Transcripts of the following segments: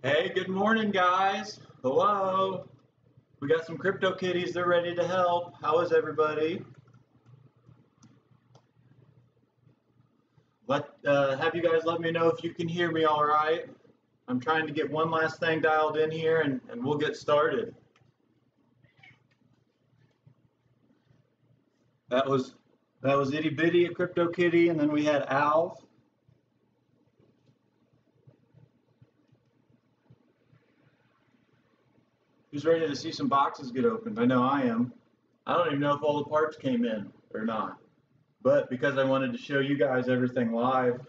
Hey, good morning, guys. Hello. We got some crypto kitties. They're ready to help. How is everybody? Have you guys let me know if you can hear me all right. I'm trying to get one last thing dialed in here, and we'll get started. That was Itty Bitty, a crypto kitty, and then we had Alf. Who's ready to see some boxes get opened? I know I am. I don't even know if all the parts came in or not. But because I wanted to show you guys everything live,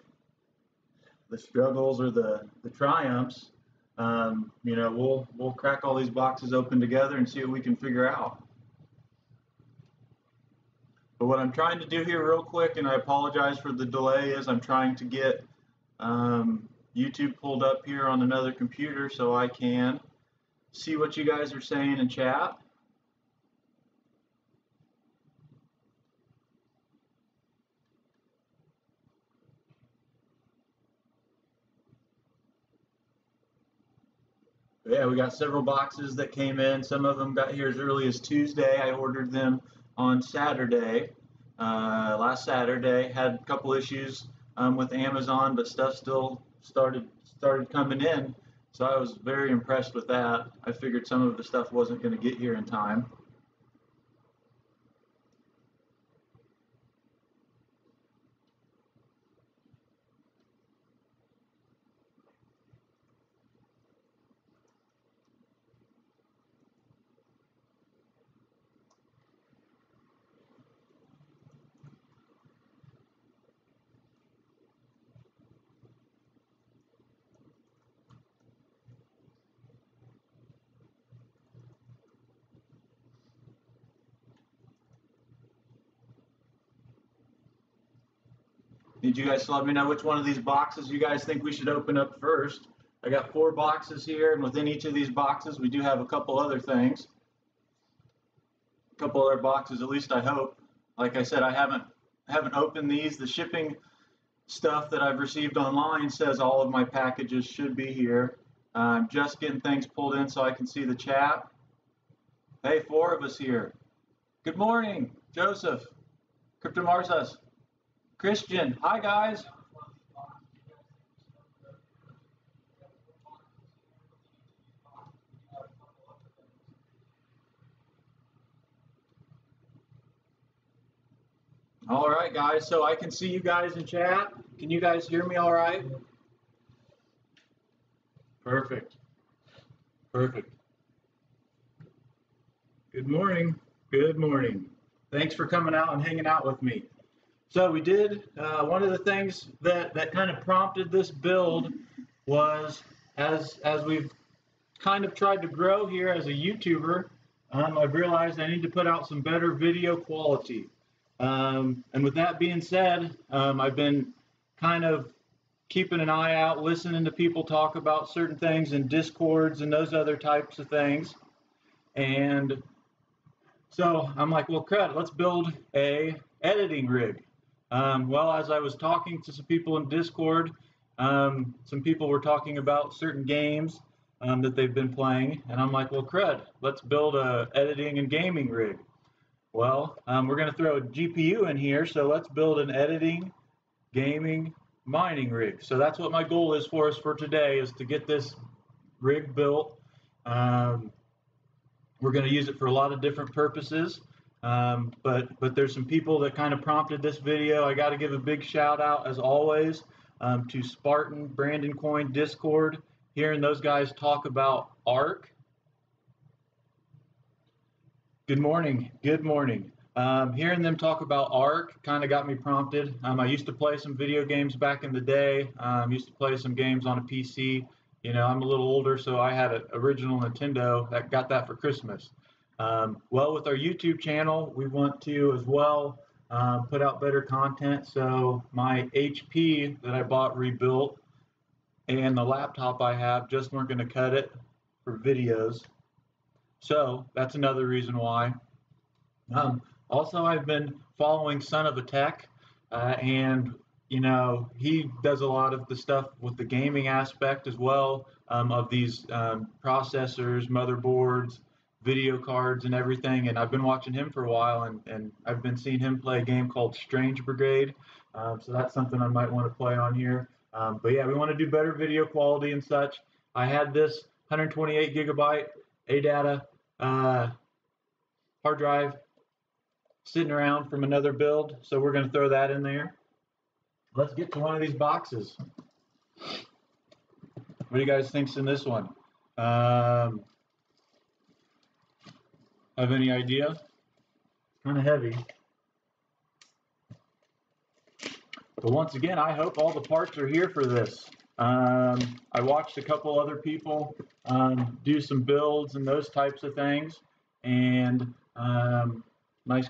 the struggles or the triumphs, you know, we'll crack all these boxes open together and see what we can figure out. But what I'm trying to do here real quick, and I apologize for the delay, is I'm trying to get YouTube pulled up here on another computer so I can see what you guys are saying in chat. Yeah, we got several boxes that came in. Some of them got here as early as Tuesday. I ordered them on Saturday, last Saturday. Had a couple issues with Amazon, but stuff still started coming in. So I was very impressed with that. I figured some of the stuff wasn't going to get here in time. Need you guys to let me know which one of these boxes you guys think we should open up first. I got 4 boxes here, and within each of these boxes we do have a couple other things. A couple other boxes, at least I hope. Like I said, I haven't opened these. The shipping stuff that I've received online says all of my packages should be here. I'm just getting things pulled in so I can see the chat. Hey, 4 of us here. Good morning, Joseph, Cryptomarsas, Christian. Hi, guys. All right, guys. So I can see you guys in chat. Can you guys hear me all right? Perfect. Perfect. Good morning. Good morning. Thanks for coming out and hanging out with me. So we did, one of the things that kind of prompted this build was as we've kind of tried to grow here as a YouTuber, I've realized I need to put out some better video quality. And with that being said, I've been kind of keeping an eye out, listening to people talk about certain things in Discords and those other types of things. And so I'm like, well, crud, let's build a editing rig. Well, as I was talking to some people in Discord, some people were talking about certain games that they've been playing, and I'm like, well, crud, let's build a editing and gaming rig. Well, we're going to throw a GPU in here, so let's build an editing, gaming, mining rig. So that's what my goal is for us for today, is to get this rig built. We're going to use it for a lot of different purposes. But there's some people that kind of prompted this video. I got to give a big shout out, as always, to Spartan, Brandon Coin, Discord. Hearing those guys talk about ARC. Good morning. Good morning. Hearing them talk about ARC kind of got me prompted. I used to play some video games back in the day. Used to play some games on a PC. You know, I'm a little older, so I had an original Nintendo that got that for Christmas. Well, with our YouTube channel, we want to as well put out better content. So my HP that I bought rebuilt and the laptop I have just weren't going to cut it for videos. So that's another reason why. Also, I've been following Son of a Tech, and you know, he does a lot of the stuff with the gaming aspect as well, of these processors, motherboards, video cards, and everything. And I've been watching him for a while, and I've been seeing him play a game called Strange Brigade. So that's something I might want to play on here. But yeah, we want to do better video quality and such. I had this 128 gigabyte ADATA hard drive sitting around from another build, so we're going to throw that in there. Let's get to one of these boxes. What do you guys think's in this one? Have any idea? Kind of heavy. But once again, I hope all the parts are here for this. I watched a couple other people do some builds and those types of things, and nice,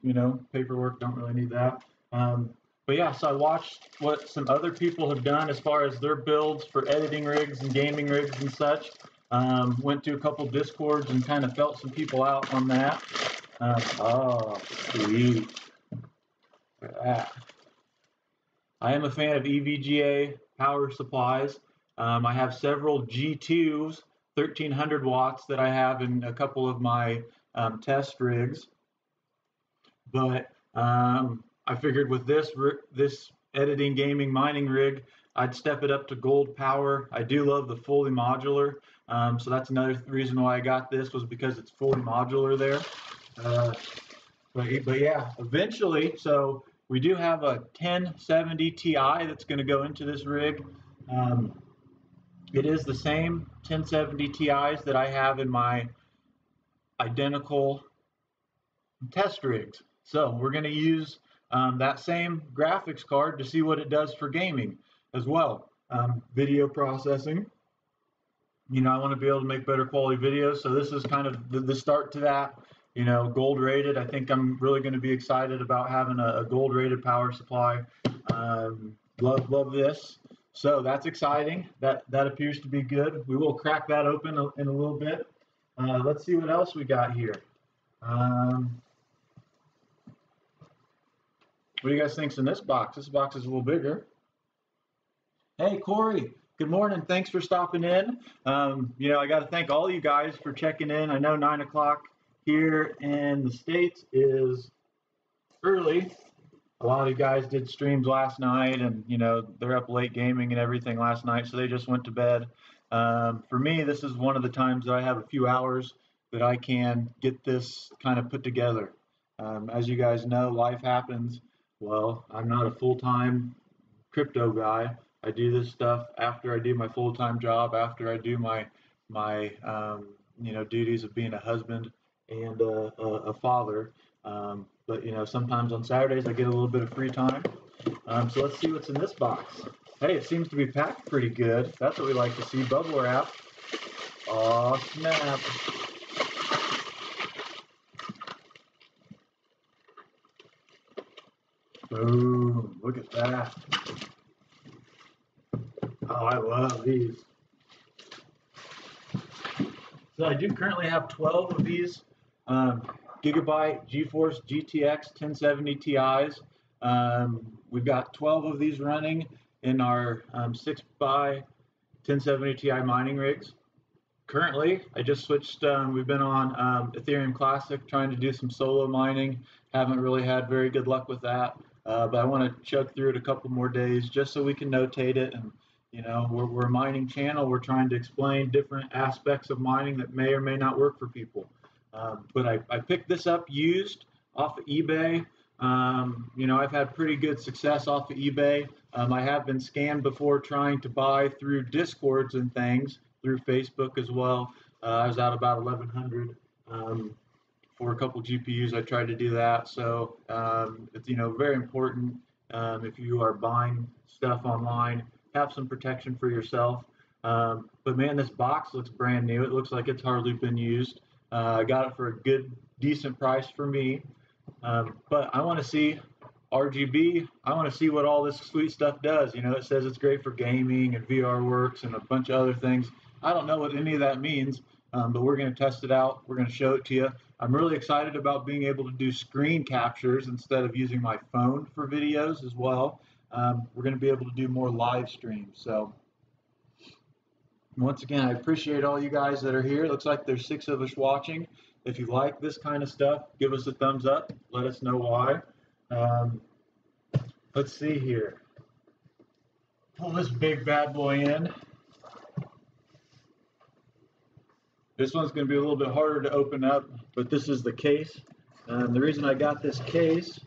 you know, paperwork. Don't really need that. But yeah, so I watched what some other people have done as far as their builds for editing rigs and gaming rigs and such. Went to a couple Discords and kind of felt some people out on that. Oh, sweet. Look at that. I am a fan of EVGA power supplies. I have several G2s, 1300 watts that I have in a couple of my test rigs. But I figured with this editing, gaming, mining rig, I'd step it up to gold power. I do love the fully modular. So that's another reason why I got this, was because it's fully modular there. But yeah, eventually, so we do have a 1070 Ti that's going to go into this rig. It is the same 1070 Ti's that I have in my identical test rigs. So we're going to use that same graphics card to see what it does for gaming as well. Video processing. You know, I want to be able to make better quality videos. So this is kind of the start to that. You know, gold rated. I think I'm really going to be excited about having a gold rated power supply. Love this. So that's exciting. That appears to be good. We will crack that open in a little bit. Let's see what else we got here. What do you guys think's in this box? This box is a little bigger. Hey, Corey. Good morning. Thanks for stopping in. You know, I got to thank all you guys for checking in. I know 9 o'clock here in the States is early. A lot of you guys did streams last night, and you know, they're up late gaming and everything last night, so they just went to bed. For me, this is one of the times that I have a few hours that I can get this kind of put together. As you guys know, life happens. Well, I'm not a full-time crypto guy. I do this stuff after I do my full-time job, after I do my you know, duties of being a husband and a father. But you know, sometimes on Saturdays I get a little bit of free time. So let's see what's in this box. Hey, it seems to be packed pretty good. That's what we like to see. Bubble wrap. Aw, snap. Boom, look at that. Oh, I love these. So I do currently have 12 of these Gigabyte GeForce GTX 1070 Ti's. We've got 12 of these running in our 6x 1070 Ti mining rigs. Currently, I just switched, we've been on Ethereum Classic trying to do some solo mining. Haven't really had very good luck with that, but I want to chug through it a couple more days just so we can notate it. And you know, we're a mining channel. We're trying to explain different aspects of mining that may or may not work for people. But I picked this up used off of eBay. You know, I've had pretty good success off of eBay. I have been scammed before trying to buy through Discords and things, through Facebook as well. I was out about 1,100 for a couple GPUs. I tried to do that. So it's, you know, very important if you are buying stuff online, have some protection for yourself. But man, this box looks brand new. It looks like it's hardly been used. I got it for a good, decent price for me. But I want to see RGB. I want to see what all this sweet stuff does. You know, it says it's great for gaming and VR works and a bunch of other things. I don't know what any of that means, but we're going to test it out. We're going to show it to you. I'm really excited about being able to do screen captures instead of using my phone for videos as well. we're going to be able to do more live streams. So once again, I appreciate all you guys that are here. It looks like there's 6 of us watching. If you like this kind of stuff, give us a thumbs up. Let us know why. Let's see here. Pull this big bad boy in. This one's going to be a little bit harder to open up, but this is the case. The reason I got this case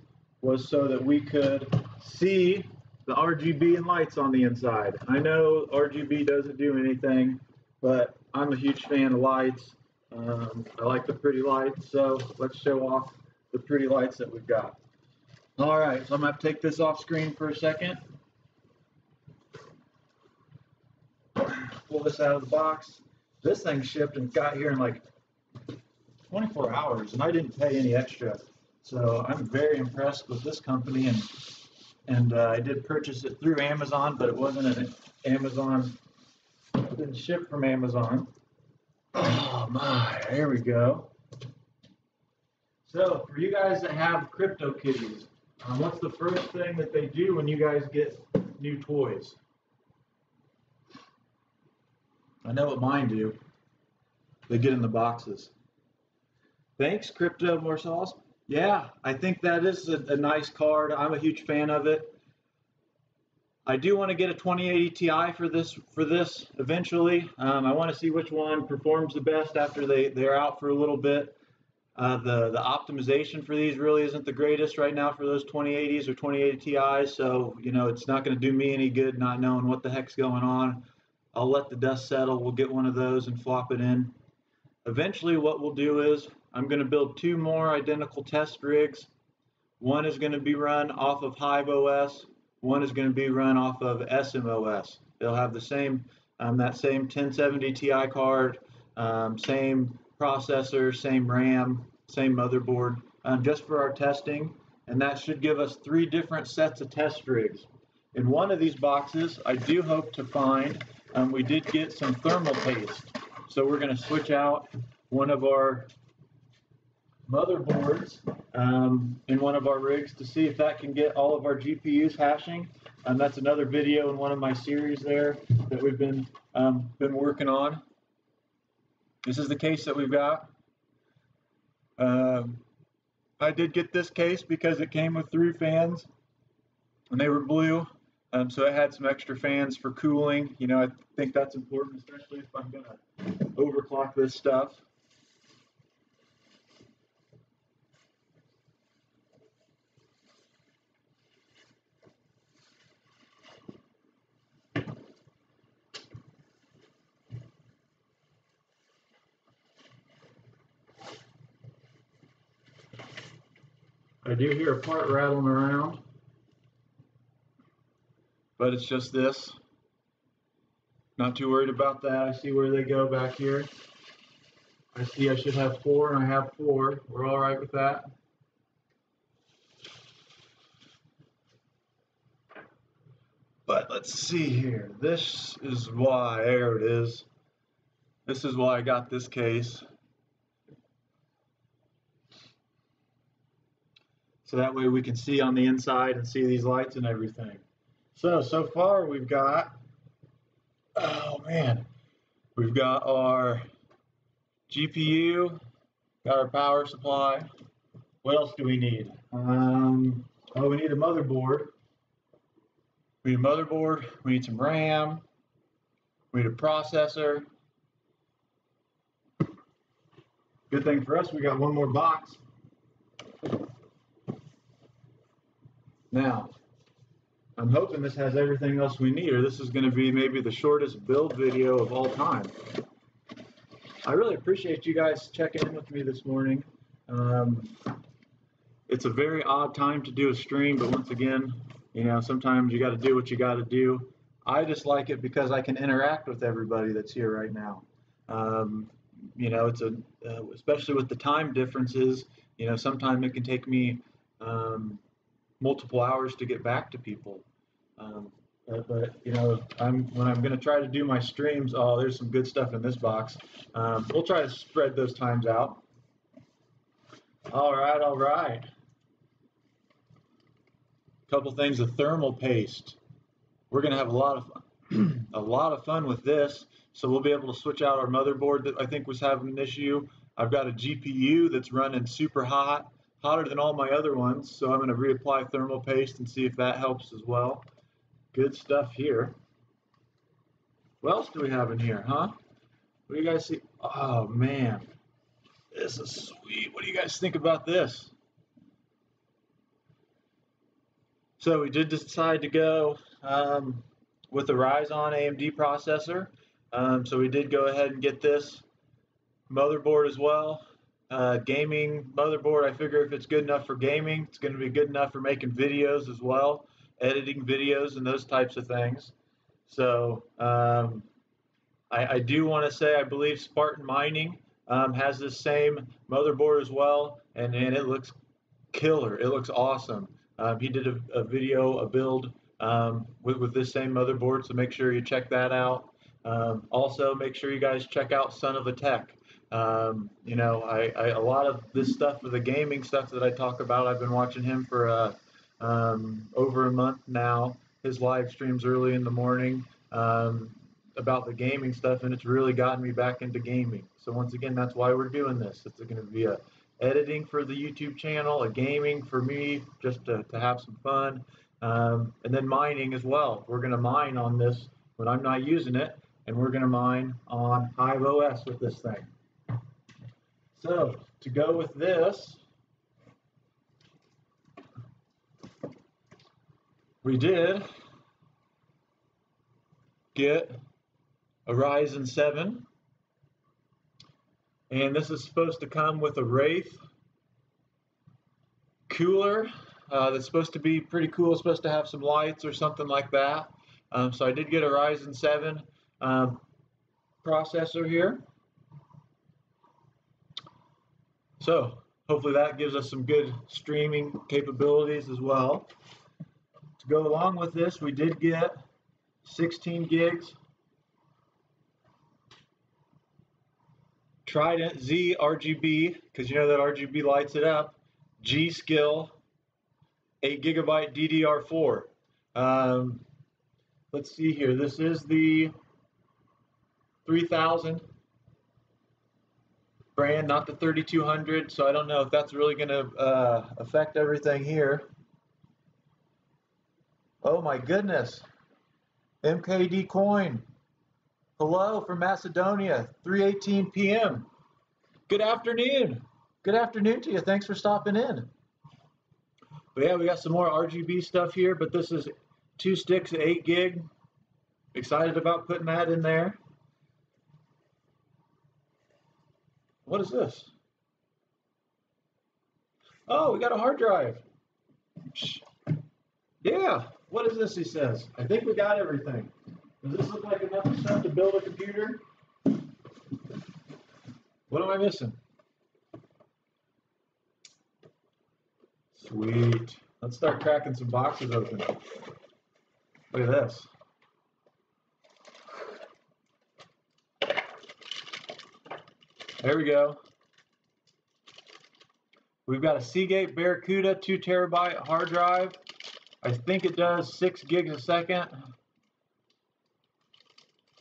was so that we could see the RGB and lights on the inside. I know RGB doesn't do anything, but I'm a huge fan of lights. I like the pretty lights, so let's show off the pretty lights that we've got. All right, so I'm going to take this off screen for a second. Pull this out of the box. This thing shipped and got here in like 24 hours, and I didn't pay any extra. So I'm very impressed with this company, and I did purchase it through Amazon, but it wasn't an Amazon, it didn't ship from Amazon. Oh my, there we go. So for you guys that have CryptoKitties, what's the first thing that they do when you guys get new toys? I know what mine do. They get in the boxes. Thanks, Crypto Morsals. Yeah, I think that is a nice card. I'm a huge fan of it. I do want to get a 2080 Ti for this eventually. I want to see which one performs the best after they're out for a little bit. The optimization for these really isn't the greatest right now for those 2080s or 2080 Ti's, so you know it's not going to do me any good not knowing what the heck's going on. I'll let the dust settle. We'll get one of those and flop it in. Eventually what we'll do is I'm going to build 2 more identical test rigs. One is going to be run off of Hive OS. One is going to be run off of SMOS. They'll have the same, that same 1070 Ti card, same processor, same RAM, same motherboard, just for our testing. And that should give us 3 different sets of test rigs. In one of these boxes, I do hope to find, we did get some thermal paste. So we're going to switch out one of our motherboards in one of our rigs to see if that can get all of our GPUs hashing. That's another video in one of my series there that we've been working on. This is the case that we've got. I did get this case because it came with 3 fans and they were blue. So it had some extra fans for cooling. You know, I think that's important, especially if I'm going to overclock this stuff. I do hear a part rattling around, but it's just this. Not too worried about that. I see where they go back here. I see I should have 4, and I have 4. We're all right with that. But let's see here. This is why, there it is. This is why I got this case. So that way we can see on the inside and see these lights and everything. So far we've got, oh man, we've got our GPU, got our power supply. What else do we need? Oh, we need a motherboard. We need a motherboard, we need some RAM, we need a processor. Good thing for us, we got one more box. Now, I'm hoping this has everything else we need, or this is going to be maybe the shortest build video of all time. I really appreciate you guys checking in with me this morning. It's a very odd time to do a stream, but once again, you know, sometimes you got to do what you got to do. I just like it because I can interact with everybody that's here right now. You know, it's especially with the time differences, you know, sometimes it can take me multiple hours to get back to people. But you know, when I'm going to try to do my streams, oh, there's some good stuff in this box. We'll try to spread those times out. All right. couple things of thermal paste. We're going to have a lot of fun, a lot of fun with this. So we'll be able to switch out our motherboard that I think was having an issue. I've got a GPU that's running super hot, hotter than all my other ones. So I'm going to reapply thermal paste and see if that helps as well. Good stuff here. What else do we have in here, huh? What do you guys see? Oh man, this is sweet. What do you guys think about this? So we did decide to go with the Ryzen AMD processor. So we did go ahead and get this motherboard as well. Gaming motherboard, I figure if it's good enough for gaming, it's going to be good enough for making videos as well, editing videos and those types of things. So I do want to say I believe Spartan Mining has this same motherboard as well, and it looks killer. It looks awesome. He did a video, a build with this same motherboard, so make sure you check that out. Also, make sure you guys check out Son of a Tech. You know, a lot of this stuff, the gaming stuff that I talk about, I've been watching him for over a month now. His live streams early in the morning about the gaming stuff, and it's really gotten me back into gaming. So once again, that's why we're doing this. It's going to be a editing for the YouTube channel, a gaming for me, just to have some fun, and then mining as well. We're going to mine on this when I'm not using it, and we're going to mine on Hive OS with this thing. So to go with this, we did get a Ryzen 7. And this is supposed to come with a Wraith cooler that's supposed to be pretty cool. It's supposed to have some lights or something like that. So I did get a Ryzen 7 processor here. So hopefully that gives us some good streaming capabilities as well. To go along with this, we did get 16 gigs Trident Z RGB, because you know that RGB lights it up. G-Skill 8GB DDR4. Let's see here. This is the 3000 brand, not the 3200. So I don't know if that's really going to affect everything here. Oh my goodness. MKD Coin. Hello from Macedonia, 3:18 p.m. Good afternoon. Good afternoon to you. Thanks for stopping in. But yeah, we got some more RGB stuff here, but this is 2 sticks at 8 gig. Excited about putting that in there. What is this? Oh, we got a hard drive. Yeah, what is this, he says? I think we got everything. Does this look like enough stuff to build a computer? What am I missing? Sweet. Let's start cracking some boxes open. Look at this. There we go. We've got a Seagate Barracuda 2 terabyte hard drive. I think it does 6 gigs a second.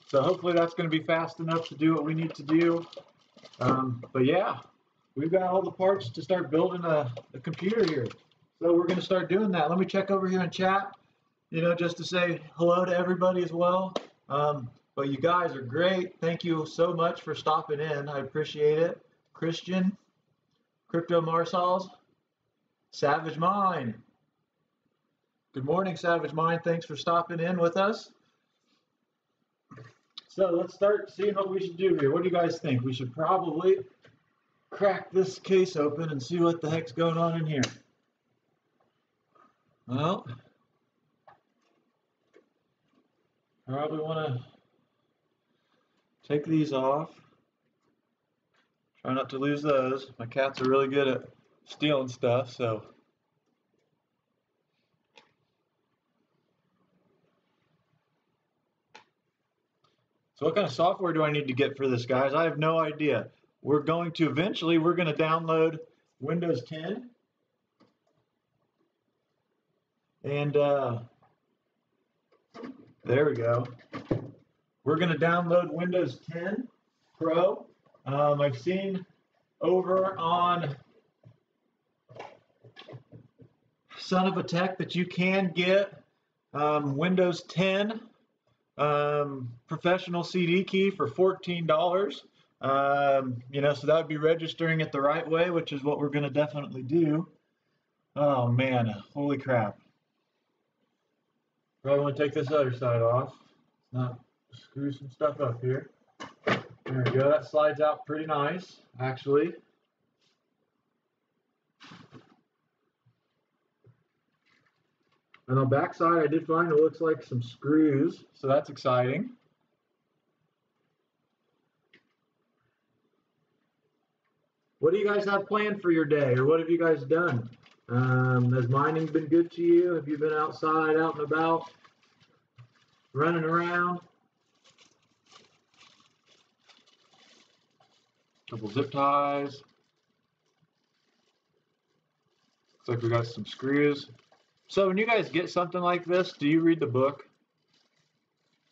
So hopefully that's going to be fast enough to do what we need to do. But yeah, we've got all the parts to start building a computer here. So we're going to start doing that. Let me check over here in chat, you know, just to say hello to everybody as well. But you guys are great. Thank you so much for stopping in. I appreciate it. Christian, Crypto Marsals, Savage Mind. Good morning, Savage Mind. Thanks for stopping in with us. So let's start seeing what we should do here. What do you guys think? We should probably crack this case open and see what the heck's going on in here. Well, probably want to take these off. Try not to lose those. My cats are really good at stealing stuff, so. So what kind of software do I need to get for this, guys? I have no idea. We're going to download Windows 10. And there we go. We're going to download Windows 10 Pro. I've seen over on Son of a Tech that you can get Windows 10 professional CD key for $14. You know, so that would be registering it the right way, which is what we're going to definitely do. Oh man, holy crap. Probably want to take this other side off. Not screw some stuff up here. There we go. That slides out pretty nice, actually. And on the back side, I did find it looks like some screws, so that's exciting. What do you guys have planned for your day, or what have you guys done? Has mining been good to you? Have you been outside, out and about, running around? Couple zip ties. Looks like we got some screws. So when you guys get something like this, do you read the book?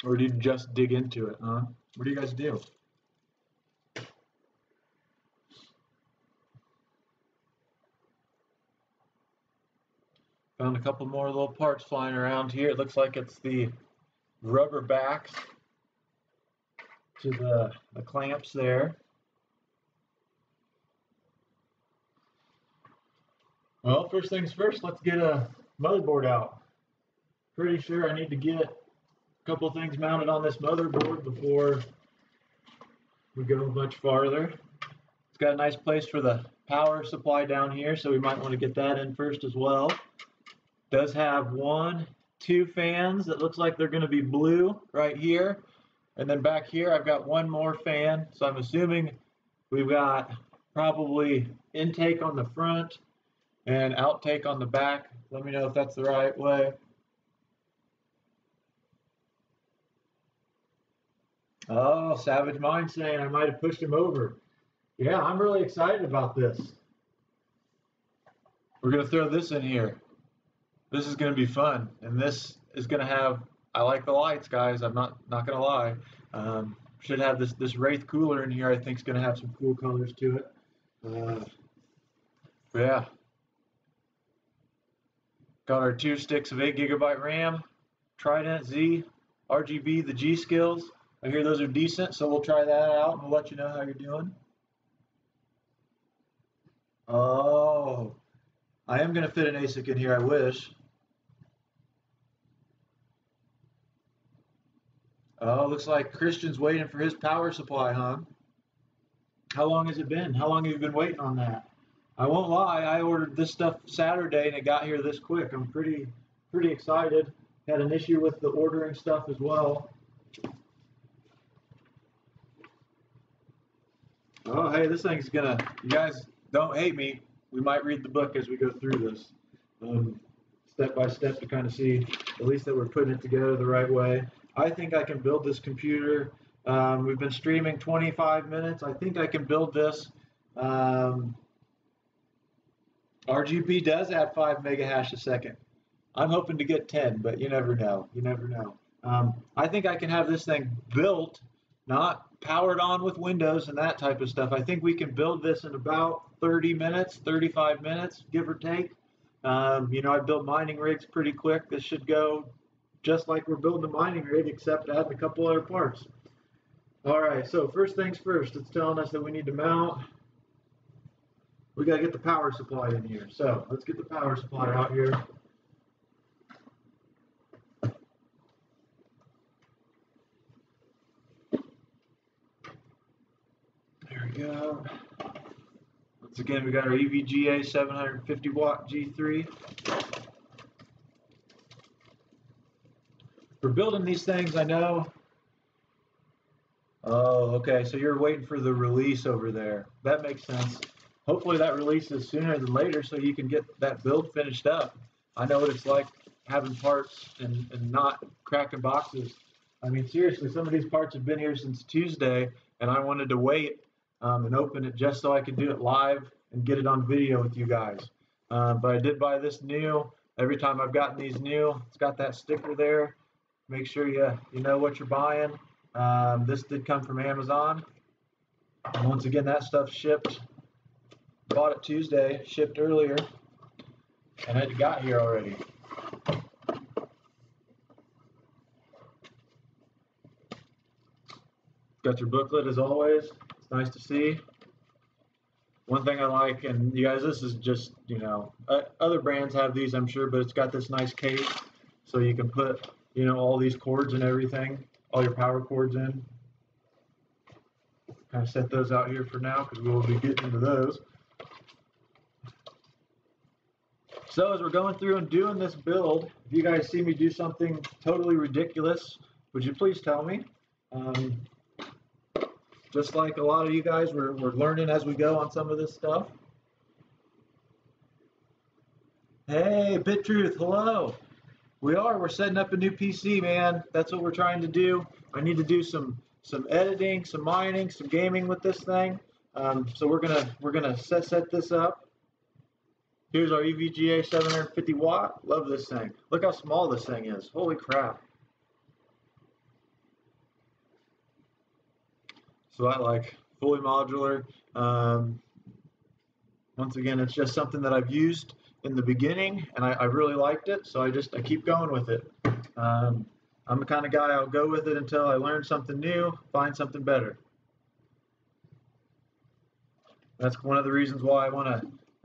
Or do you just dig into it, huh? What do you guys do? Found a couple more little parts flying around here. It looks like it's the rubber backs to the clamps there. Well, first things first, let's get a motherboard out. Pretty sure I need to get a couple things mounted on this motherboard before we go much farther. It's got a nice place for the power supply down here, so we might want to get that in first as well. Does have 2 fans that looks like they're going to be blue right here. And then back here I've got one more fan, so I'm assuming we've got probably intake on the front and outtake on the back. Let me know if that's the right way. Oh, Savage Mind saying I might have pushed him over. Yeah, I'm really excited about this. We're going to throw this in here. This is going to be fun, and this is going to have, I like the lights, guys. I'm not going to lie. Should have this Wraith cooler in here. I think is going to have some cool colors to it. Yeah. Got our 2 sticks of 8 GB RAM, Trident Z, RGB, the G skills. I hear those are decent, so we'll try that out and we'll let you know how you're doing. Oh, I am going to fit an ASIC in here, I wish. Oh, looks like Christian's waiting for his power supply, huh? How long has it been? How long have you been waiting on that? I won't lie, I ordered this stuff Saturday and it got here this quick. I'm pretty excited. Had an issue with the ordering stuff as well. Oh, hey, this thing's gonna, you guys don't hate me. We might read the book as we go through this, step by step, to kind of see at least that we're putting it together the right way. I think I can build this computer. We've been streaming 25 minutes. I think I can build this. RGB does add 5 mega hash a second. I'm hoping to get 10, but you never know. You never know. I think I can have this thing built, not powered on with Windows and that type of stuff. I think we can build this in about 30 minutes, 35 minutes, give or take. You know, I built mining rigs pretty quick. This should go just like we're building a mining rig, except adding a couple other parts. All right, so first things first, it's telling us that we need to mount. We got to get the power supply in here. So let's get the power supply out here. There we go. Once again, we got our EVGA 750 watt G3. For building these things, I know. Oh, okay, so you're waiting for the release over there. That makes sense. Hopefully that releases sooner than later so you can get that build finished up. I know what it's like having parts and not cracking boxes. I mean, seriously, some of these parts have been here since Tuesday, and I wanted to wait and open it just so I could do it live and get it on video with you guys. But I did buy this new every time I've gotten these new, it's got that sticker there. Make sure you know what you're buying. This did come from Amazon. And once again, that stuff shipped. Bought it Tuesday, shipped earlier, and it got here already. Got your booklet as always. It's nice to see. One thing I like, and you guys, this is just, you know, other brands have these, I'm sure, but it's got this nice case, so you can put, you know, all these cords and everything, all your power cords in. Kind of set those out here for now because we will be getting into those. So as we're going through and doing this build, if you guys see me do something totally ridiculous, would you please tell me? Just like a lot of you guys, we're learning as we go on some of this stuff. Hey, BitTruth, hello. We're setting up a new PC, man. That's what we're trying to do. I need to do some editing, some mining, some gaming with this thing. So we're gonna set this up. Here's our EVGA 750 watt. Love this thing. Look how small this thing is. Holy crap. So I like fully modular. Once again, it's just something that I've used in the beginning, and I really liked it, so I keep going with it. I'm the kind of guy, I'll go with it until I learn something new, find something better. That's one of the reasons why I want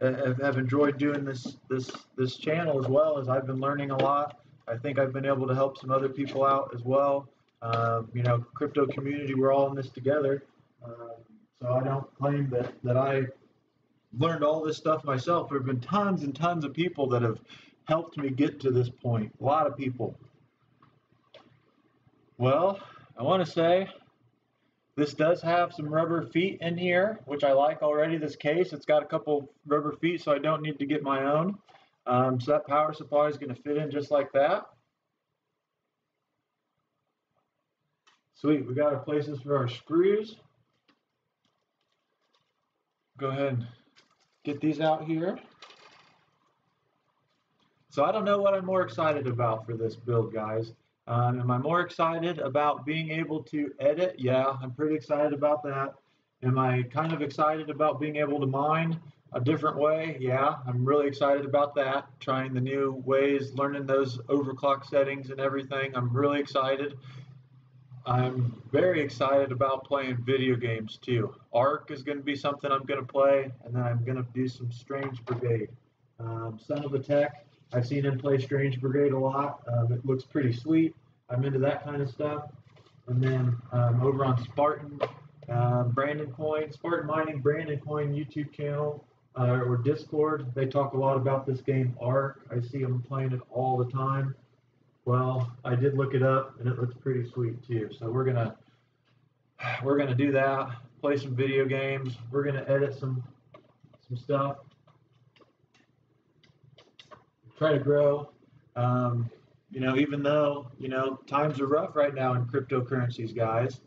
to have enjoyed doing this channel as well, as I've been learning a lot. I think I've been able to help some other people out as well. You know, crypto community, we're all in this together. So I don't claim that I learned all this stuff myself. There have been tons and tons of people that have helped me get to this point. A lot of people. Well, I want to say this does have some rubber feet in here, which I like already. This case, it's got a couple rubber feet, so I don't need to get my own. So that power supply is going to fit in just like that. Sweet, we got our places for our screws. Go ahead and get these out here. So I don't know what I'm more excited about for this build, guys. Am I more excited about being able to edit? Yeah, I'm pretty excited about that. Am I kind of excited about being able to mine a different way? Yeah, I'm really excited about that. Trying the new ways, learning those overclock settings and everything. I'm really excited. I'm very excited about playing video games too. Ark is going to be something I'm going to play, and then I'm going to do some Strange Brigade. Some of the tech, I've seen him play Strange Brigade a lot. It looks pretty sweet. I'm into that kind of stuff. And then over on Spartan, Brandon Coin, Spartan Mining, Brandon Coin YouTube channel or Discord, they talk a lot about this game Ark. I see them playing it all the time. Well, I did look it up, and it looks pretty sweet too. So we're gonna do that. Play some video games. We're gonna edit some stuff. Try to grow. You know, even though times are rough right now in cryptocurrencies, guys.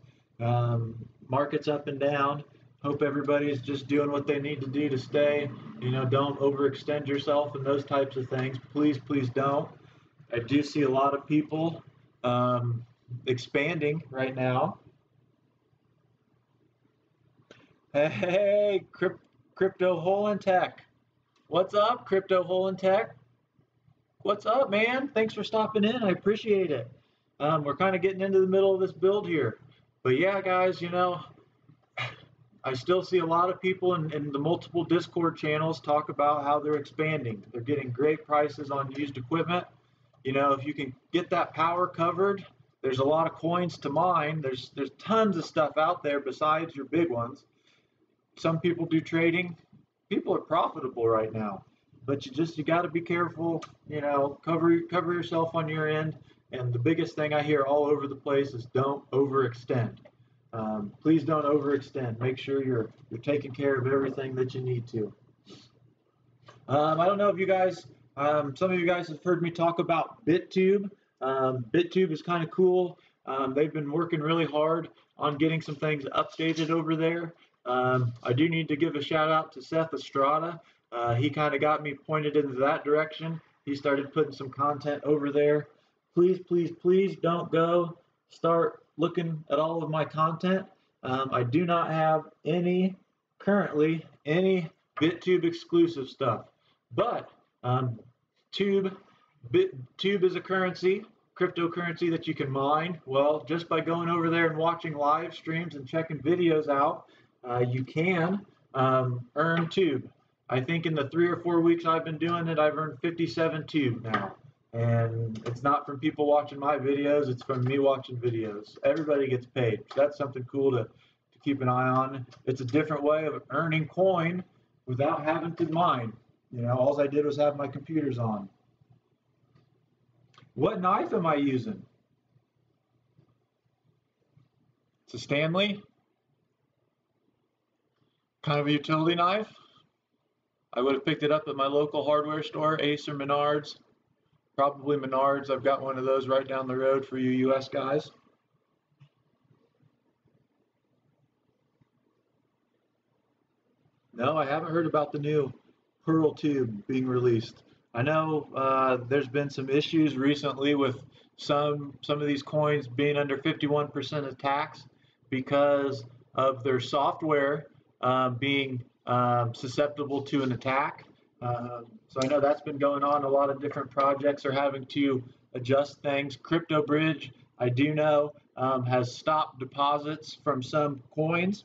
Markets up and down. Hope everybody's just doing what they need to do to stay. You know, don't overextend yourself and those types of things. Please, please don't. I do see a lot of people expanding right now. Hey, Crypto Hole in Tech. What's up, Crypto Hole in Tech? What's up, man? Thanks for stopping in. I appreciate it. We're kind of getting into the middle of this build here. But yeah, guys, you know, I still see a lot of people in the multiple Discord channels talk about how they're expanding. They're getting great prices on used equipment. You know, if you can get that power covered, there's a lot of coins to mine. There's tons of stuff out there besides your big ones. Some people do trading. People are profitable right now, but you got to be careful. You know, cover yourself on your end. And the biggest thing I hear all over the place is don't overextend. Please don't overextend. Make sure you're taking care of everything that you need to. I don't know if you guys. Some of you guys have heard me talk about BitTube. BitTube is kind of cool. They've been working really hard on getting some things updated over there. I do need to give a shout out to Seth Estrada. He kind of got me pointed into that direction. He started putting some content over there. Please, please, please don't go start looking at all of my content. I do not have currently any BitTube exclusive stuff, but Tube is a currency, cryptocurrency that you can mine. Well, just by going over there and watching live streams and checking videos out, you can earn Tube. I think in the 3 or 4 weeks I've been doing it, I've earned 57 Tube now. And it's not from people watching my videos, it's from me watching videos. Everybody gets paid. So that's something cool to keep an eye on. It's a different way of earning coin without having to mine. You know, all I did was have my computers on. What knife am I using? It's a Stanley. Kind of a utility knife. I would have picked it up at my local hardware store, Ace or Menards. Probably Menards. I've got one of those right down the road for you US guys. No, I haven't heard about the new Pearl Tube being released. I know there's been some issues recently with some of these coins being under 51% of tax because of their software being susceptible to an attack. So I know that's been going on. A lot of different projects are having to adjust things. CryptoBridge, I do know, has stopped deposits from some coins.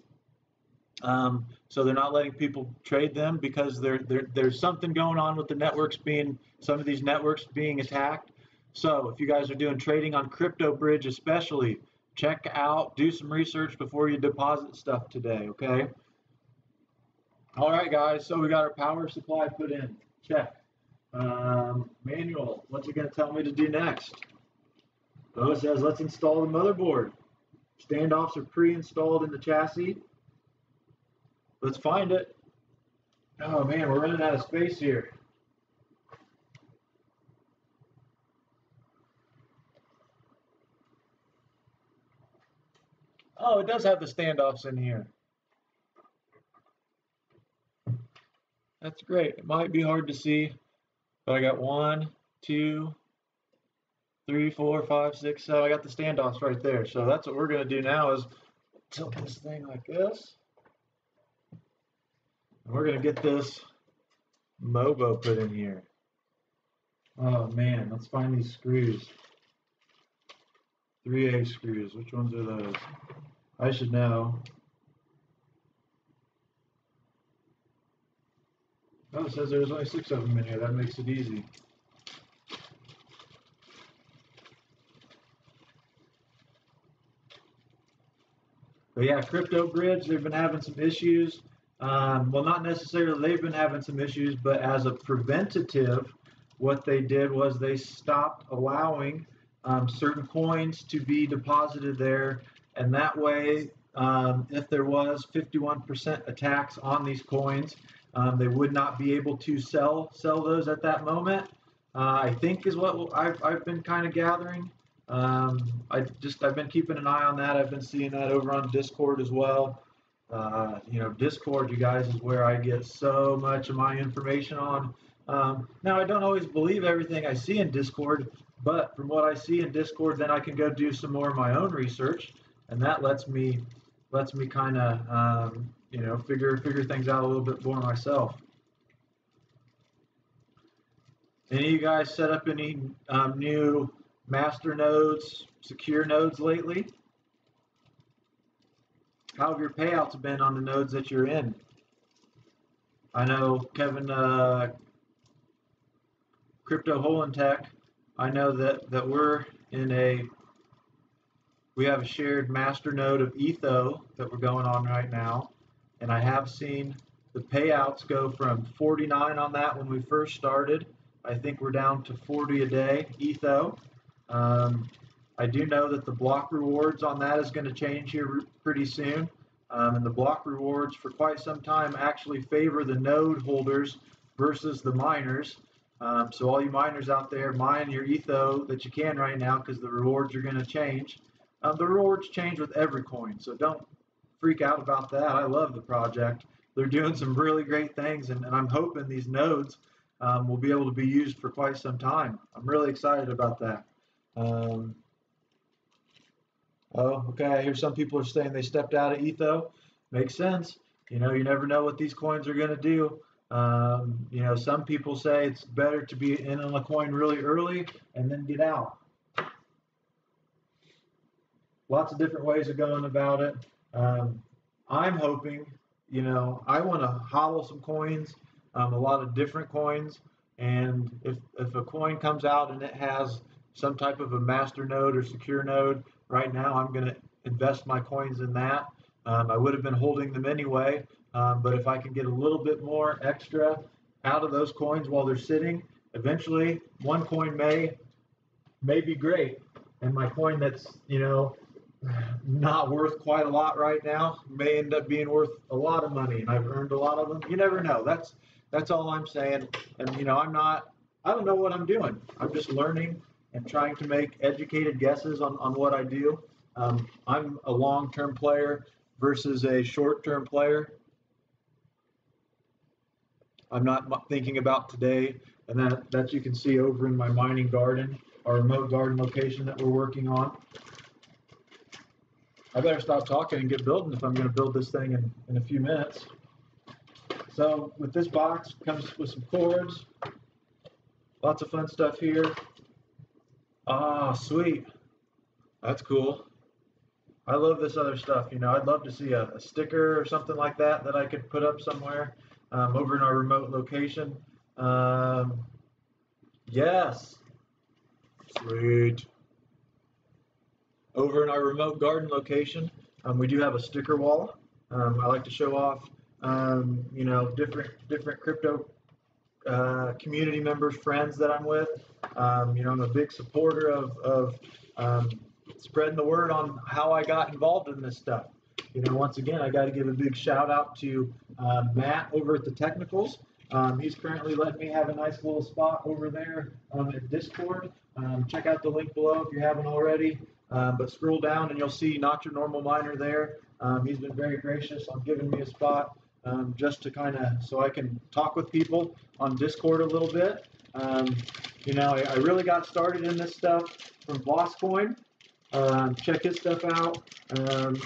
So they're not letting people trade them because there's something going on with the networks some of these networks being attacked. So if you guys are doing trading on CryptoBridge especially, check out, do some research before you deposit stuff today, okay? All right, guys, so we got our power supply put in. Check. Manual, what's it going to tell me to do next? Oh, it says let's install the motherboard. Standoffs are pre-installed in the chassis. Let's find it. Oh man, we're running out of space here. Oh, it does have the standoffs in here. That's great. It might be hard to see, but I got 1, 2, 3, 4, 5, 6, 7. I got the standoffs right there. So that's what we're going to do now is tilt this thing like this. And we're going to get this MOBO put in here. Oh man, let's find these screws. 3A screws. Which ones are those? I should know. Oh, it says there's only 6 of them in here. That makes it easy. But yeah, CryptoBridge, they've been having some issues. Well, not necessarily they've been having some issues, but as a preventative, what they did was they stopped allowing certain coins to be deposited there. And that way, if there was 51% attacks on these coins, they would not be able to sell those at that moment. I think is what I've been kind of gathering. I've been keeping an eye on that. I've been seeing that over on Discord as well. You know, Discord, you guys, is where I get so much of my information on. Now, I don't always believe everything I see in Discord, but from what I see in Discord, then I can go do some more of my own research, and that lets me kind of you know, figure things out a little bit more myself. Any of you guys set up any new master nodes, secure nodes lately? How have your payouts been on the nodes that you're in? I know Kevin, Crypto Holentech, I know that we're in we have a shared master node of ETHO that we're going on right now. And I have seen the payouts go from 49 on that when we first started. I think we're down to 40 a day, ETHO. I do know that the block rewards on that is going to change here pretty soon. And the block rewards for quite some time actually favor the node holders versus the miners. So all you miners out there, mine your ETHO that you can right now because the rewards are going to change. The rewards change with every coin, so don't freak out about that. I love the project. They're doing some really great things, and I'm hoping these nodes will be able to be used for quite some time. I'm really excited about that. Oh, okay. I hear some people are saying they stepped out of ETHO. Makes sense. You know, you never know what these coins are going to do. You know, some people say it's better to be in on a coin really early and then get out. Lots of different ways of going about it. I'm hoping, you know, I want to hodl some coins, a lot of different coins. And if a coin comes out and it has some type of a master node or secure node, right now I'm going to invest my coins in that. I would have been holding them anyway, but if I can get a little bit more extra out of those coins while they're sitting, eventually one coin may be great. And my coin that's, you know, not worth quite a lot right now may end up being worth a lot of money, and I've earned a lot of them. You never know. That's all I'm saying. And you know, I don't know what I'm doing. I'm just learning and trying to make educated guesses on what I do. I'm a long-term player versus a short-term player. I'm not thinking about today, and that you can see over in my mining garden, our remote garden location that we're working on. I better stop talking and get building if I'm going to build this thing in a few minutes. So with this box comes with some cords, lots of fun stuff here. Ah, sweet. That's cool. I love this other stuff. You know, I'd love to see a sticker or something like that I could put up somewhere over in our remote location. Yes. Sweet. Over in our remote garden location, we do have a sticker wall. I like to show off, you know, different crypto community members, friends that I'm with. You know, I'm a big supporter of spreading the word on how I got involved in this stuff. You know, once again, I got to give a big shout out to Matt over at TheTechnicals. He's currently letting me have a nice little spot over there at Discord. Check out the link below if you haven't already. But scroll down and you'll see Not Your Normal Miner there. He's been very gracious on giving me a spot just to kind of, so I can talk with people on Discord a little bit. You know, I really got started in this stuff from Bosscoin. Check his stuff out.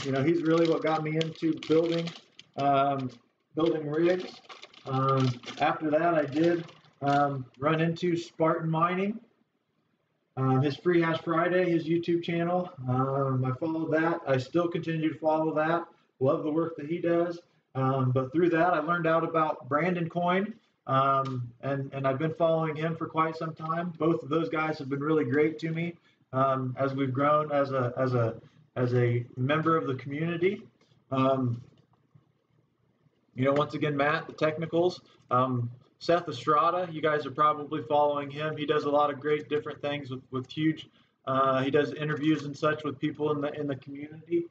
You know, he's really what got me into building rigs. After that, I did run into Spartan Mining. His Free Hash Friday, his YouTube channel. I followed that. I still continue to follow that. Love the work that he does. But through that, I learned out about Brandon Coin, and I've been following him for quite some time. Both of those guys have been really great to me as we've grown as a member of the community. You know, once again, Matt, TheTechnicals. Seth Estrada, you guys are probably following him. He does a lot of great different things with huge. He does interviews and such with people in the community.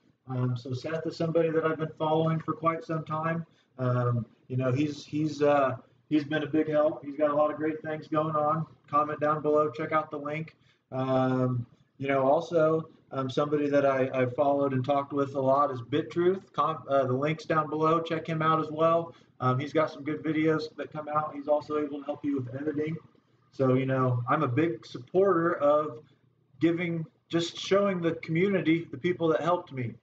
So Seth is somebody that I've been following for quite some time. You know, he's been a big help. He's got a lot of great things going on. Comment down below. Check out the link. You know, also somebody that I've followed and talked with a lot is BitTruth. The link's down below. Check him out as well. He's got some good videos that come out. He's also able to help you with editing. So, you know, I'm a big supporter of just showing the community the people that helped me.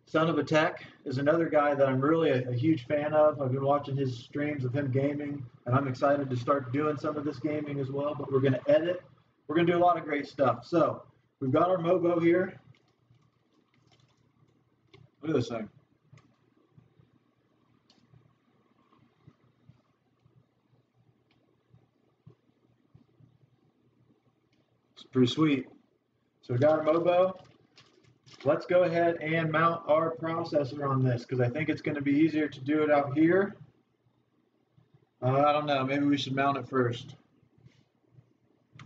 Son of a Tech is another guy that I'm really a huge fan of. I've been watching his streams of him gaming, and I'm excited to start doing some of this gaming as well. But we're going to edit. We're going to do a lot of great stuff. So we've got our Mobo here. Look at this thing. It's pretty sweet. So we got our Mobo. Let's go ahead and mount our processor on this because I think it's going to be easier to do it out here. I don't know. Maybe we should mount it first.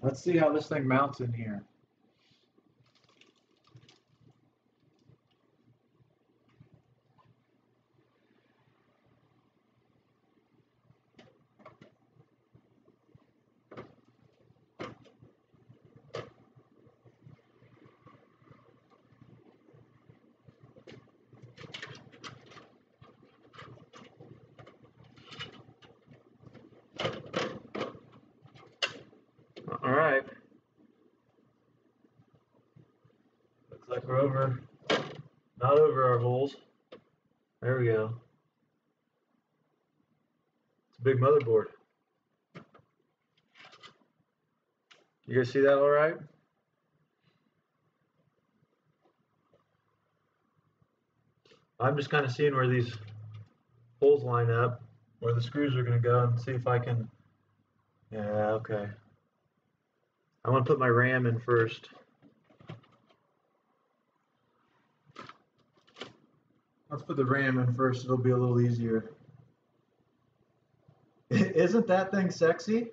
Let's see how this thing mounts in here. We're over, not over our holes. There we go. It's a big motherboard. You guys see that all right? I'm just kind of seeing where these holes line up, where the screws are going to go, and see if I can, yeah, okay. I want to put my RAM in first. Let's put the RAM in first, it'll be a little easier. Isn't that thing sexy?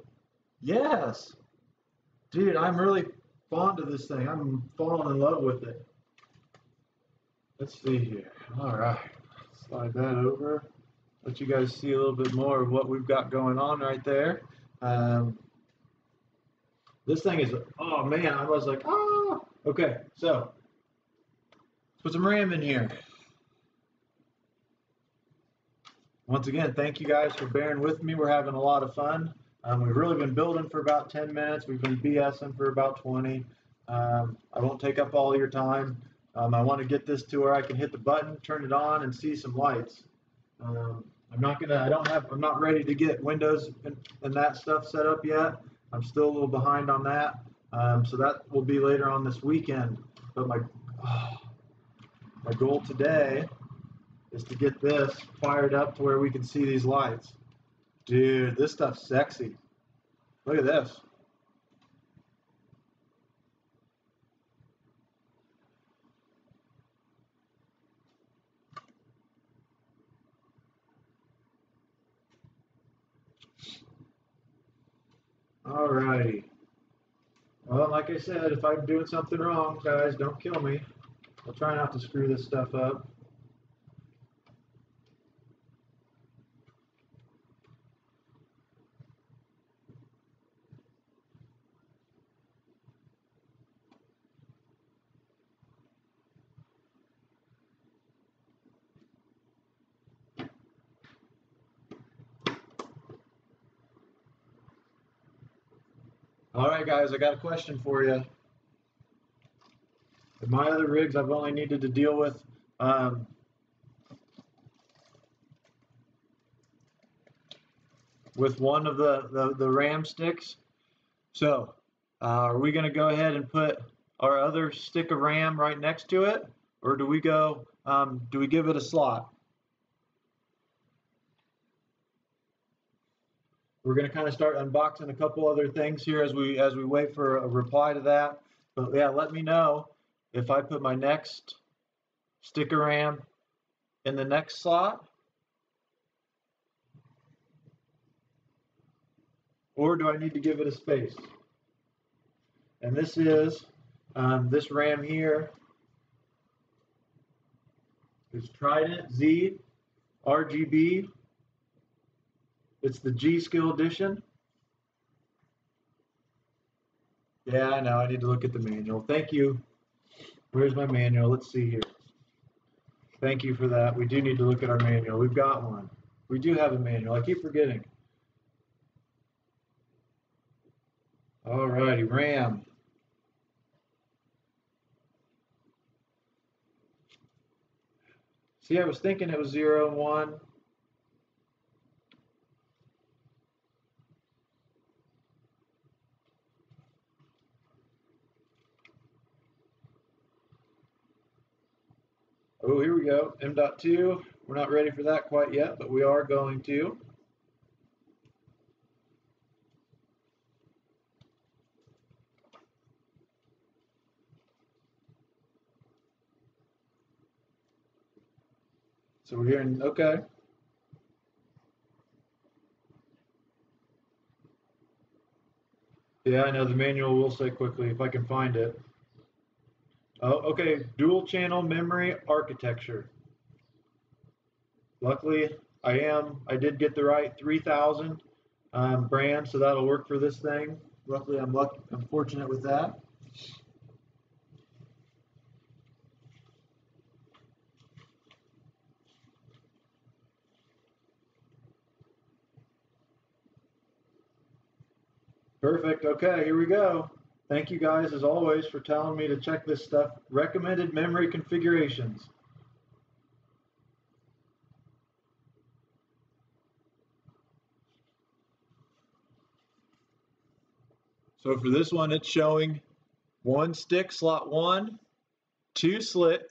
Yes. Dude, I'm really fond of this thing. I'm falling in love with it. Let's see here. All right. Slide that over. Let you guys see a little bit more of what we've got going on right there. This thing is, oh man, I was like, oh. Okay, so let's put some RAM in here. Once again, thank you guys for bearing with me. We're having a lot of fun. We've really been building for about 10 minutes. We've been BSing for about 20. I won't take up all your time. I want to get this to where I can hit the button, turn it on, and see some lights. I'm not ready to get Windows and that stuff set up yet. I'm still a little behind on that. So that will be later on this weekend. But my goal today is to get this fired up to where we can see these lights. Dude, this stuff's sexy. Look at this. Alrighty. Well, like I said, if I'm doing something wrong, guys, don't kill me. I'll try not to screw this stuff up. All right, guys, I got a question for you. In my other rigs, I've only needed to deal with one of the RAM sticks. So, are we going to go ahead and put our other stick of RAM right next to it, or do we go? Do we give it a slot? We're going to kind of start unboxing a couple other things here as we wait for a reply to that. But yeah, let me know if I put my next stick of RAM in the next slot, or do I need to give it a space? And this is this RAM here is Trident Z RGB. It's the G Skill Edition. Yeah, I know. I need to look at the manual. Thank you. Where's my manual? Let's see here. Thank you for that. We do need to look at our manual. We've got one. We do have a manual. I keep forgetting. All righty, RAM. See, I was thinking it was 0 and 1. Oh, here we go. M.2. We're not ready for that quite yet, but we are going to. So we're hearing, okay. Yeah, I know the manual will say quickly if I can find it. Oh, okay, dual channel memory architecture. Luckily, I did get the right 3000 brand, so that'll work for this thing. Luckily, I'm fortunate with that. Perfect. Okay, here we go. Thank you guys, as always, for telling me to check this stuff. Recommended memory configurations. So for this one, it's showing 1 stick, slot 1, 2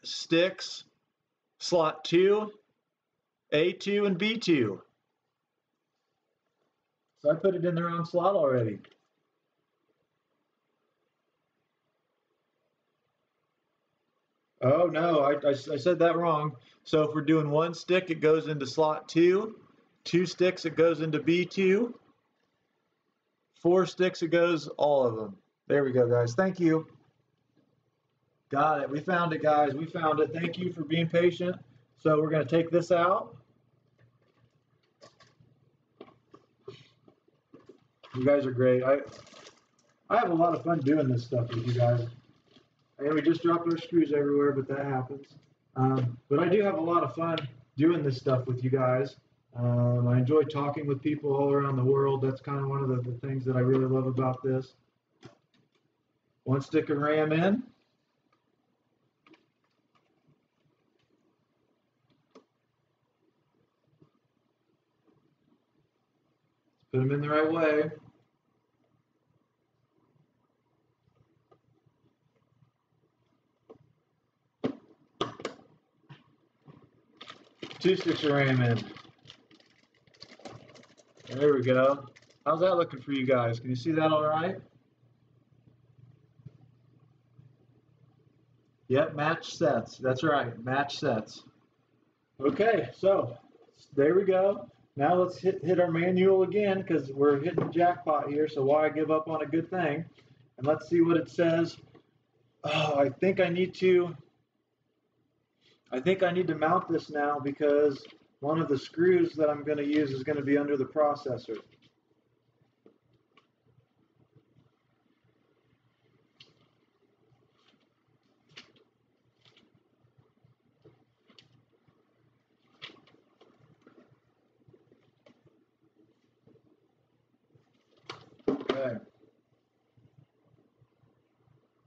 sticks, slot 2, A2 and B2. So I put it in the wrong slot already. Oh no, I said that wrong. So if we're doing 1 stick, it goes into slot 2, 2 sticks, it goes into B2, 4 sticks, it goes all of them. There we go, guys. Thank you. Got it. We found it, guys. We found it. Thank you for being patient. So we're going to take this out. You guys are great. I have a lot of fun doing this stuff with you guys. And we just dropped our screws everywhere, but that happens. But I do have a lot of fun doing this stuff with you guys. I enjoy talking with people all around the world. That's kind of one of the things that I really love about this. 1 stick of RAM in. Put them in the right way. 2 sticks of RAM in. There we go. How's that looking for you guys? Can you see that all right? Yep, match sets. That's right, match sets. Okay, so there we go. Now let's hit our manual again, because we're hitting the jackpot here, so why give up on a good thing? And let's see what it says. Oh, I think I need to mount this now, because one of the screws that I'm going to use is going to be under the processor. Okay.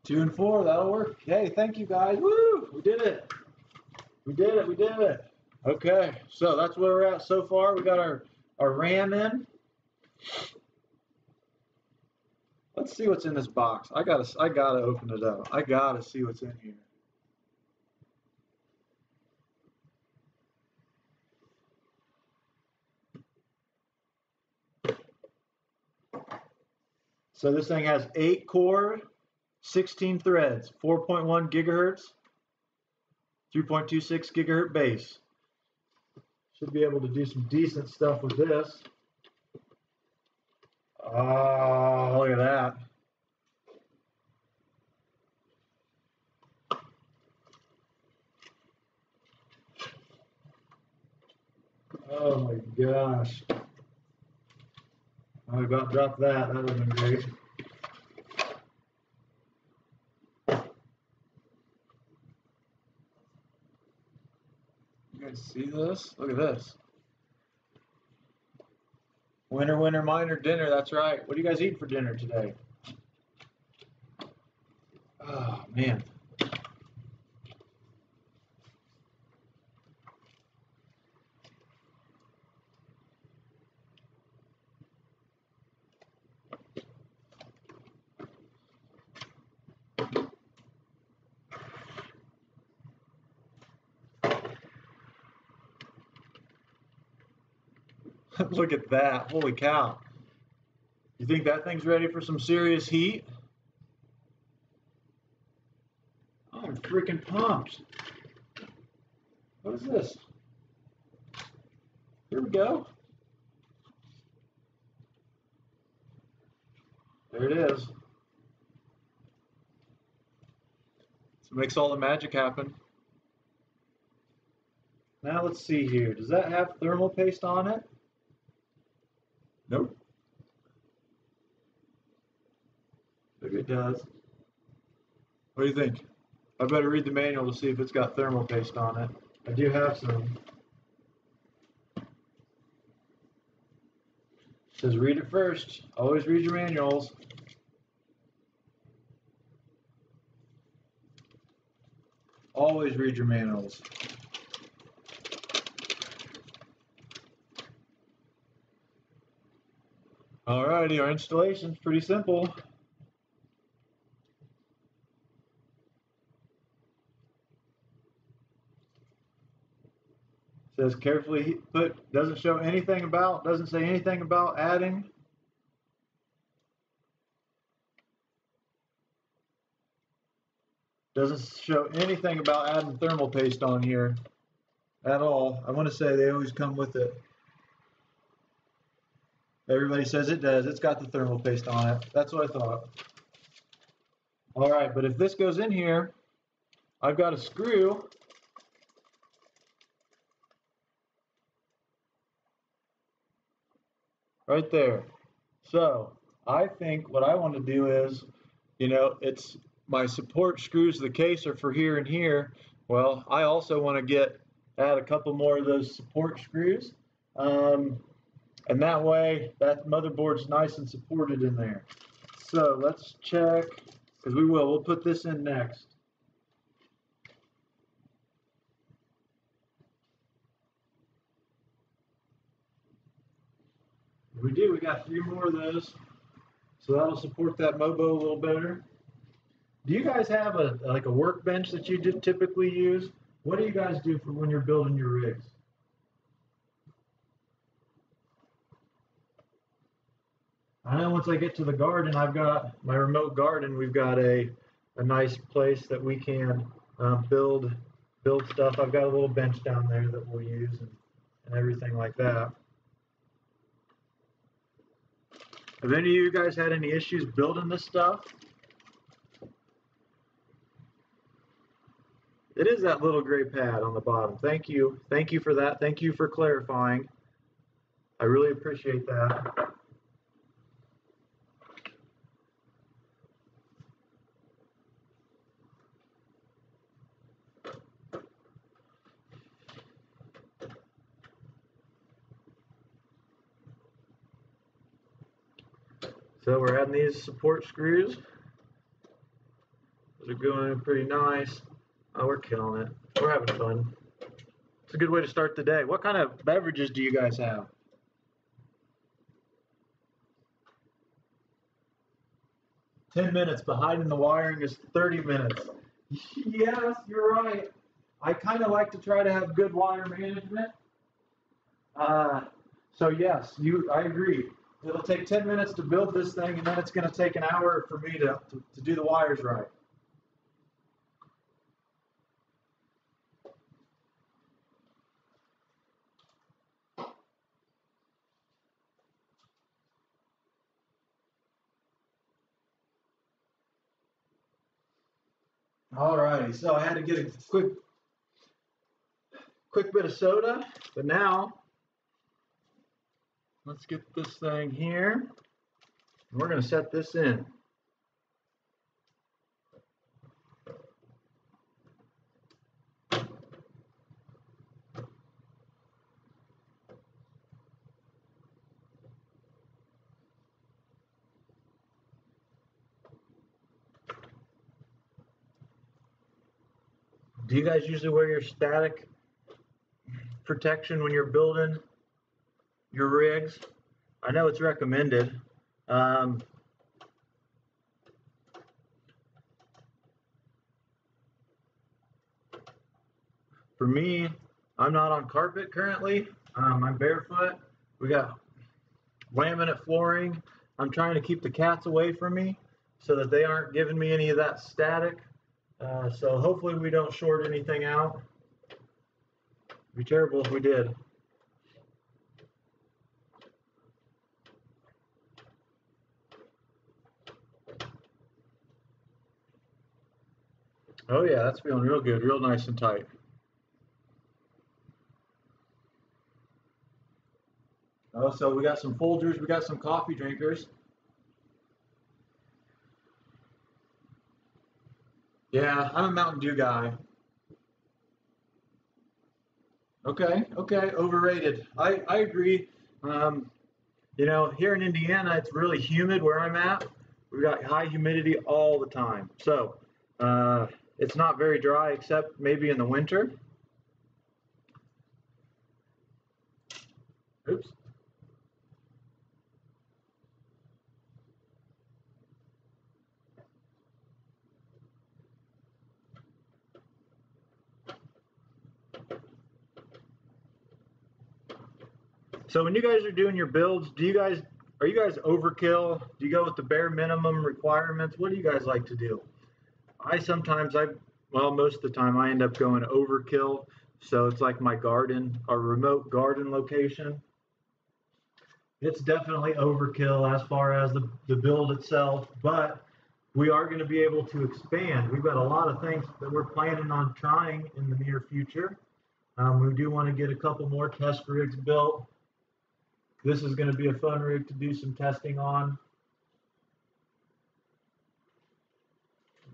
2 and 4, that'll work. Hey, thank you guys. Woo! We did it. We did it. We did it. Okay, so that's where we're at so far. We got our RAM in. Let's see what's in this box. I gotta open it up. I gotta see what's in here. So this thing has 8 core, 16 threads, 4.1 gigahertz, 3.26 gigahertz base. Should be able to do some decent stuff with this. Oh, look at that. Oh my gosh. I about dropped that. That would have been great. You guys see this? Look at this. Winner, winner, minor, dinner. That's right. What do you guys eat for dinner today? Oh, man. Look at that. Holy cow. You think that thing's ready for some serious heat? I'm freaking pumped. What is this? Here we go. There it is. So it makes all the magic happen. Now let's see here. Does that have thermal paste on it? Nope. Maybe it does. What do you think? I better read the manual to see if it's got thermal paste on it. I do have some. It says read it first. Always read your manuals. Always read your manuals. Alrighty, our installation's pretty simple. It says carefully put, doesn't say anything about adding. Doesn't show anything about adding thermal paste on here at all. I want to say they always come with it. Everybody says it does. It's got the thermal paste on it. That's what I thought. All right, but if this goes in here, I've got a screw right there. So I think what I want to do is, you know, it's my support screws of the case are for here and here. Well, I also want to add a couple more of those support screws. And that way that motherboard's nice and supported in there. So let's check, because we'll put this in next. We got 3 more of those. So that'll support that MOBO a little better. Do you guys have like a workbench that you just typically use? What do you guys do for when you're building your rigs? I know once I get to the garden, I've got my remote garden. We've got a nice place that we can build stuff. I've got a little bench down there that we'll use and everything like that. Have any of you guys had any issues building this stuff? It is that little gray pad on the bottom. Thank you. Thank you for that. Thank you for clarifying. I really appreciate that. So we're adding these support screws. Those are going pretty nice. Oh, we're killing it. We're having fun. It's a good way to start the day. What kind of beverages do you guys have? "10 minutes, but hiding the wiring is 30 minutes. Yes, you're right. I kind of like to try to have good wire management. So yes, I agree. It'll take 10 minutes to build this thing, and then it's going to take an hour for me to do the wires right. Alrighty, so I had to get a quick bit of soda, but now let's get this thing here. We're going to set this in. Do you guys usually wear your static protection when you're building your rigs? I know it's recommended. For me, I'm not on carpet currently. I'm barefoot. We got laminate flooring. I'm trying to keep the cats away from me so that they aren't giving me any of that static. So hopefully we don't short anything out. It'd be terrible if we did. Oh yeah, that's feeling real good, real nice and tight. Oh, so we got some Folgers, we got some coffee drinkers. Yeah, I'm a Mountain Dew guy. Okay, overrated. I agree. You know, here in Indiana, it's really humid where I'm at. We've got high humidity all the time. So it's not very dry except maybe in the winter. Oops. So when you guys are doing your builds, are you guys overkill? Do you go with the bare minimum requirements? What do you guys like to do? Most of the time I end up going overkill. So it's like my garden, our remote garden location. It's definitely overkill as far as the build itself, but we are going to be able to expand. We've got a lot of things that we're planning on trying in the near future. We do want to get a couple more test rigs built. This is going to be a fun rig to do some testing on.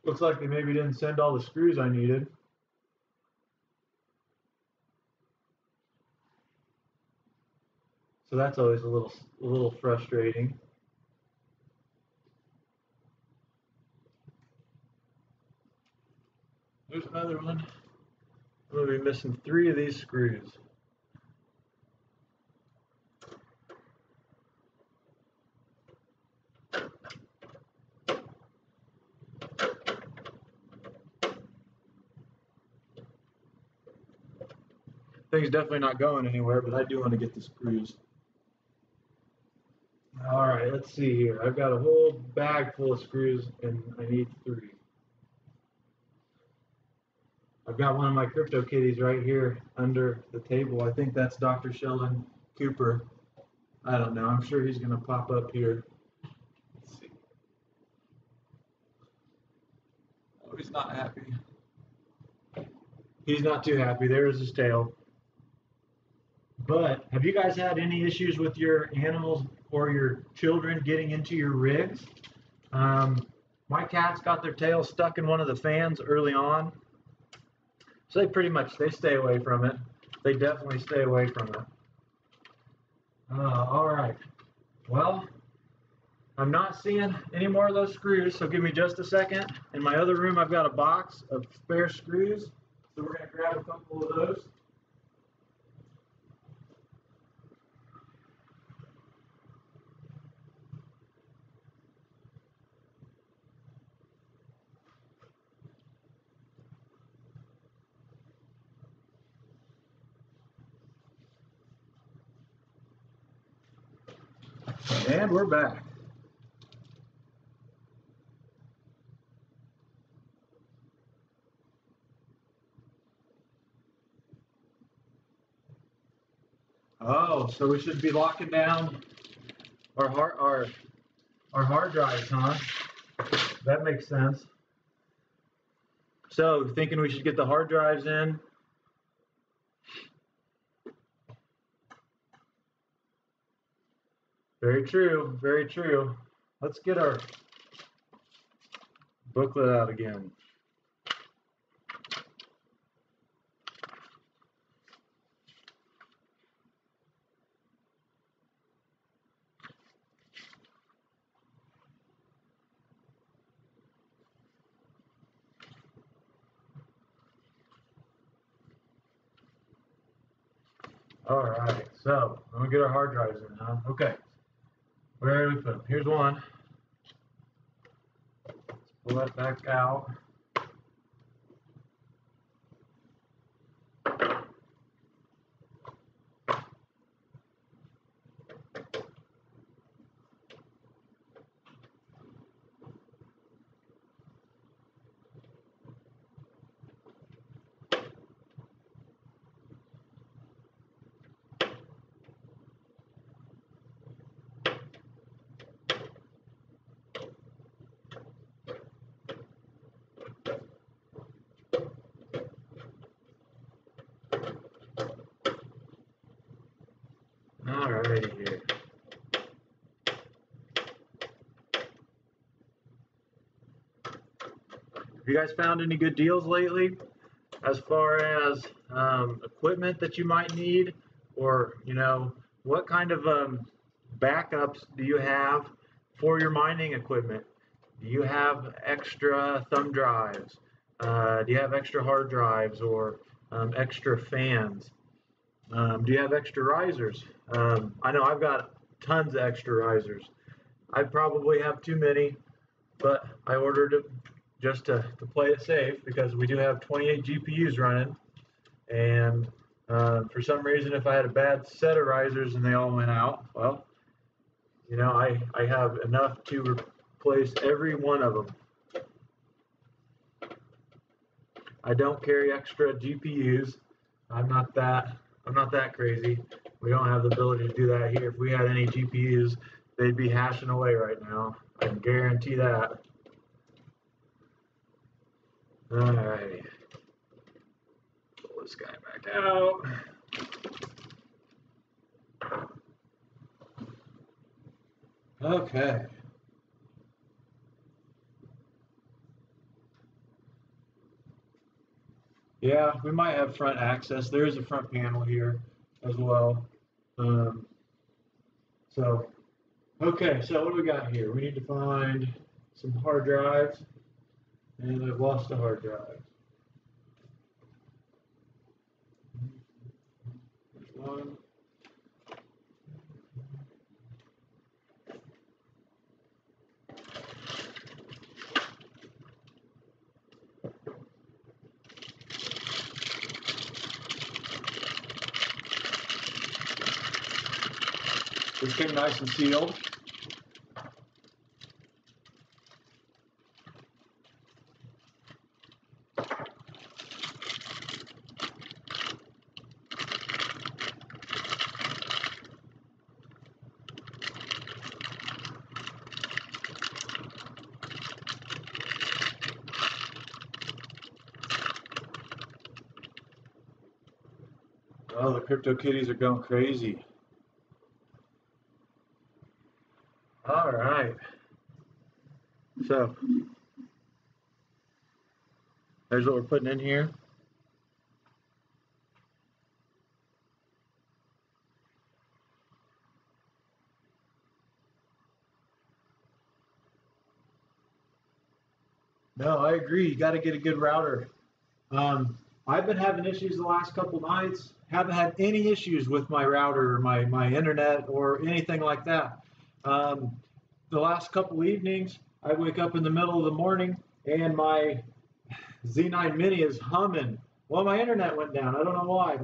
Looks like they maybe didn't send all the screws I needed. So that's always a little frustrating. There's another one. I'm going to be missing 3 of these screws. Thing's definitely not going anywhere, but I do want to get the screws. All right, let's see here. I've got a whole bag full of screws, and I need 3. I've got one of my crypto kitties right here under the table. I think that's Dr. Sheldon Cooper. I don't know. I'm sure he's going to pop up here. Let's see. Oh, he's not happy. He's not too happy. There's his tail. But have you guys had any issues with your animals or your children getting into your rigs? My cats got their tail stuck in one of the fans early on. So they stay away from it. They definitely stay away from it. All right. Well, I'm not seeing any more of those screws, so give me just a second. In my other room, I've got a box of spare screws. So we're going to grab a couple of those. And we're back. Oh, so we should be locking down our hard drives, huh? That makes sense. So, thinking we should get the hard drives in. Very true, very true. Let's get our booklet out again. All right, so I'm gonna get our hard drives in, huh? Okay, where do we put them? Here's one. Let's pull that back out. All righty here. Have you guys found any good deals lately as far as equipment that you might need, or what kind of backups do you have for your mining equipment? Do you have extra thumb drives? Do you have extra hard drives or extra fans? Do you have extra risers? I know I've got tons of extra risers. I probably have too many, but I ordered it just to play it safe because we do have 28 GPUs running. And for some reason, if I had a bad set of risers and they all went out, well, you know, I have enough to replace every one of them. I don't carry extra GPUs. I'm not that crazy. We don't have the ability to do that here. If we had any GPUs, they'd be hashing away right now. I can guarantee that. All right. Pull this guy back out. Okay. Yeah, we might have front access. There is a front panel here as well. Okay, so what do we got here? We need to find some hard drives, and I've lost a hard drive. There's one. This came nice and sealed. Oh, the crypto kitties are going crazy. All right. So there's what we're putting in here. No, I agree. You got to get a good router. I've been having issues the last couple nights. Haven't had any issues with my router or my internet or anything like that. The last couple evenings, I wake up in the middle of the morning and my Z9 Mini is humming. Well, my internet went down. I don't know why.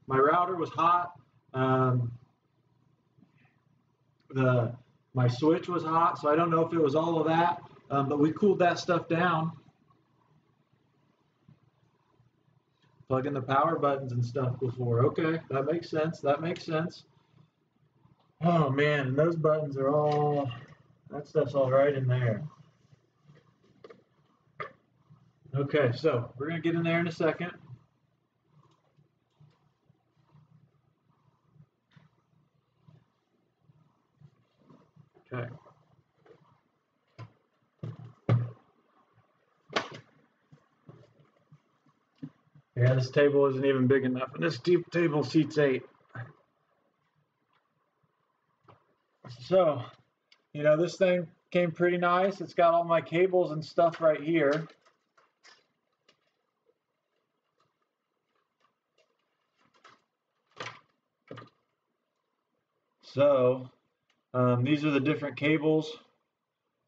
My router was hot. My switch was hot, so I don't know if it was all of that. But we cooled that stuff down. Plug in the power buttons and stuff before. Okay, that makes sense. That makes sense. Oh man, and those buttons are all, that stuff's all right in there. Okay, so we're gonna get in there in a second. Okay. Yeah, this table isn't even big enough, and this deep table seats 8. So, you know, this thing came pretty nice. It's got all my cables and stuff right here. So, these are the different cables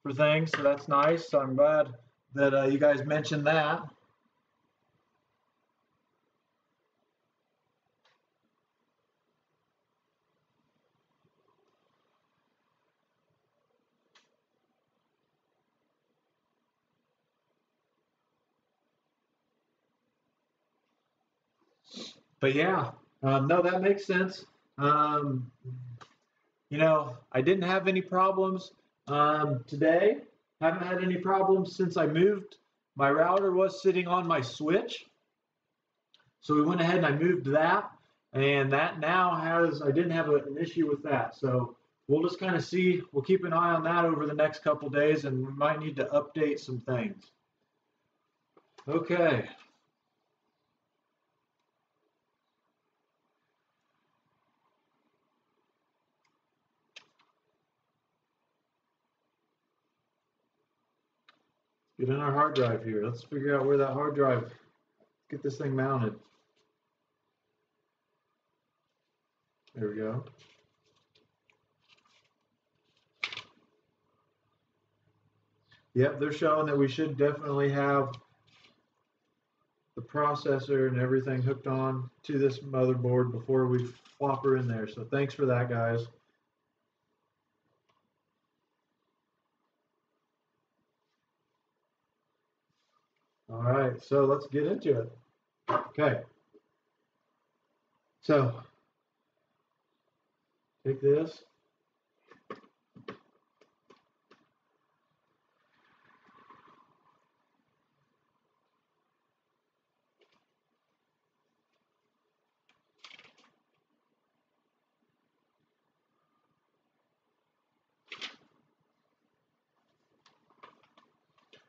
for things, so that's nice. So I'm glad that you guys mentioned that. But yeah, no, that makes sense. You know, I didn't have any problems today. Haven't had any problems since I moved. My router was sitting on my switch. So we went ahead and I moved that. And that now has, I didn't have an issue with that. So we'll just kind of see, we'll keep an eye on that over the next couple days, and we might need to update some things. Okay. Get in our hard drive here. Let's figure out where that hard drive, get this thing mounted. There we go. Yep, they're showing that we should definitely have the processor and everything hooked on to this motherboard before we flop her in there. So thanks for that, guys. All right, so let's get into it. Okay. So take this.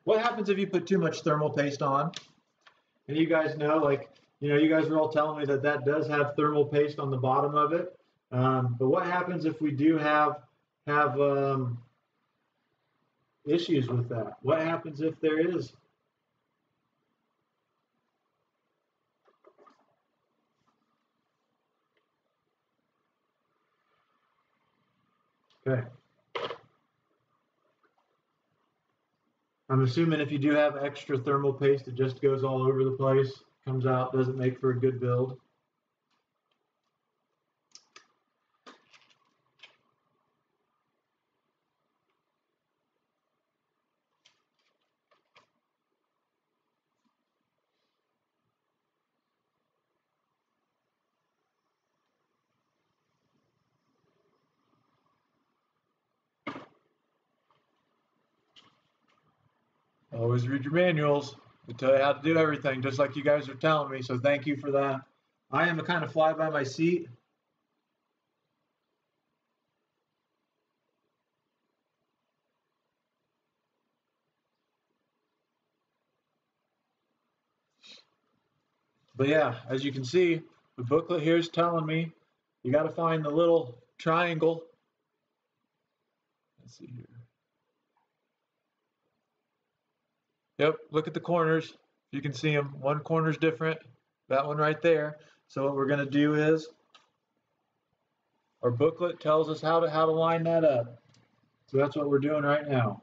What happens if you put too much thermal paste on? And you guys know, like, you guys were all telling me that that does have thermal paste on the bottom of it. But what happens if we do have issues with that? What happens if there is? Okay. I'm assuming if you do have extra thermal paste, it just goes all over the place, comes out, doesn't make for a good build. Always read your manuals. They tell you how to do everything, just like you guys are telling me, so thank you for that. I am a kind of fly by my seat. But yeah, as you can see, the booklet here is telling me you got to find the little triangle. Let's see here. Yep, look at the corners. You can see them. One corner's different. That one right there. So what we're going to do is, our booklet tells us how to line that up. So that's what we're doing right now.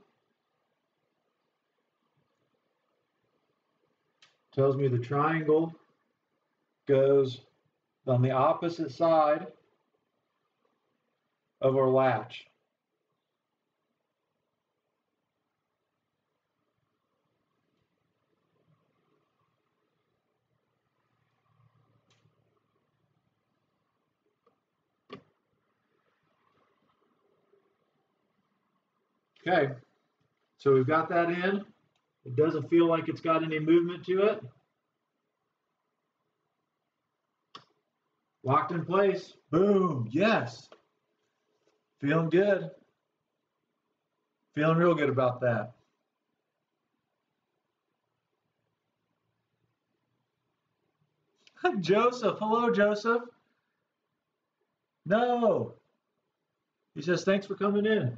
Tells me the triangle goes on the opposite side of our latch. Okay, so we've got that in. It doesn't feel like it's got any movement to it. Locked in place. Boom, yes. Feeling good. Feeling real good about that. Joseph, hello, Joseph. No. He says, thanks for coming in.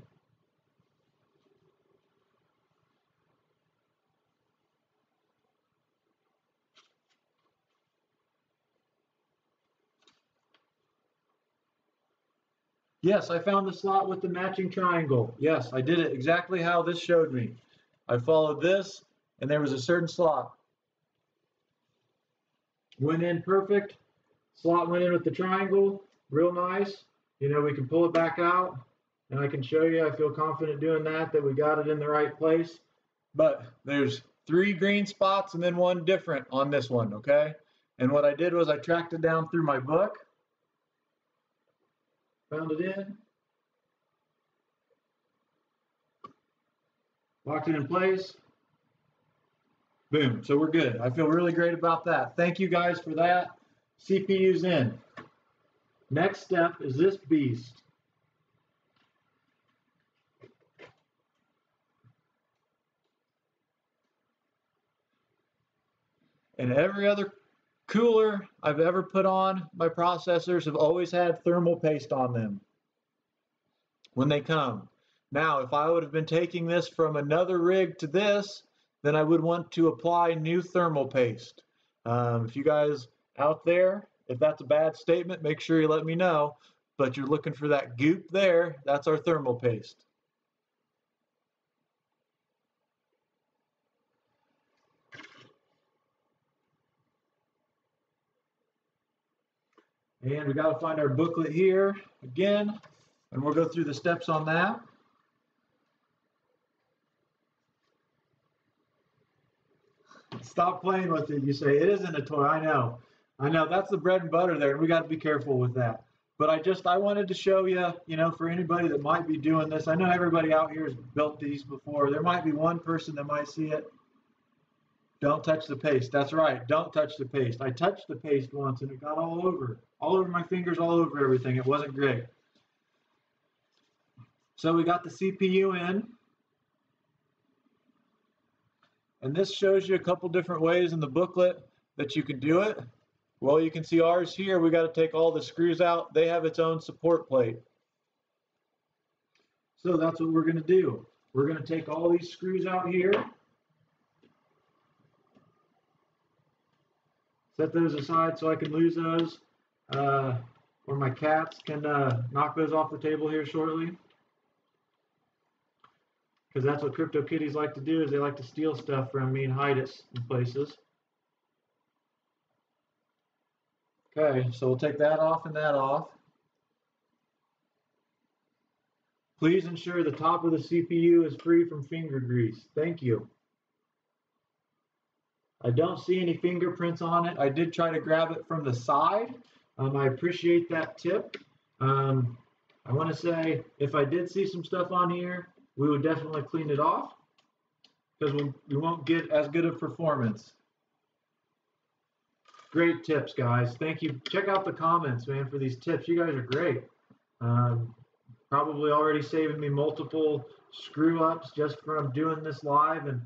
Yes, I found the slot with the matching triangle. Yes, I did it exactly how this showed me. I followed this, and there was a certain slot. Went in perfect. Slot went in with the triangle. Real nice. We can pull it back out, and I can show you. I feel confident doing that we got it in the right place. But there's 3 green spots and then 1 different on this one, okay? And what I did was I tracked it down through my book. Found it in. Locked it in place. Boom. So we're good. I feel really great about that. Thank you guys for that. CPU's in. Next step is this beast. And every other cooler I've ever put on my processors have always had thermal paste on them when they come. Now, if I would have been taking this from another rig to this, then I would want to apply new thermal paste. If you guys out there, if that's a bad statement, make sure you let me know. But you're looking for that goop there, that's our thermal paste. And we got to find our booklet here again, and we'll go through the steps on that. Stop playing with it, you say. It isn't a toy. I know, that's the bread and butter there, and we got to be careful with that. But I wanted to show you, for anybody that might be doing this. I know everybody out here has built these before. There might be one person that might see it. Don't touch the paste. That's right. Don't touch the paste. I touched the paste once and it got all over my fingers, all over everything. It wasn't great. So we got the CPU in. And this shows you a couple different ways in the booklet that you can do it. Well, you can see ours here. We got to take all the screws out. They have its own support plate. So that's what we're going to do. We're going to take all these screws out here. Set those aside so I can lose those, or my cats can knock those off the table here shortly. Because that's what crypto kitties like to do, is they like to steal stuff from me and hide it in places. Okay, so we'll take that off and that off. Please ensure the top of the CPU is free from finger grease. Thank you. I don't see any fingerprints on it. I did try to grab it from the side. I appreciate that tip. I want to say, if I did see some stuff on here, we would definitely clean it off, because we won't get as good of performance. Great tips, guys. Thank you. Check out the comments, man, for these tips. You guys are great. Probably already saving me multiple screw-ups just from doing this live, and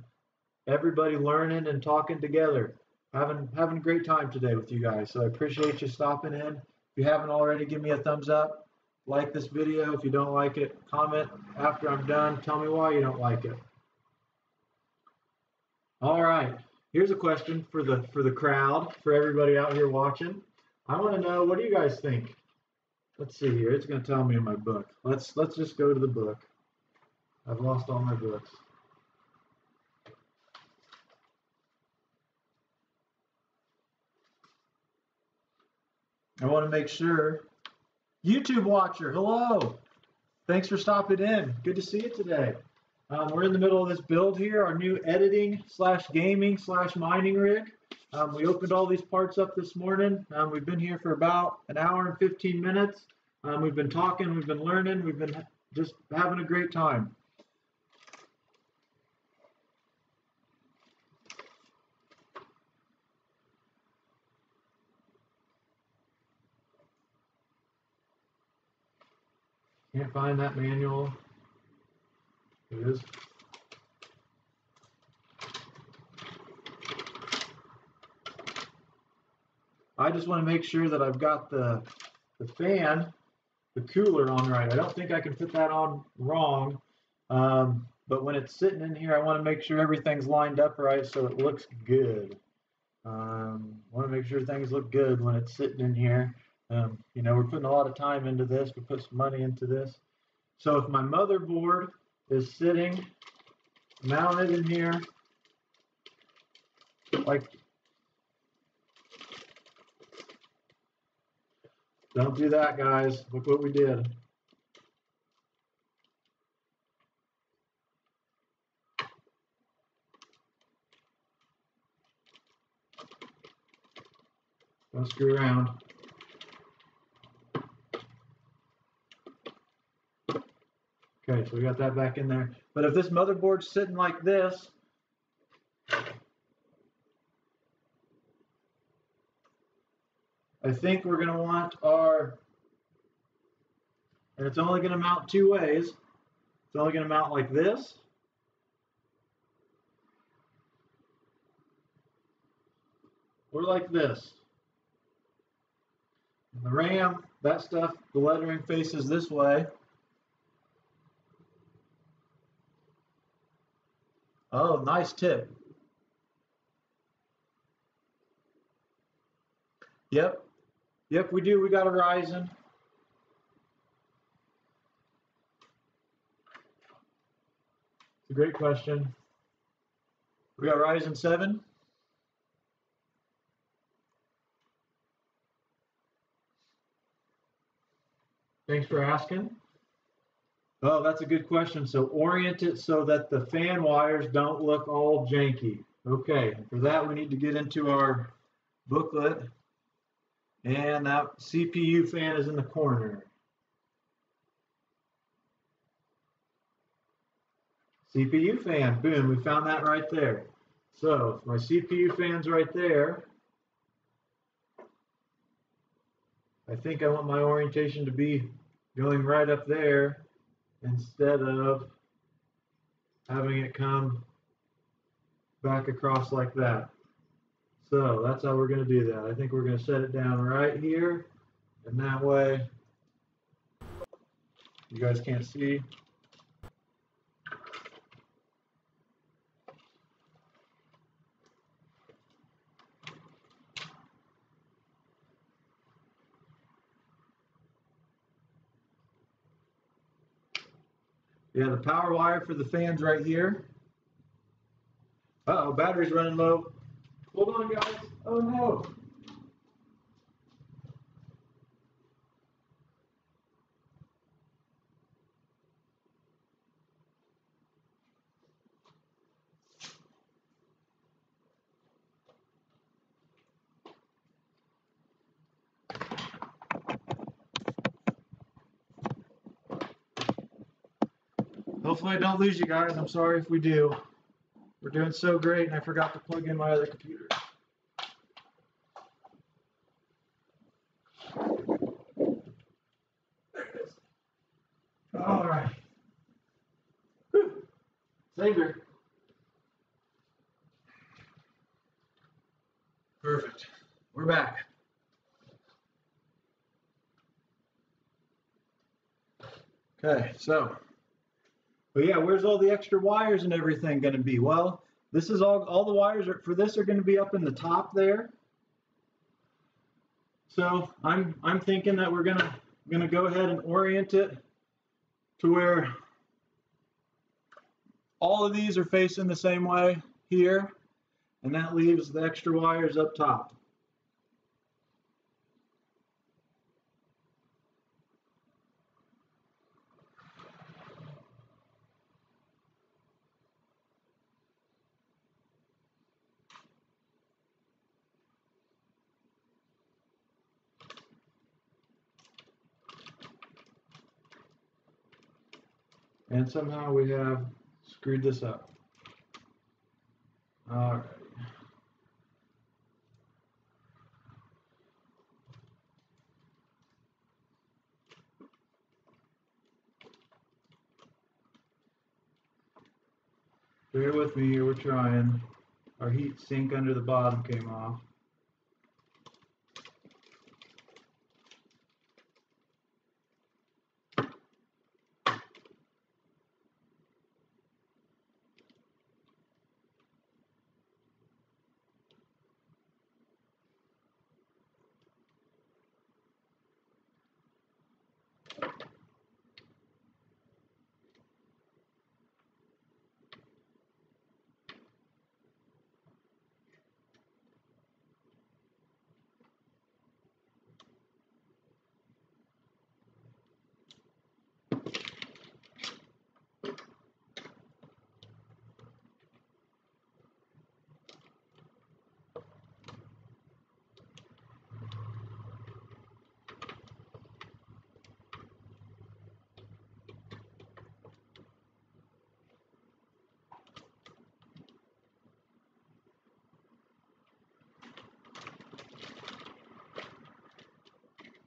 everybody learning and talking together. Having a great time today with you guys. So I appreciate you stopping in. If you haven't already, give me a thumbs up. Like this video. If you don't like it, comment after I'm done. Tell me why you don't like it. All right. Here's a question for the crowd, for everybody out here watching. I want to know, what do you guys think? Let's see here. It's going to tell me in my book. Let's just go to the book. I've lost all my books. I want to make sure. YouTube watcher, hello. Thanks for stopping in. Good to see you today. We're in the middle of this build here, our new editing / gaming / mining rig. We opened all these parts up this morning. We've been here for about an hour and 15 minutes. We've been talking, we've been learning, we've been just having a great time. Can't find that manual. It is. I just want to make sure that I've got the fan, the cooler on right. I don't think I can put that on wrong, but when it's sitting in here, I want to make sure everything's lined up right so it looks good. I want to make sure things look good when it's sitting in here. We're putting a lot of time into this. We put some money into this. So if my motherboard is sitting mounted in here, like, don't do that, guys. Look what we did. Don't screw around. Okay, so we got that back in there. But if this motherboard's sitting like this, I think we're going to want our, and it's only going to mount two ways. It's only going to mount like this. Or like this. And the RAM, that stuff, the lettering faces this way. Oh, nice tip. Yep. Yep, we do. We got a Ryzen. It's a great question. We got Ryzen 7. Thanks for asking. Oh, that's a good question. So orient it so that the fan wires don't look all janky. Okay, for that we need to get into our booklet. And that CPU fan is in the corner. CPU fan, boom, we found that right there. So if my CPU fan's right there, I think I want my orientation to be going right up there instead of having it come back across like that. So that's how we're going to do that. I think we're going to set it down right here, and that way you guys can't see. Yeah, the power wire for the fan's right here. Uh-oh, battery's running low. Hold on, guys. Oh, no. Hopefully I don't lose you guys. I'm sorry if we do. We're doing so great, and I forgot to plug in my other computer. There it is. All right. Whew. Saved her. Perfect. We're back. Okay, so, but yeah, where's all the extra wires and everything going to be? Well, this is all the wires for this are going to be up in the top there. So I'm thinking that we're gonna go ahead and orient it to where all of these are facing the same way here, and that leaves the extra wires up top. And somehow we have screwed this up. All right. Bear with me here, we're trying. Our heat sink under the bottom came off.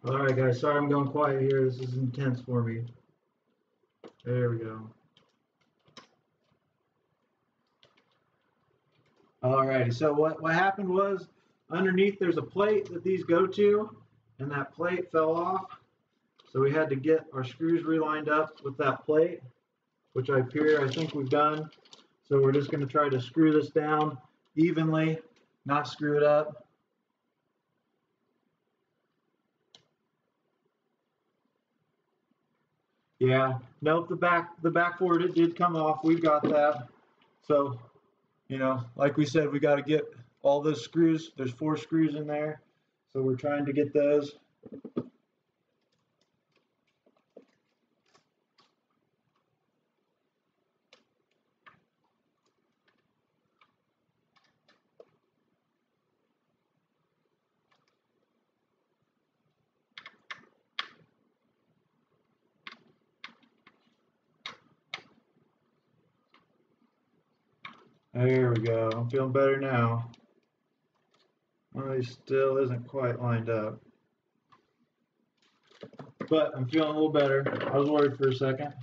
All right, guys, sorry I'm going quiet here. This is intense for me. There we go. All righty, so what happened was underneath there's a plate that these go to, and that plate fell off. So we had to get our screws relined up with that plate, which I think we've done. So we're just going to try to screw this down evenly, not screw it up. Yeah, nope, the backboard, it did come off. We got that. So, you know, like we said, we got to get all those screws. There's 4 screws in there. So we're trying to get those. There we go. I'm feeling better now. Well, he still isn't quite lined up. But I'm feeling a little better. I was worried for a second.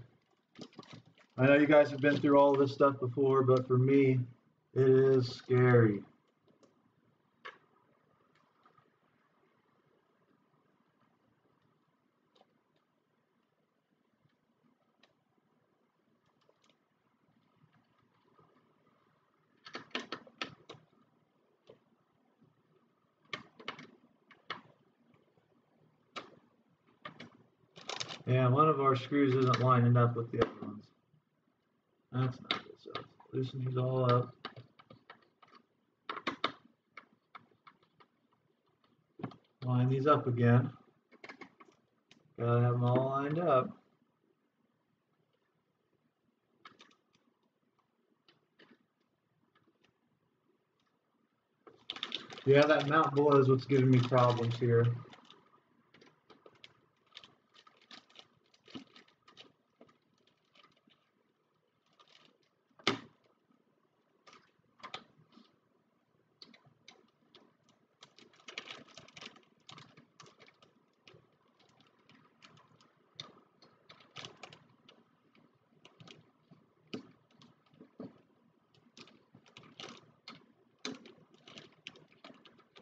I know you guys have been through all of this stuff before, but for me, it is scary. Yeah, one of our screws isn't lining up with the other ones. That's not good. So let's loosen these all up. Line these up again. Gotta have them all lined up. Yeah, that mount below is what's giving me problems here.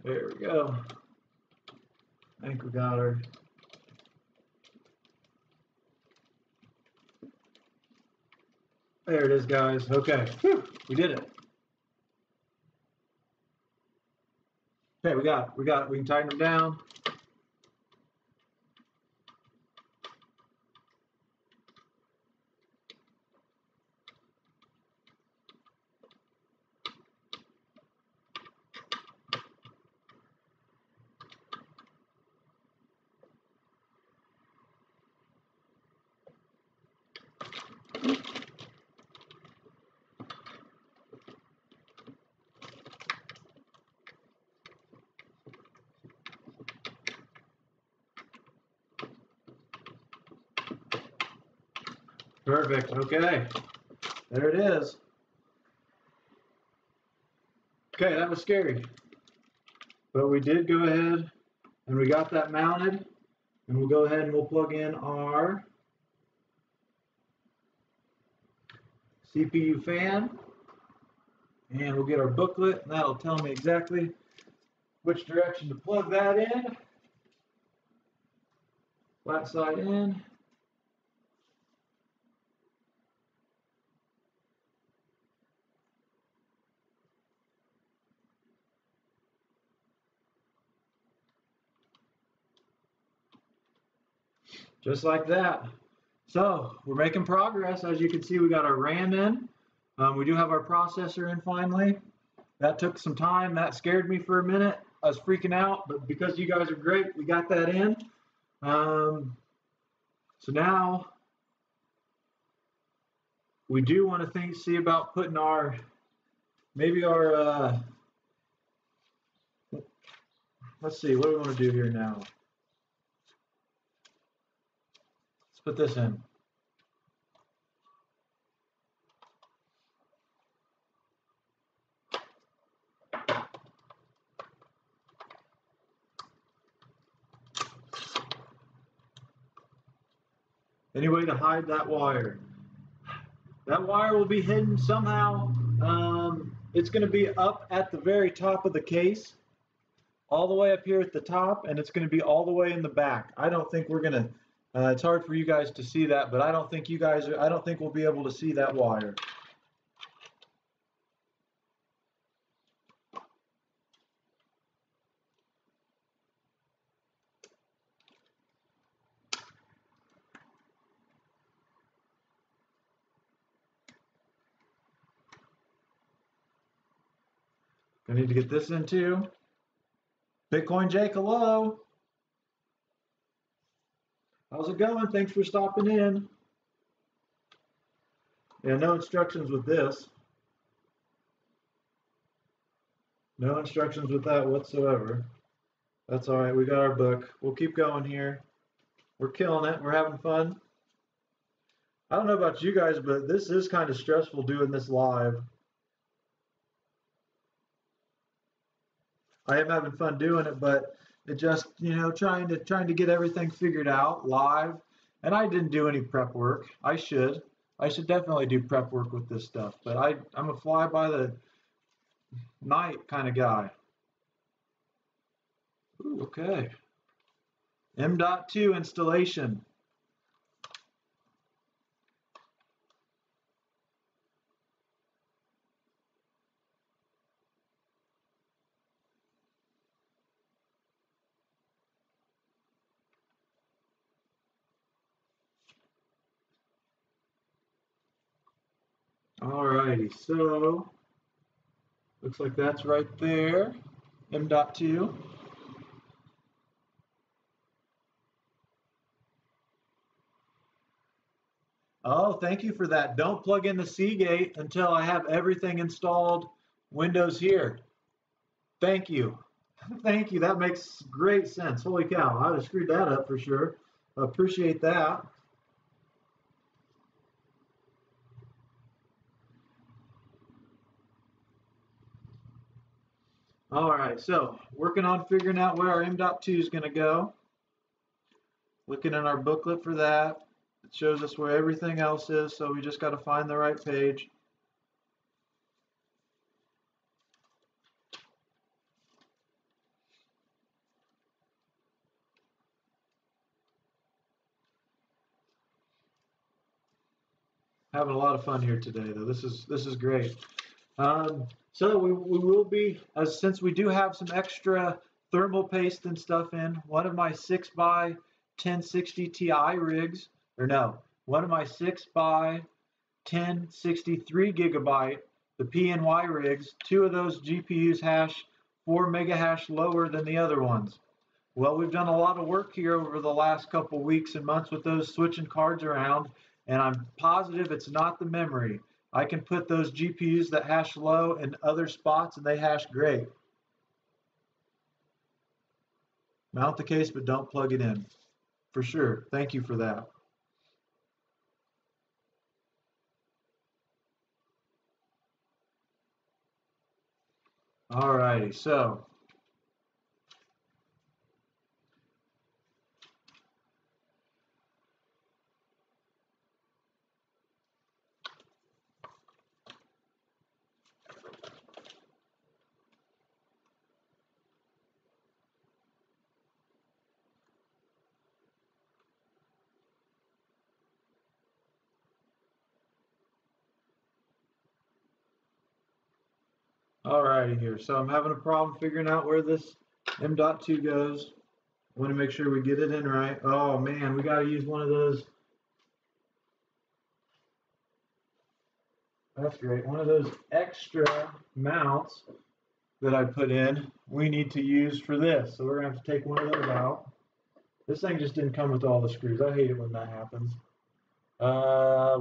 There we go. I think we got her. There it is, guys. Okay, whew, we did it. Okay, we can tighten them down. Perfect, okay. There it is. Okay, that was scary. But we did go ahead and we got that mounted. And we'll go ahead and we'll plug in our CPU fan. And we'll get our booklet, and that'll tell me exactly which direction to plug that in. Flat side in. Just like that. So we're making progress. As you can see, we got our RAM in. We do have our processor in finally. That took some time. That scared me for a minute. I was freaking out, but because you guys are great, we got that in. So now we do want to see about putting our, maybe our, let's see, what do we want to do here now? Let's put this in. Any way to hide that wire? That wire will be hidden somehow. It's going to be up at the very top of the case, all the way up here at the top, and it's going to be all the way in the back. I don't think we're going to, it's hard for you guys to see that, but I don't think we'll be able to see that wire. I need to get this in too. Bitcoin Jake, hello. How's it going? Thanks for stopping in. Yeah, no instructions with this. No instructions with that whatsoever. That's all right. We got our book. We'll keep going here. We're killing it. We're having fun. I don't know about you guys, but this is kind of stressful doing this live. I am having fun doing it, but it just, you know, trying to get everything figured out live. And I didn't do any prep work. I should definitely do prep work with this stuff, but I'm a fly by the night kind of guy. Ooh, okay. M.2 installation. Alrighty, so looks like that's right there. M.2. Oh, thank you for that. Don't plug in the Seagate until I have everything installed Windows here. Thank you. Thank you. That makes great sense. Holy cow. I'd have screwed that up for sure. Appreciate that. All right, so working on figuring out where our M.2 is going to go. Looking in our booklet for that. It shows us where everything else is, so we just got to find the right page. Having a lot of fun here today, though. This is great. So we will be, since we do have some extra thermal paste and stuff in, one of my 6x 1060 Ti rigs, or no, one of my 6x 1063 gigabyte, the PNY rigs, two of those GPUs hash 4 mega hash lower than the other ones. Well, we've done a lot of work here over the last couple weeks and months with those switching cards around, and I'm positive it's not the memory. I can put those GPUs that hash low in other spots and they hash great. Mount the case, but don't plug it in. For sure. Thank you for that. All righty, so alrighty here. So I'm having a problem figuring out where this M.2 goes. I want to make sure we get it in right. Oh man, we got to use one of those. That's great. One of those extra mounts that I put in, we need to use for this. So we're going to have to take one of those out. This thing just didn't come with all the screws. I hate it when that happens.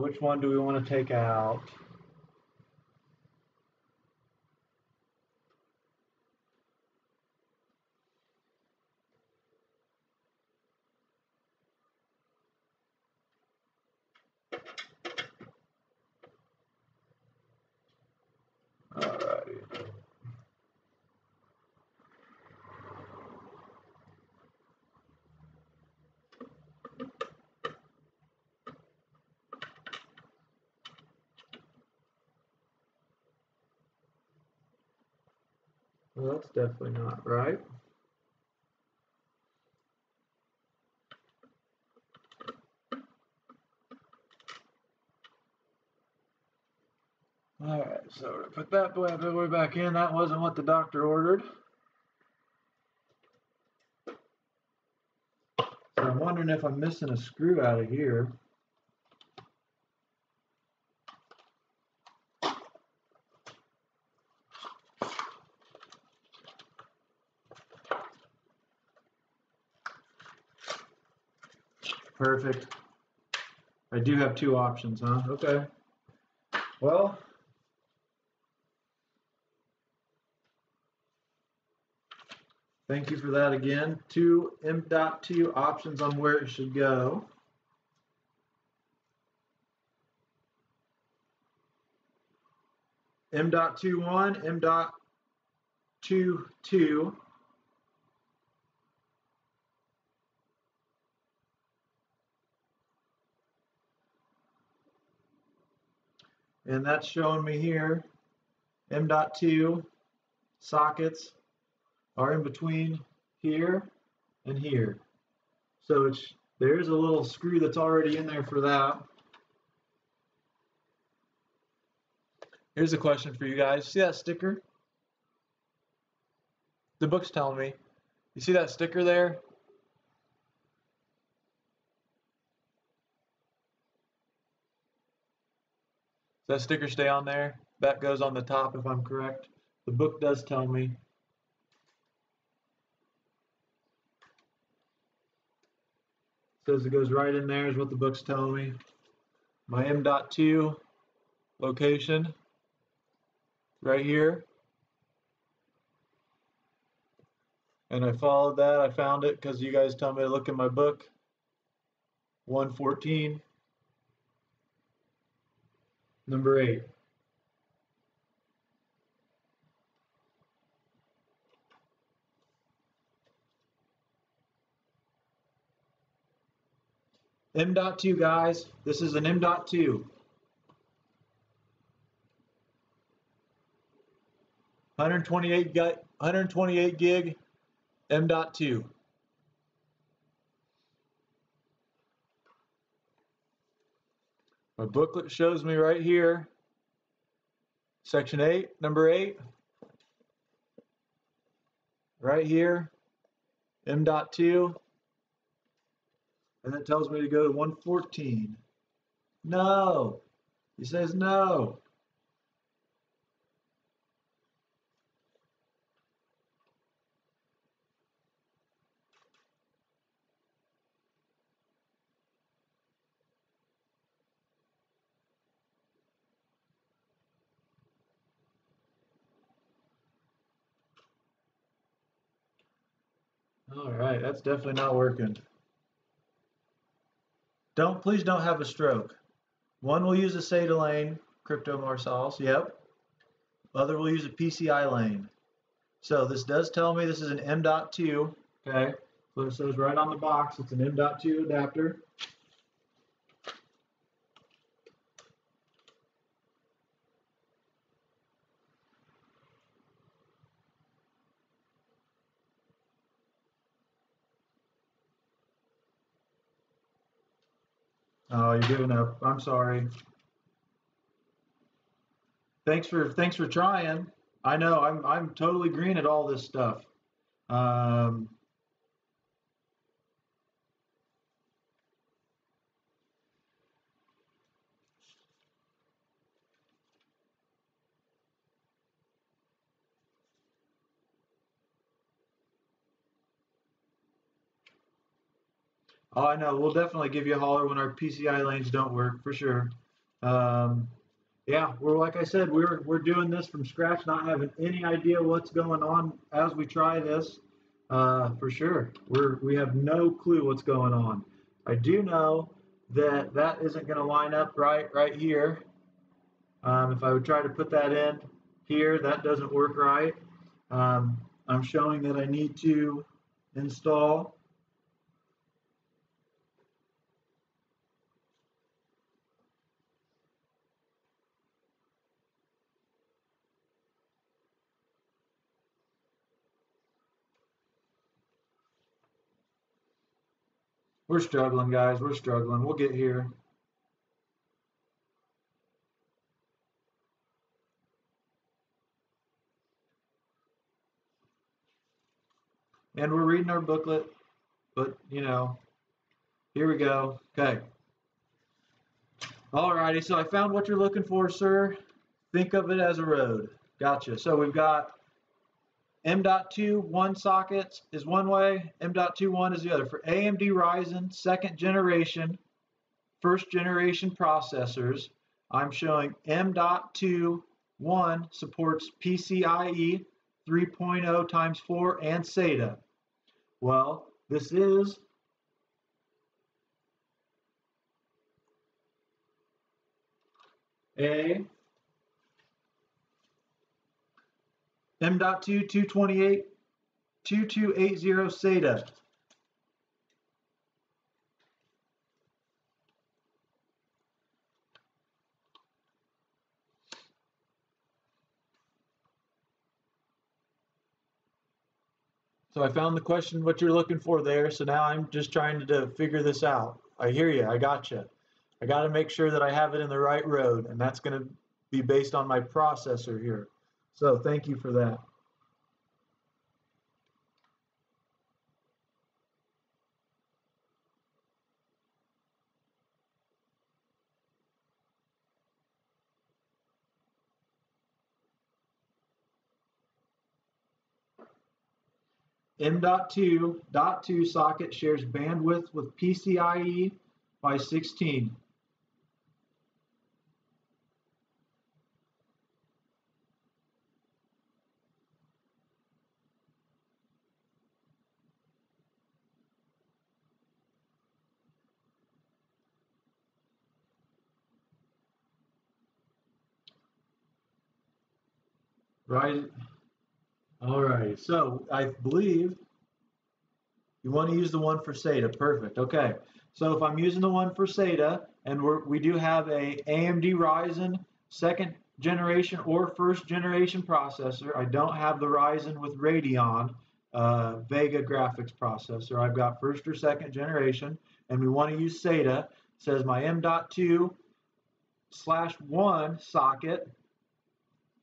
Which one do we want to take out? Alrighty. Well, that's definitely not right. Alright, so put that bad boy back in. That wasn't what the doctor ordered. So I'm wondering if I'm missing a screw out of here. Perfect. I do have two options, huh? Okay. Well, thank you for that again. Two M.2 options on where it should go. M.21, M.22. And that's showing me here, M.2 sockets are in between here and here. So there's a little screw that's already in there for that. Here's a question for you guys. See that sticker? The book's telling me. You see that sticker there? Does that sticker stay on there? That goes on the top if I'm correct. The book does tell me. Says it goes right in there is what the book's telling me. My M.2 location right here. And I followed that. I found it because you guys tell me to look in my book. 114. Number 8. M.2 guys, this is an M.2. 128 gig M.2. My booklet shows me right here, section 8, number 8, right here, M.2, and it tells me to go to 114. No, he says no. All right, that's definitely not working. Please don't have a stroke. One will use a SATA lane, crypto Marsals, yep. Other will use a PCI lane. So this does tell me this is an M.2, okay? So it says right on the box, it's an M.2 adapter. Oh, you're giving up. I'm sorry. Thanks for trying. I know I'm totally green at all this stuff. Oh, I know. We'll definitely give you a holler when our PCI lanes don't work for sure. Yeah, we're like I said, we're doing this from scratch, not having any idea what's going on as we try this. For sure, we have no clue what's going on. I do know that that isn't going to line up right here. If I would try to put that in here, that doesn't work right. I'm showing that I need to install. We're struggling, guys. We're struggling. We'll get here. And we're reading our booklet, but you know, here we go. Okay. Alrighty, so I found what you're looking for, sir. Think of it as a road. Gotcha. So we've got M.2 one sockets is one way, M.2 one is the other. For AMD Ryzen second generation, first generation processors, I'm showing M.2 one supports PCIe 3.0 times 4 and SATA. Well, this is a M.2 228 2280 SATA. So I found the question what you're looking for there. So now I'm just trying to figure this out. I hear you. I got you. I got to make sure that I have it in the right road, and that's going to be based on my processor here. So thank you for that. M.2 socket shares bandwidth with PCIe by 16. Right. All right. So I believe you want to use the one for SATA. Perfect. Okay. So if I'm using the one for SATA, and we do have a AMD Ryzen second generation or first generation processor. I don't have the Ryzen with Radeon Vega graphics processor. I've got first or second generation, and we want to use SATA. It says my M.2/1 socket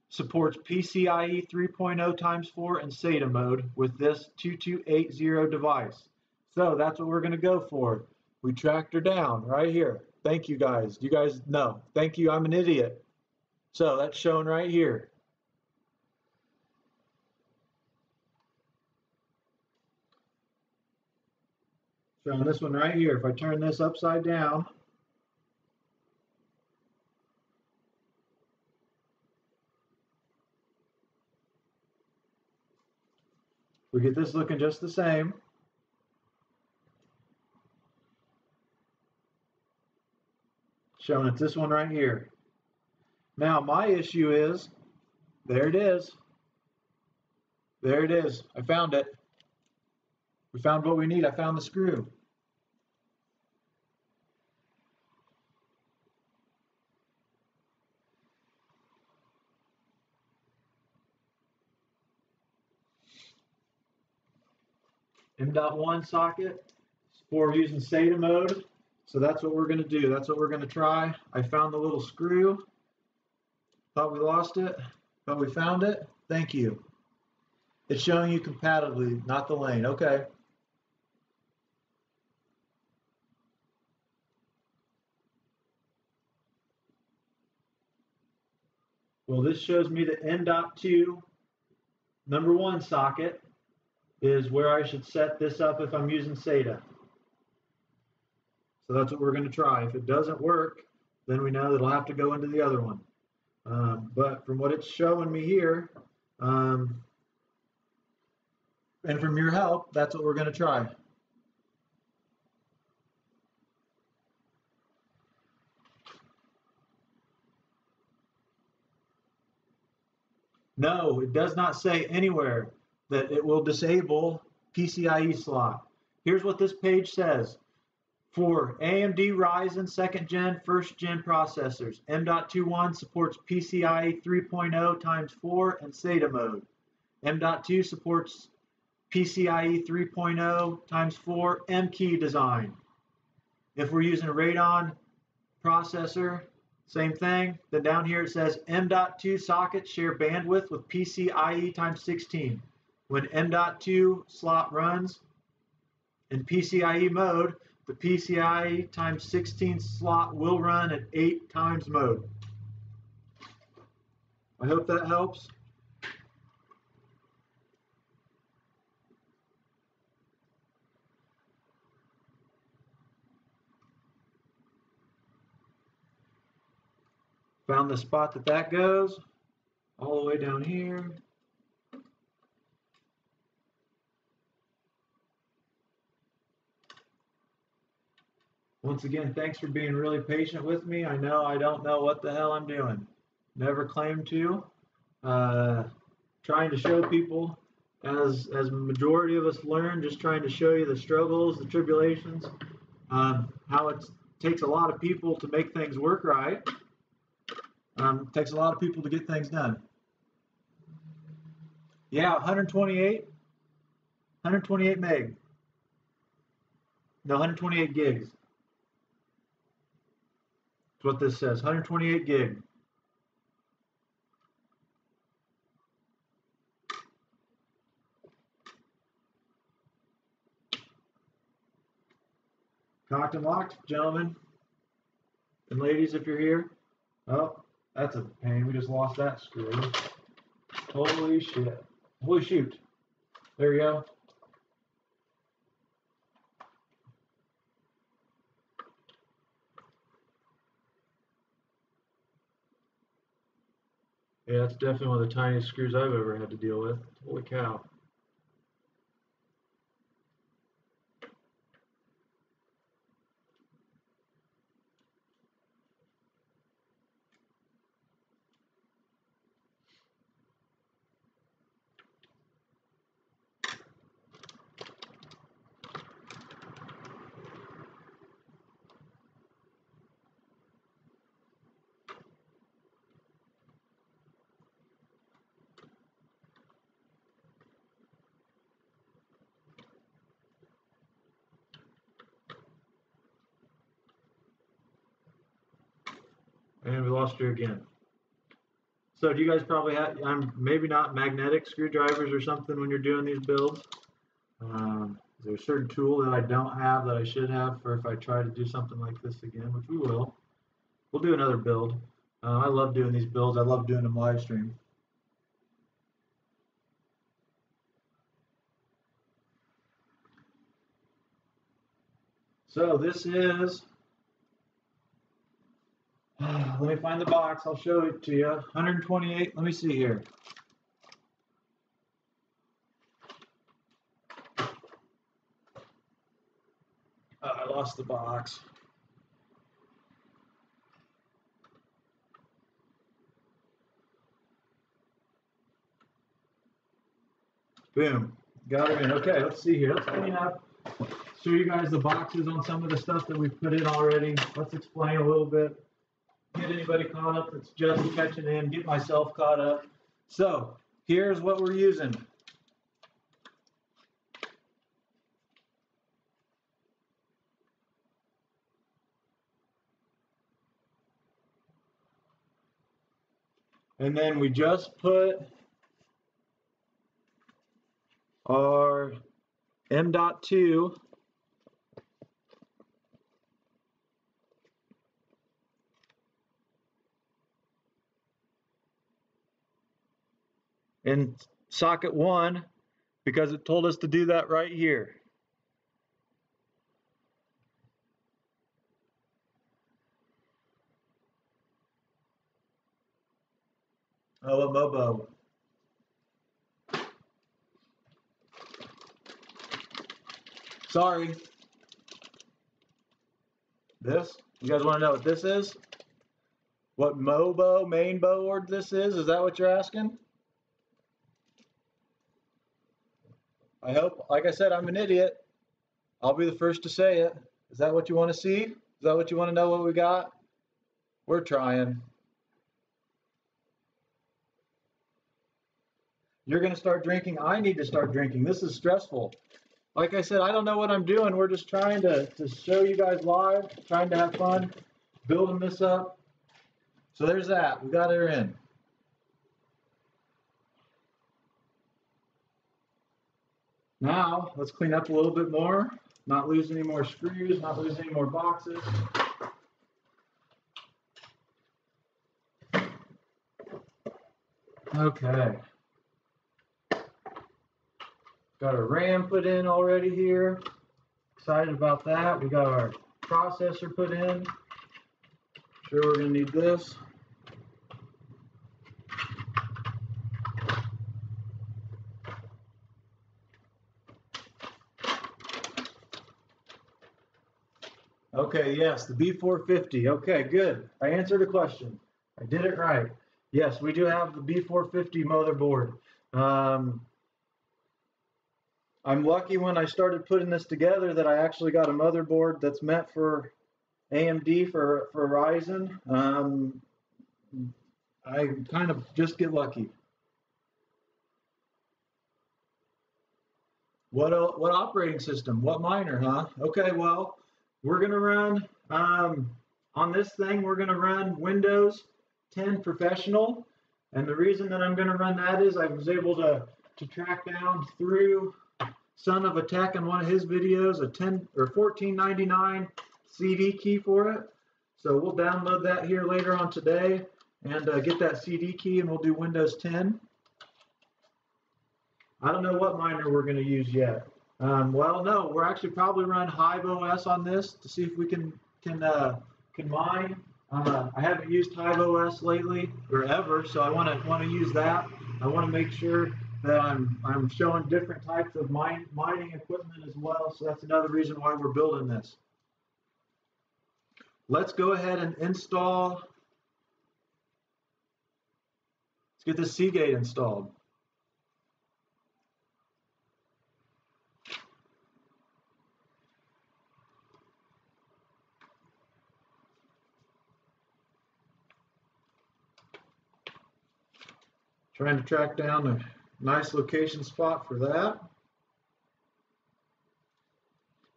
supports PCIe 3.0 times 4 and SATA mode with this 2280 device. So that's what we're going to go for. We tracked her down right here. Thank you guys. You guys know. Thank you. I'm an idiot. So that's shown right here. Showing this one right here. If I turn this upside down, we get this looking just the same. Showing it's this one right here. Now my issue is, there it is. There it is. I found it. We found what we need. I found the screw. M.1 socket for using SATA mode. So that's what we're going to do. That's what we're going to try. I found the little screw. Thought we lost it, but we found it. Thank you. It's showing you compatibly, not the lane. Okay. Well, this shows me the M.2 number 1 socket is where I should set this up if I'm using SATA. So that's what we're going to try. If it doesn't work, then we know that it'll have to go into the other one. But from what it's showing me here, and from your help, that's what we're going to try. No, it does not say anywhere that it will disable PCIe slot. Here's what this page says. For AMD Ryzen 2nd Gen, 1st Gen processors, M.2 supports PCIe 3.0 times 4 and SATA mode. M.2 supports PCIe 3.0 times 4 M-key design. If we're using a Radeon processor, same thing. Then down here it says M.2 sockets share bandwidth with PCIe times 16. When M.2 slot runs in PCIe mode, the PCIe times 16 slot will run at 8 times mode. I hope that helps. Found the spot that goes, all the way down here. Once again, thanks for being really patient with me. I know I don't know what the hell I'm doing. Never claimed to. Trying to show people, as majority of us learn, just trying to show you the struggles, the tribulations, how it takes a lot of people to make things work right. It takes a lot of people to get things done. Yeah, 128 meg. No, 128 gigs. That's what this says, 128 gig. Cocked and locked, gentlemen and ladies, if you're here. Oh, that's a pain. We just lost that screw. Holy shit. Holy shoot. There you go. Yeah, that's definitely one of the tiniest screws I've ever had to deal with. Holy cow. And we lost her again. So do you guys probably have, maybe not magnetic screwdrivers or something when you're doing these builds? There's a certain tool that I don't have that I should have for if I try to do something like this again, which we will. We'll do another build. I love doing these builds. I love doing them live stream. So this is, let me find the box. I'll show it to you. 128. Let me see here. I lost the box. Boom. Got her in. Okay, let's see here. Let's clean up. Show you guys the boxes on some of the stuff that we've put in already. Let's explain a little bit. Get anybody caught up that's just catching in. Get myself caught up. So here's what we're using. And then we just put our M.2 in socket 1 because it told us to do that right here. Oh, a Mobo. Sorry. This? You guys want to know what this is? What Mobo main board this is? Is that what you're asking? I hope, like I said, I'm an idiot. I'll be the first to say it. Is that what you want to see? Is that what you want to know what we got? We're trying. You're going to start drinking. I need to start drinking. This is stressful. Like I said, I don't know what I'm doing. We're just trying to show you guys live, trying to have fun, building this up. So there's that. We got her in. Now, let's clean up a little bit more. Not lose any more screws, not lose any more boxes. Okay. Got our RAM put in already here. Excited about that. We got our processor put in. Sure, we're gonna need this. Okay, yes, the B450. Okay, good. I answered a question. I did it right. Yes, we do have the B450 motherboard. I'm lucky when I started putting this together that I actually got a motherboard that's meant for AMD for Ryzen. I kind of just get lucky. What operating system? What miner, huh? Okay, well, we're gonna run on this thing. We're gonna run Windows 10 Professional, and the reason that I'm gonna run that is I was able to track down through Son of a Tech in one of his videos a 10 or 14.99 CD key for it. So we'll download that here later on today and get that CD key, and we'll do Windows 10. I don't know what miner we're going to use yet. Well, no, we're actually probably run Hive OS on this to see if we can mine. I haven't used Hive OS lately or ever, so I want to use that. I want to make sure that I'm showing different types of mining equipment as well. So that's another reason why we're building this. Let's go ahead and install. Let's get the Seagate installed. Trying to track down a nice location spot for that.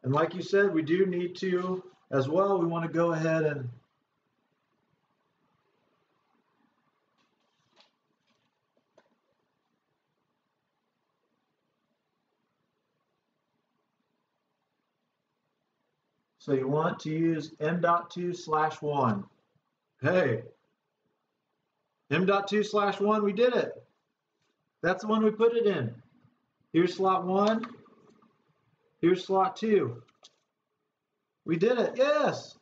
And like you said, we do need to, as well, we want to go ahead and so you want to use M.2/1. Hey, M.2/1, we did it. That's the one we put it in. Here's slot 1. Here's slot 2. We did it, yes.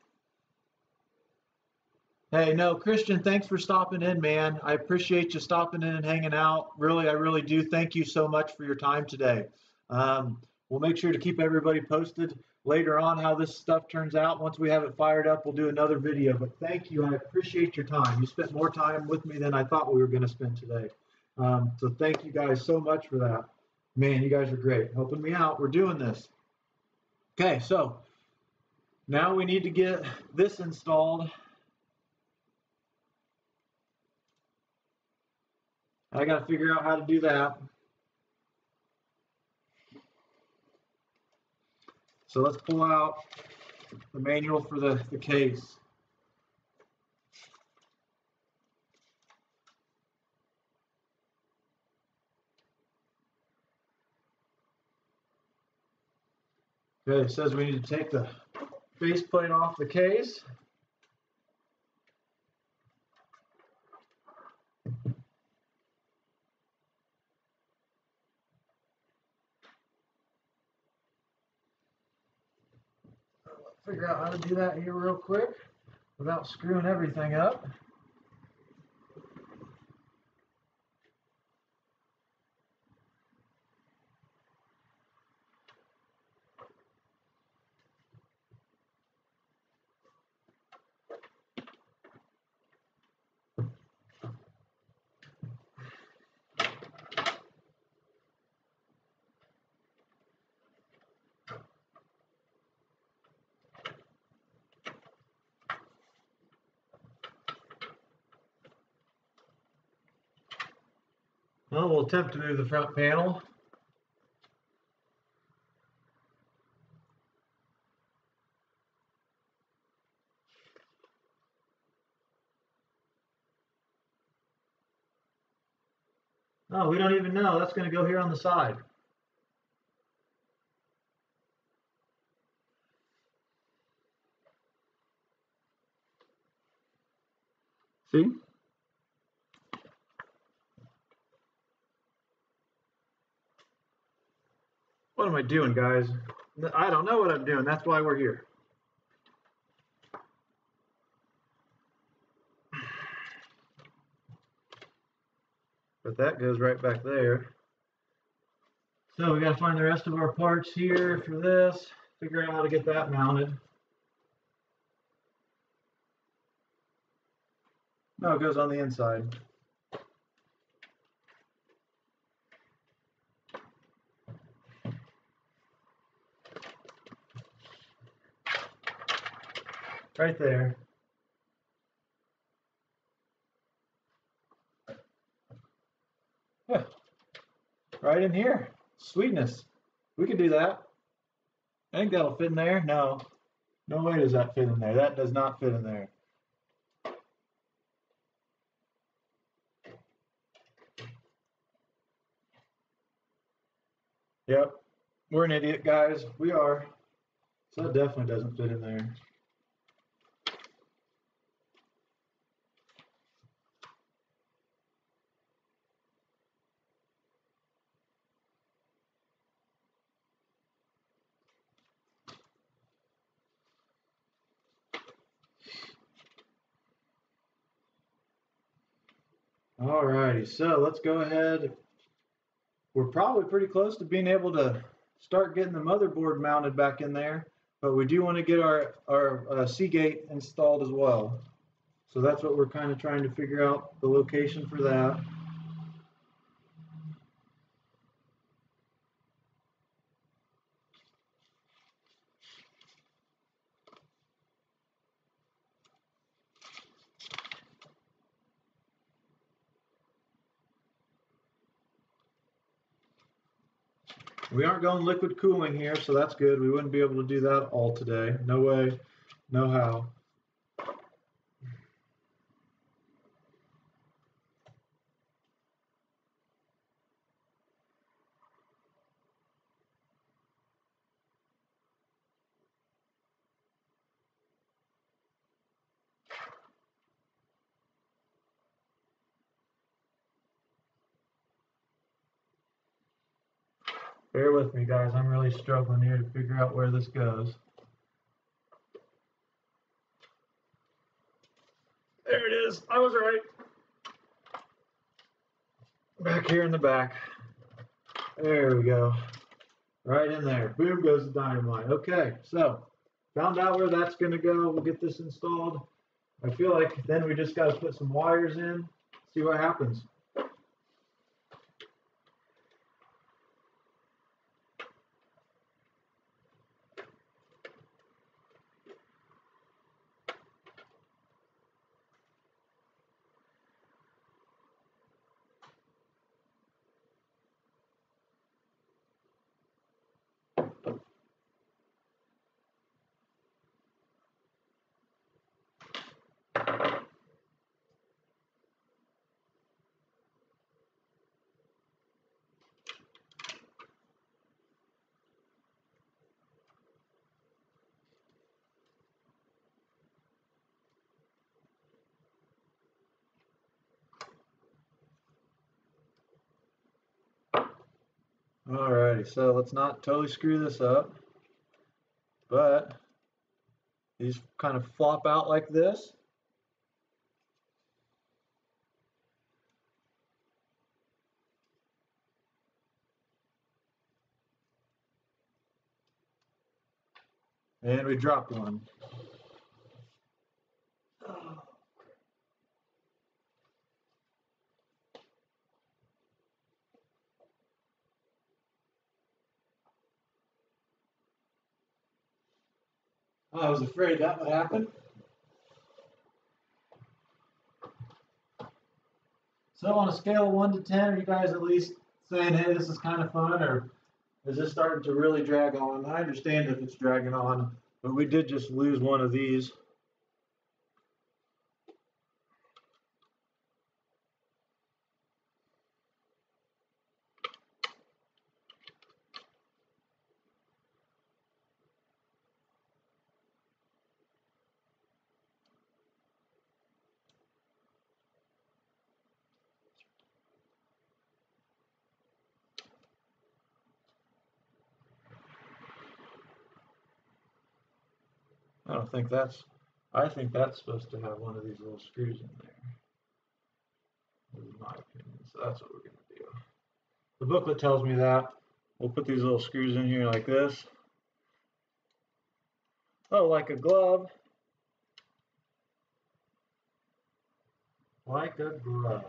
Hey, no, Christian, thanks for stopping in, man. I appreciate you stopping in and hanging out. Really, I really do. Thank you so much for your time today. We'll make sure to keep everybody posted later on how this stuff turns out. Once we have it fired up, we'll do another video. But thank you. I appreciate your time. You spent more time with me than I thought we were going to spend today. So thank you guys so much for that. Man, you guys are great. Helping me out. We're doing this. Okay, so now we need to get this installed. I got to figure out how to do that. So let's pull out the manual for the case. Okay, it says we need to take the faceplate off the case. Figure out how to do that here real quick without screwing everything up. Well, we'll attempt to move the front panel. Oh, we don't even know. That's going to go here on the side. See? What am I doing, guys? I don't know what I'm doing. That's why we're here. But that goes right back there. So we got to find the rest of our parts here for this, figure out how to get that mounted. No, it goes on the inside. Right there. Yeah. Right in here. Sweetness. We could do that. I think that'll fit in there. No. No way does that fit in there. That does not fit in there. Yep. We're an idiot, guys. We are. So that definitely doesn't fit in there. Alrighty, so let's go ahead. We're probably pretty close to being able to start getting the motherboard mounted back in there, but we do want to get our Seagate installed as well. So that's what we're kind of trying to figure out, the location for that. We aren't going liquid cooling here, so that's good. We wouldn't be able to do that all today. No way, no how. Bear with me, guys. I'm really struggling here to figure out where this goes. There it is. I was right. Back here in the back. There we go. Right in there. Boom goes the dynamite. Okay, so found out where that's going to go. We'll get this installed. I feel like then we just got to put some wires in, see what happens. Alrighty, so let's not totally screw this up, but these kind of flop out like this. And we dropped one. I was afraid that would happen. So on a scale of 1 to 10, are you guys at least saying, hey, this is kind of fun, or is this starting to really drag on? I understand if it's dragging on, but we did just lose one of these. I don't think that's, I think that's supposed to have one of these little screws in there. This is my opinion, so that's what we're going to do. The booklet tells me that. We'll put these little screws in here like this. Oh, like a glove. like a glove.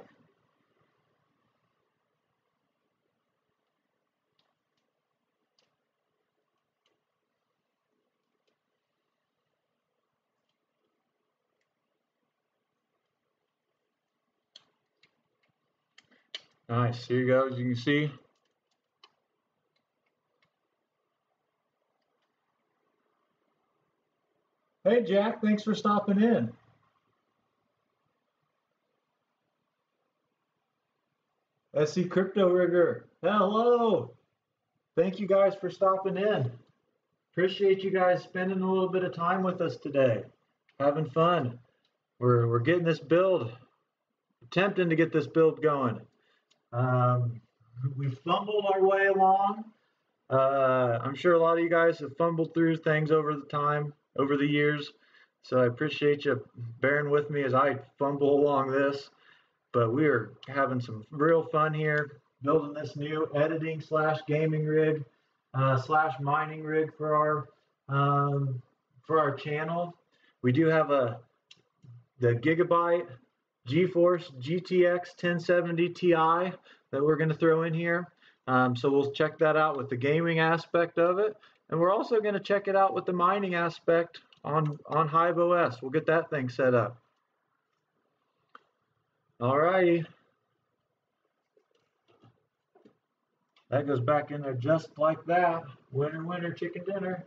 Nice, here you go, as you can see. Hey Jack, thanks for stopping in. SC Crypto Rigger, hello. Thank you guys for stopping in. Appreciate you guys spending a little bit of time with us today. Having fun. We're getting this build, attempting to get this build going. We fumbled our way along. I'm sure a lot of you guys have fumbled through things over the years. So I appreciate you bearing with me as I fumble along this. But we're having some real fun here, building this new editing / gaming rig / mining rig for our channel. We do have the Gigabyte GeForce GTX 1070 Ti that we're going to throw in here. So we'll check that out with the gaming aspect of it, and we're also going to check it out with the mining aspect on Hive OS. We'll get that thing set up. All righty. That goes back in there just like that. Winner, winner, chicken dinner.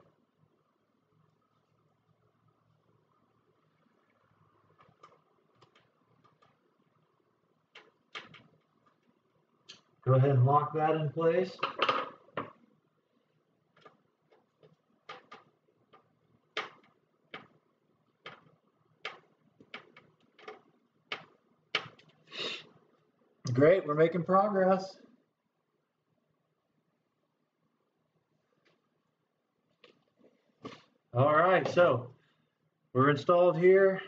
Go ahead and lock that in place. Great, we're making progress. All right, so we're installed here.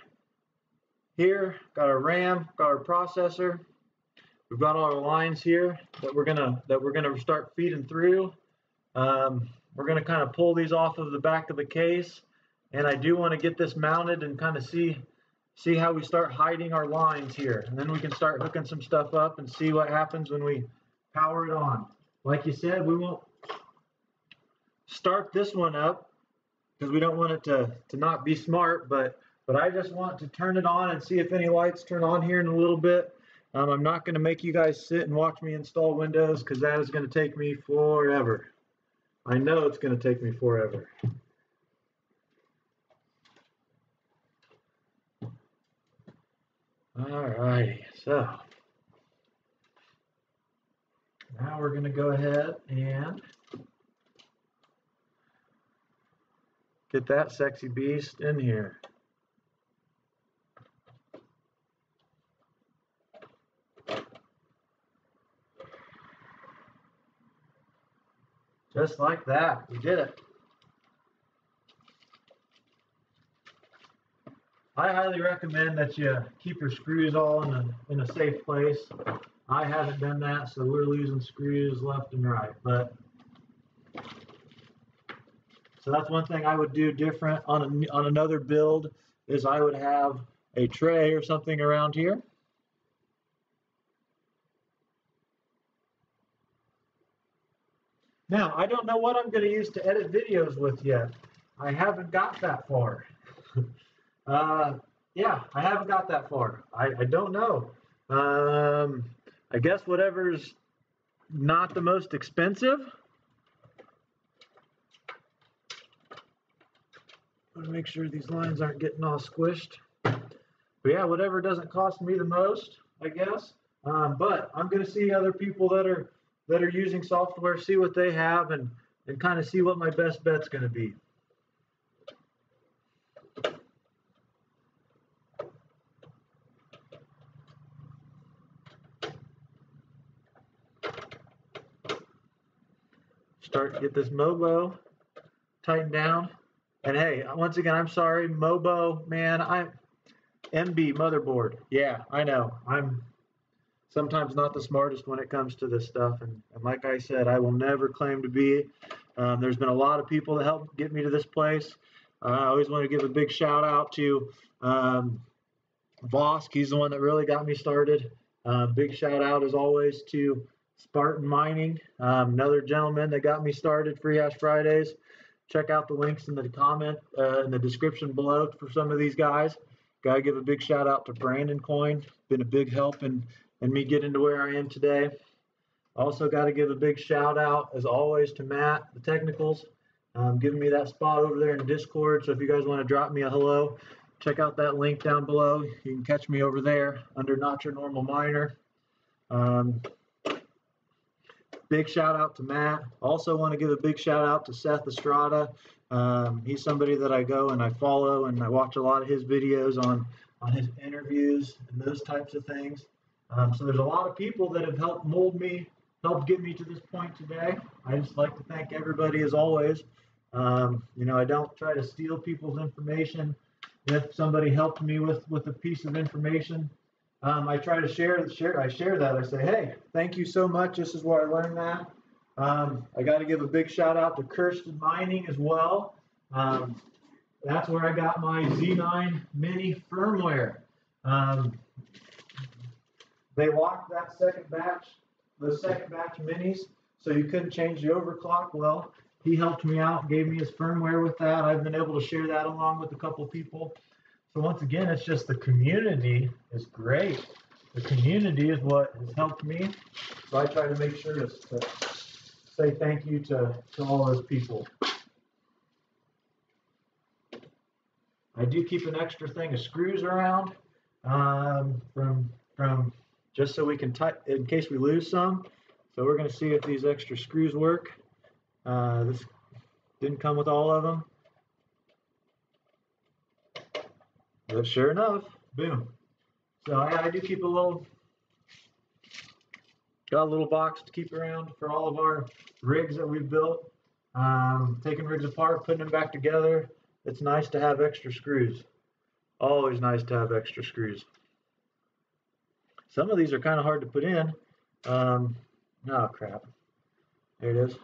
Got our RAM, got our processor. We've got all our lines here that we're gonna start feeding through. We're gonna kind of pull these off of the back of the case, and I do want to get this mounted and kind of see how we start hiding our lines here, and then we can start hooking some stuff up and see what happens when we power it on. Like you said, we won't start this one up because we don't want it to not be smart, but I just want to turn it on and see if any lights turn on here in a little bit. I'm not going to make you guys sit and watch me install Windows because that is going to take me forever. I know it's going to take me forever. All righty, so now we're going to go ahead and get that sexy beast in here. Just like that, we did it. I highly recommend that you keep your screws all in a safe place. I haven't done that, so we're losing screws left and right. But so that's one thing I would do different on another build is I would have a tray or something around here. Now, I don't know what I'm going to use to edit videos with yet. I haven't got that far. Yeah, I haven't got that far. I don't know. I guess whatever's not the most expensive. Let me make sure these lines aren't getting all squished. But yeah, whatever doesn't cost me the most, I guess. But I'm going to see other people that are using software, see what they have, and kind of see what my best bet's going to be. Get this Mobo tightened down. And hey, once again, I'm sorry, Mobo, man, I'm MB motherboard. Yeah, I know. I'm sometimes not the smartest when it comes to this stuff. And like I said, I will never claim to be. There's been a lot of people that helped get me to this place. I always want to give a big shout out to Vosk, he's the one that really got me started. Big shout out as always to Spartan Mining, another gentleman that got me started. Free Hash Fridays. Check out the links in the comment in the description below for some of these guys. Gotta give a big shout out to Brandon Coin. Been a big help in me getting to where I am today. Also got to give a big shout out as always to Matt, TheTechnicals, giving me that spot over there in Discord. So if you guys want to drop me a hello, check out that link down below. You can catch me over there under Not Your Normal Miner. Big shout out to Matt. Also want to give a big shout out to Seth Estrada. He's somebody that I go and I follow, and I watch a lot of his videos on his interviews and those types of things. So there's a lot of people that have helped mold me, helped get me to this point today. I just like to thank everybody as always. You know, I don't try to steal people's information. If somebody helped me with a piece of information, I try to share that. I say, hey, thank you so much. This is where I learned that. I got to give a big shout out to Kirsten Mining as well. That's where I got my Z9 Mini firmware. They locked that those second batch minis, so you couldn't change the overclock. Well, he helped me out, gave me his firmware with that. I've been able to share that along with a couple people. So once again, it's just the community is great. The community is what has helped me. So I try to make sure to say thank you to all those people. I do keep an extra thing of screws around from just so we can in case we lose some. So we're going to see if these extra screws work. This didn't come with all of them, but sure enough, boom. So I do keep got a little box to keep around for all of our rigs that we've built. Taking rigs apart, putting them back together. It's nice to have extra screws. Always nice to have extra screws. Some of these are kind of hard to put in. Oh crap. There it is.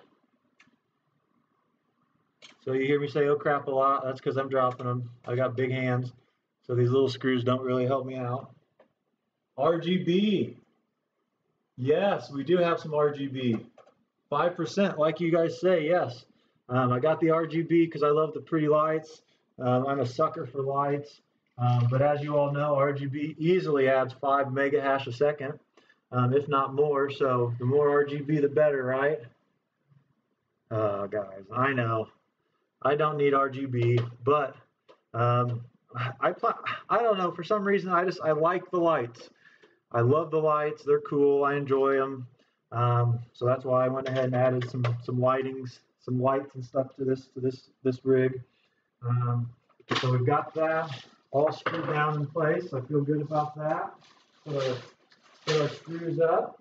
So you hear me say oh crap a lot. That's because I'm dropping them. I got big hands, so these little screws don't really help me out. RGB. Yes, we do have some RGB. 5%, like you guys say, yes. I got the RGB because I love the pretty lights. I'm a sucker for lights. But as you all know, RGB easily adds 5 mega hash a second, if not more. So the more RGB, the better, right? Guys, I know I don't need RGB, but I don't know, for some reason I like the lights. I love the lights. They're cool. I enjoy them. So that's why I went ahead and added some lightings, some lights and stuff to this rig. So we've got that all screwed down in place. I feel good about that. So put our screws up.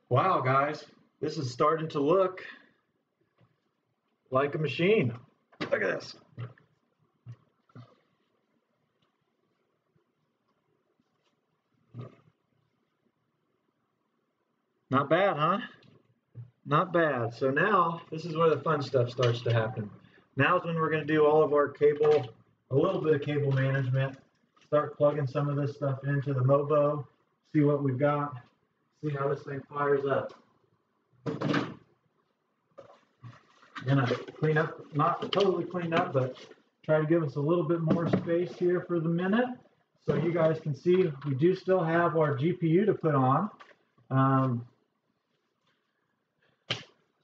Wow, guys, this is starting to look like a machine. Look at this. Not bad, huh? Not bad. So now this is where the fun stuff starts to happen. Now is when we're going to do all of our cable, a little bit of cable management, start plugging some of this stuff into the Mobo, see what we've got, see how this thing fires up. Gonna clean up, not totally clean up, but try to give us a little bit more space here for the minute. So you guys can see we do still have our GPU to put on.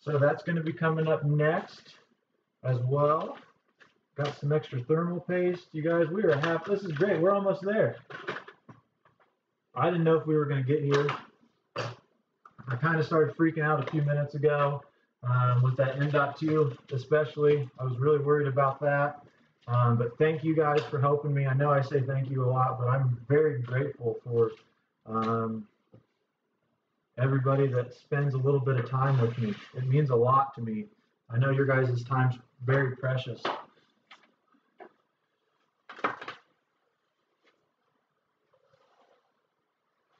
So that's going to be coming up next as well. Got some extra thermal paste. You guys, we are this is great. We're almost there. I didn't know if we were going to get here. I kind of started freaking out a few minutes ago with that M.2 especially. I was really worried about that. But thank you guys for helping me. I know I say thank you a lot, but I'm very grateful for everybody that spends a little bit of time with me. It means a lot to me. I know your guys' time's very precious.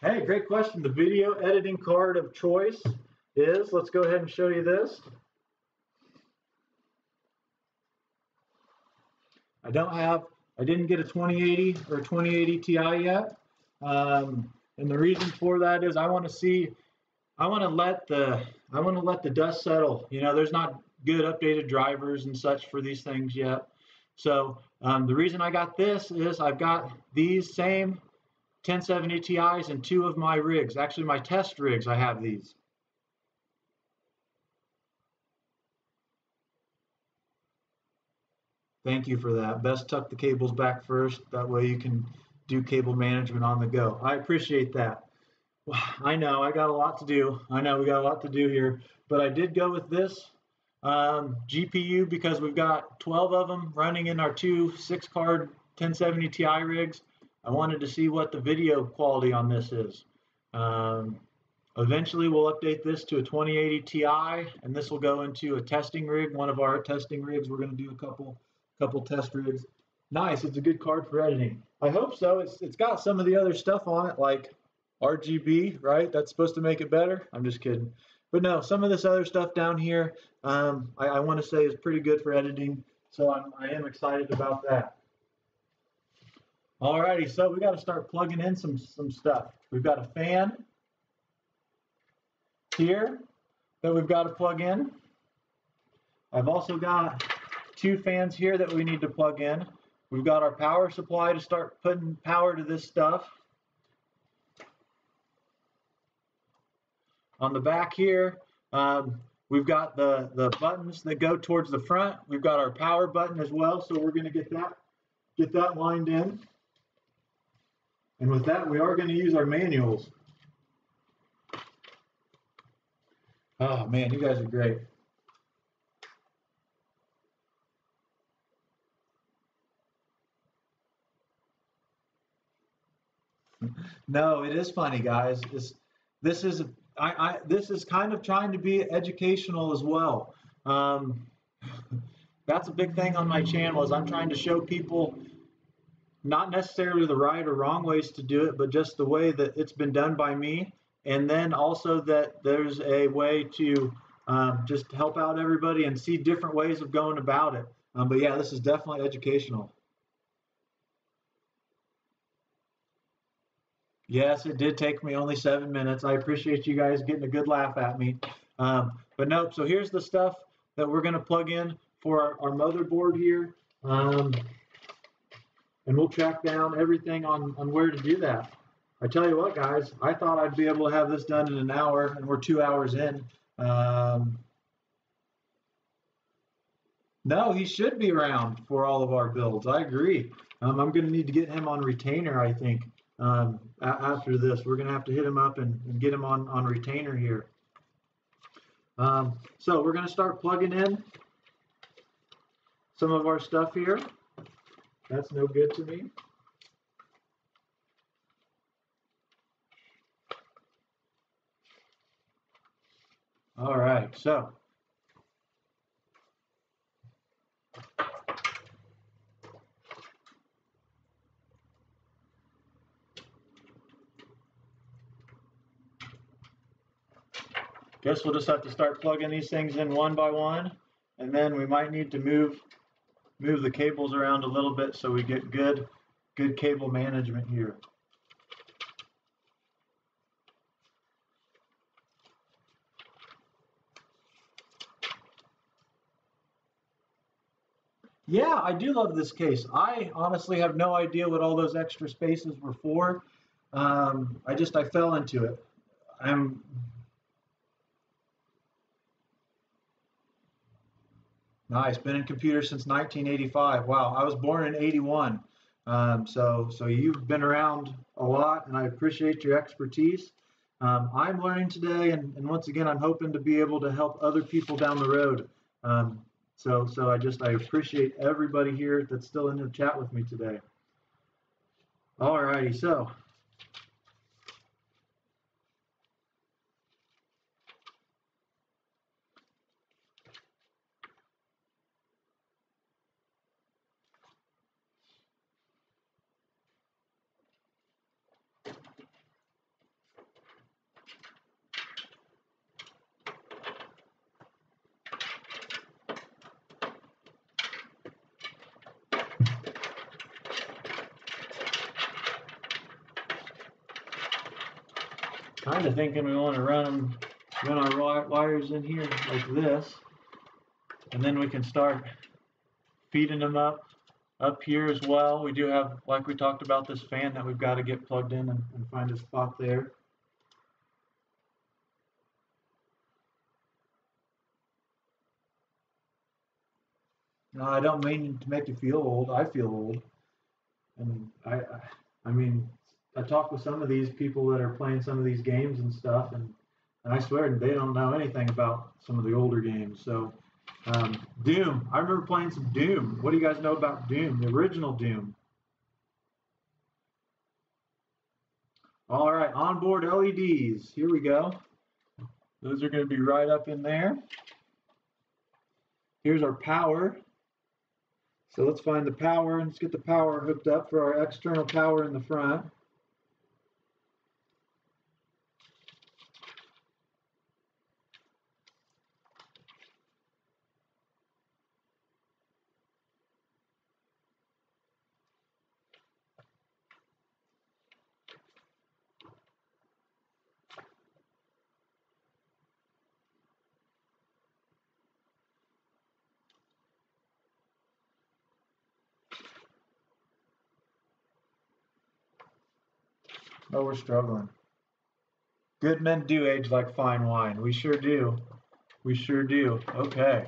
Hey, great question. The video editing card of choice is, let's go ahead and show you this. I don't have I didn't get a 2080 or 2080 Ti yet. And the reason for that is I want to let the dust settle. You know, there's not good updated drivers and such for these things yet. So the reason I got this is I've got these same 1070 Ti's in 2 of my rigs. Actually, my test rigs, I have these. Thank you for that. Best tuck the cables back first. That way you can do cable management on the go. I appreciate that. I know I got a lot to do. I know we got a lot to do here, but I did go with this GPU because we've got 12 of them running in our 2 6-card 1070 Ti rigs. I wanted to see what the video quality on this is. Eventually we'll update this to a 2080 Ti, and this will go into a testing rig, one of our testing rigs. We're going to do a couple test rigs. Nice, it's a good card for editing. I hope so. It's got some of the other stuff on it, like RGB, right? That's supposed to make it better. I'm just kidding. But no, some of this other stuff down here, I want to say is pretty good for editing. So I am excited about that. Alrighty, so we got to start plugging in some stuff. We've got a fan here that we've got to plug in. I've also got 2 fans here that we need to plug in. We've got our power supply to start putting power to this stuff. On the back here, we've got the buttons that go towards the front. We've got our power button as well, so we're going to get that lined in. And with that, we are going to use our manuals. Oh man, you guys are great. No, it is funny, guys. This is kind of trying to be educational as well. That's a big thing on my channel, is I'm trying to show people not necessarily the right or wrong ways to do it, but just the way that it's been done by me. And then also that there's a way to just help out everybody and see different ways of going about it. But yeah, this is definitely educational. Yes, it did take me only 7 minutes. I appreciate you guys getting a good laugh at me. But nope, so here's the stuff that we're going to plug in for our motherboard here. And we'll track down everything on where to do that. I tell you what, guys, I thought I'd be able to have this done in an hour, and we're 2 hours in. No, he should be around for all of our builds. I agree. I'm going to need to get him on retainer, I think. After this, we're going to have to hit him up and get him on retainer here. So we're going to start plugging in some of our stuff here. That's no good to me. All right, so guess we'll just have to start plugging these things in one by one, and then we might need to move the cables around a little bit so we get good cable management here. Yeah, I do love this case. I honestly have no idea what all those extra spaces were for. I fell into it. Nice. Been in computers since 1985. Wow, I was born in 81. So you've been around a lot, and I appreciate your expertise. I'm learning today, and once again, I'm hoping to be able to help other people down the road. So I appreciate everybody here that's still in the chat with me today. All righty, so. Kind of thinking we want to run our wires in here like this, and then we can start feeding them up here as well. We do have, like we talked about, this fan that we've got to get plugged in and find a spot there. No, I don't mean to make you feel old. I feel old, and I mean, I talk with some of these people that are playing some of these games and stuff, and I swear they don't know anything about some of the older games. So, Doom. I remember playing some Doom. What do you guys know about Doom? The original Doom. All right, onboard LEDs. Here we go. Those are going to be right up in there. Here's our power. So let's find the power and let's get the power hooked up for our external power in the front. Oh, we're struggling. Good men do age like fine wine. We sure do. We sure do. Okay.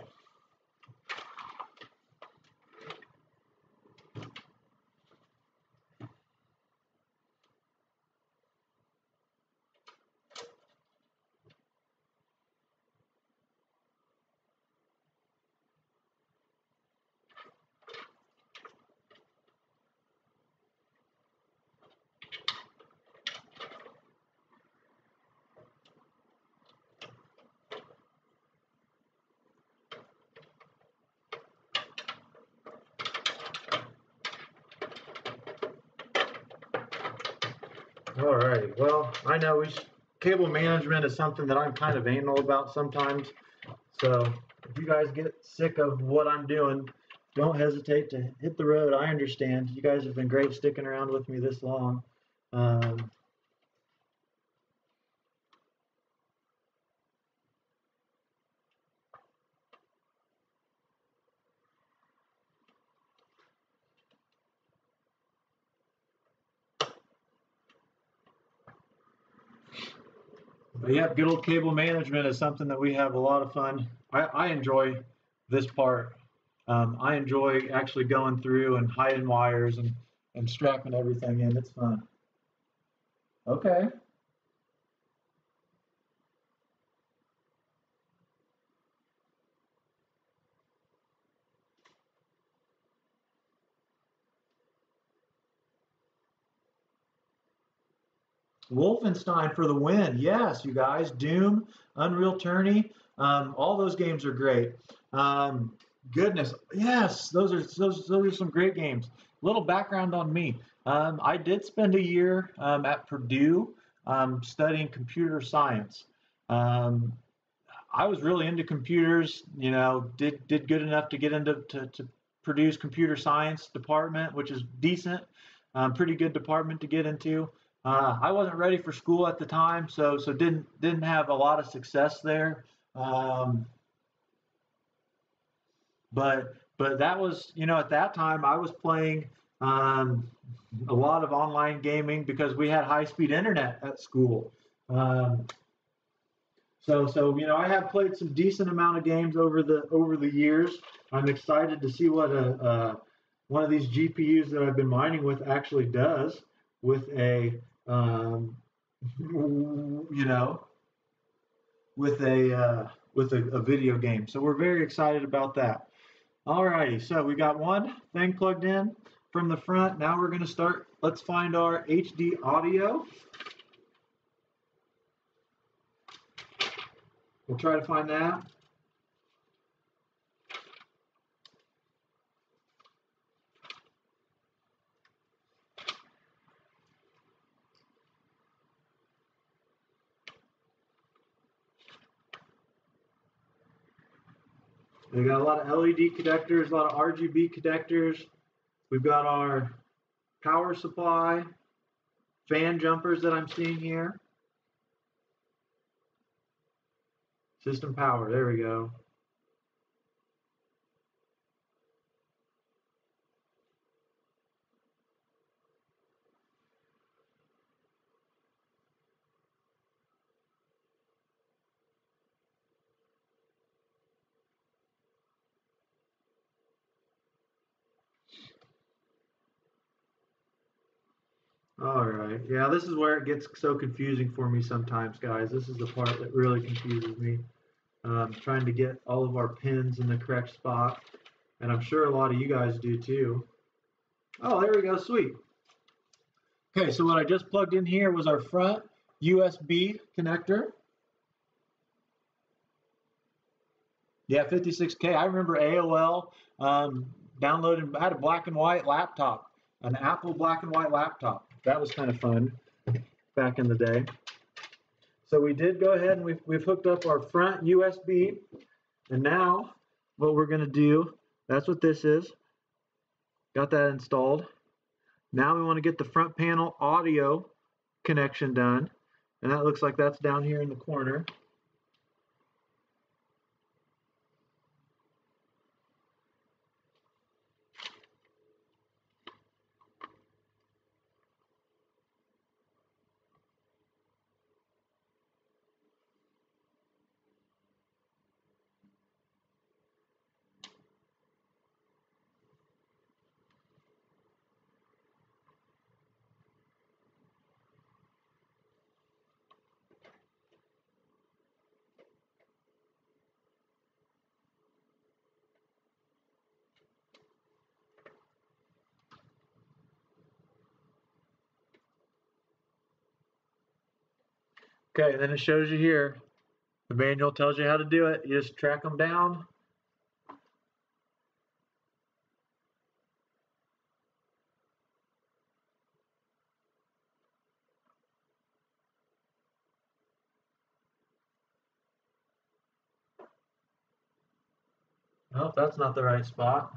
Alrighty, well, I know cable management is something that I'm kind of anal about sometimes. So if you guys get sick of what I'm doing, don't hesitate to hit the road. I understand. You guys have been great sticking around with me this long. But yeah, good old cable management is something that we have a lot of fun. I enjoy this part. I enjoy actually going through and hiding wires and strapping everything in. It's fun. Okay. Wolfenstein for the win. Yes, you guys. Doom, Unreal Tourney, all those games are great. Goodness, yes, those are some great games. Little background on me. I did spend a year at Purdue studying computer science. Um, I was really into computers. You know, did good enough to get into to Purdue's computer science department, which is decent, pretty good department to get into. I wasn't ready for school at the time, so didn't have a lot of success there. Um, but that was, you know, at that time I was playing um, a lot of online gaming because we had high speed internet at school. Um, so you know, I have played some decent amount of games over the years. I'm excited to see what one of these GPUs that I've been mining with actually does with you know, with a video game. So we're very excited about that. Alrighty, so we got one thing plugged in from the front. Now we're going to start. Let's find our HD audio. We'll try to find that. We got a lot of LED connectors, a lot of RGB connectors. We've got our power supply, fan jumpers that I'm seeing here. System power, there we go. All right, yeah, this is where it gets so confusing for me sometimes, guys. This is the part that really confuses me. Trying to get all of our pins in the correct spot, and I'm sure a lot of you guys do too. Oh, there we go, sweet. Okay, so what I just plugged in here was our front USB connector. Yeah, 56K. I remember AOL downloaded, I had a black and white laptop, an Apple black and white laptop. That was kind of fun back in the day. So we did go ahead and we've hooked up our front USB. And now what we're going to do, that's what this is. Got that installed. Now we want to get the front panel audio connection done. And that looks like that's down here in the corner. Okay, and then it shows you here. The manual tells you how to do it. You just track them down. Oh, that's not the right spot.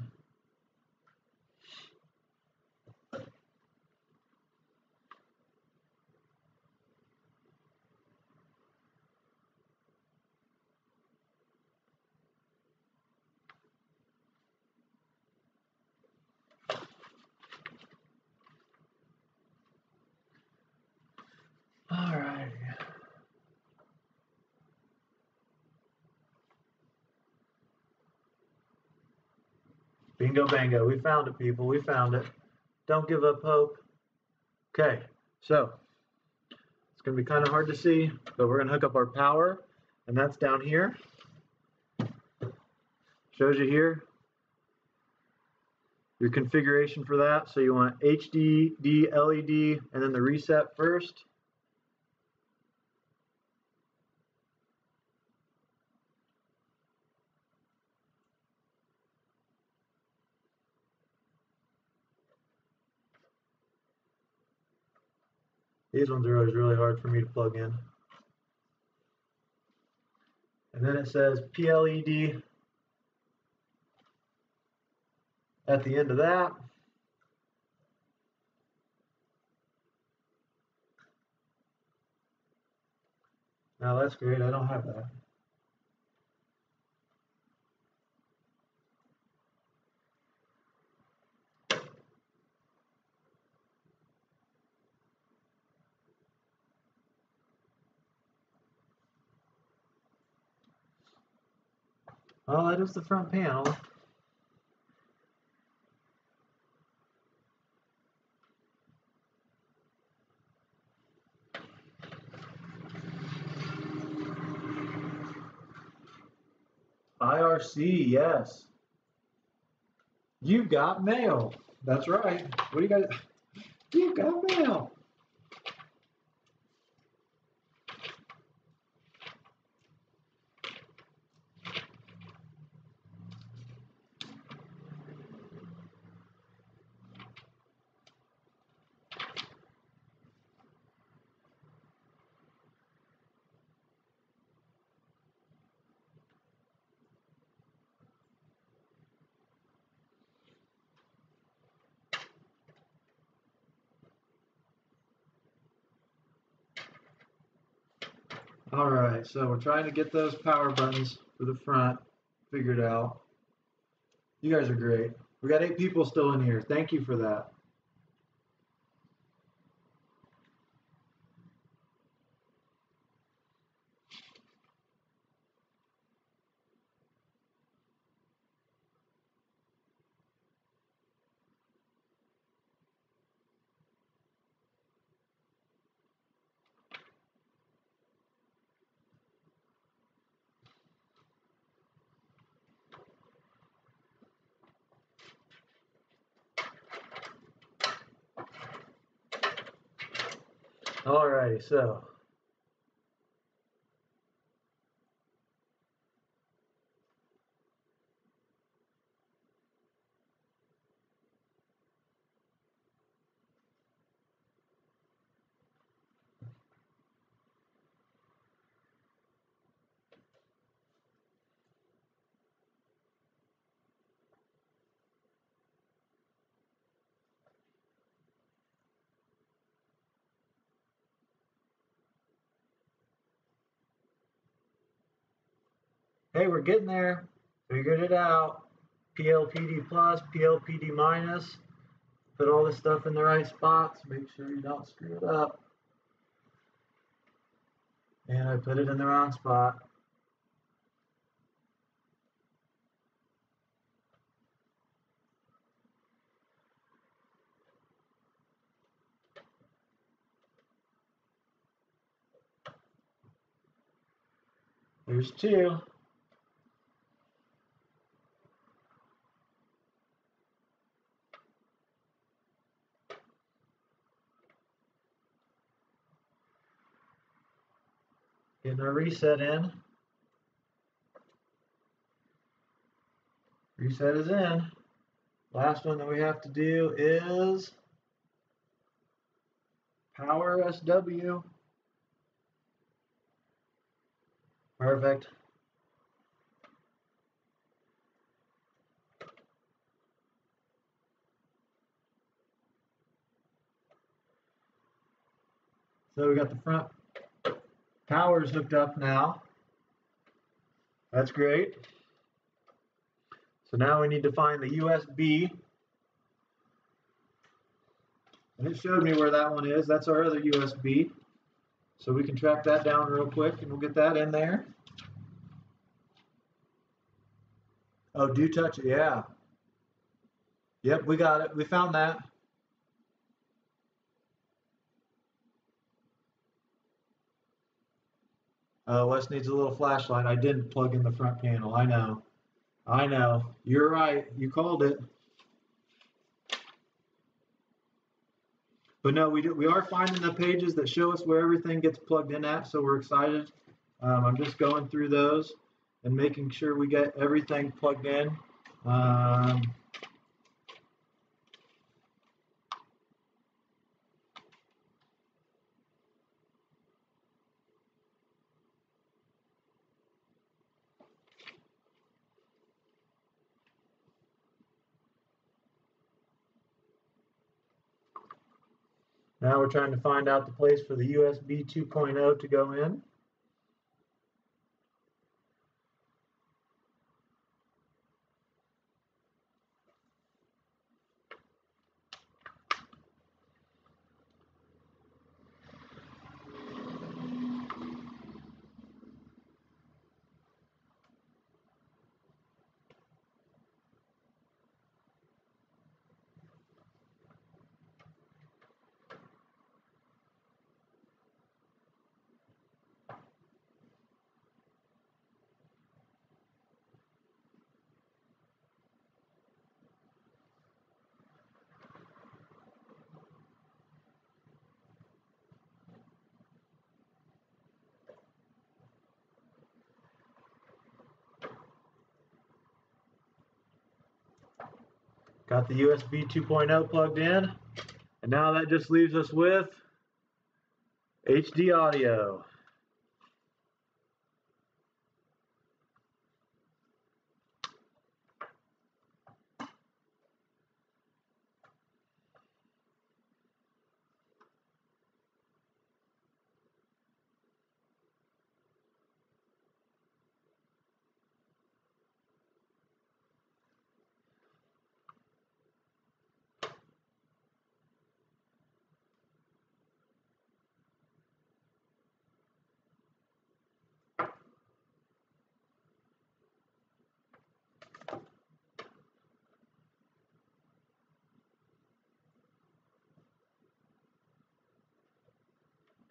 All right. Bingo bango. We found it, people. We found it. Don't give up hope. Okay, so it's going to be kind of hard to see, but we're going to hook up our power, and that's down here. Shows you here your configuration for that. So you want HDD, LED, and then the reset first. These ones are always really hard for me to plug in. And then it says PLED at the end of that. Now that's great, I don't have that. Oh, that is the front panel. IRC, yes. You got mail. That's right. What do you guys? You got mail. All right, so we're trying to get those power buttons for the front figured out. You guys are great. We got 8 people still in here. Thank you for that. Alrighty, so hey, we're getting there. Figured it out. PLPD plus, PLPD minus. Put all this stuff in the right spots. Make sure you don't screw it up. And I put it in the wrong spot. There's 2. Getting our reset in. Reset is in. Last one that we have to do is power SW. Perfect. So we got the front powers hooked up now. That's great. So now we need to find the USB. And it showed me where that one is. That's our other USB. So we can track that down real quick and we'll get that in there. Oh, do touch it, yeah. Yep, we got it. We found that. Wes needs a little flashlight. I didn't plug in the front panel. I know. I know. You're right. You called it. But no, we are finding the pages that show us where everything gets plugged in at, so we're excited. I'm just going through those and making sure we get everything plugged in. Now we're trying to find out the place for the USB 2.0 to go in. Got the USB 2.0 plugged in, and now that just leaves us with HD audio.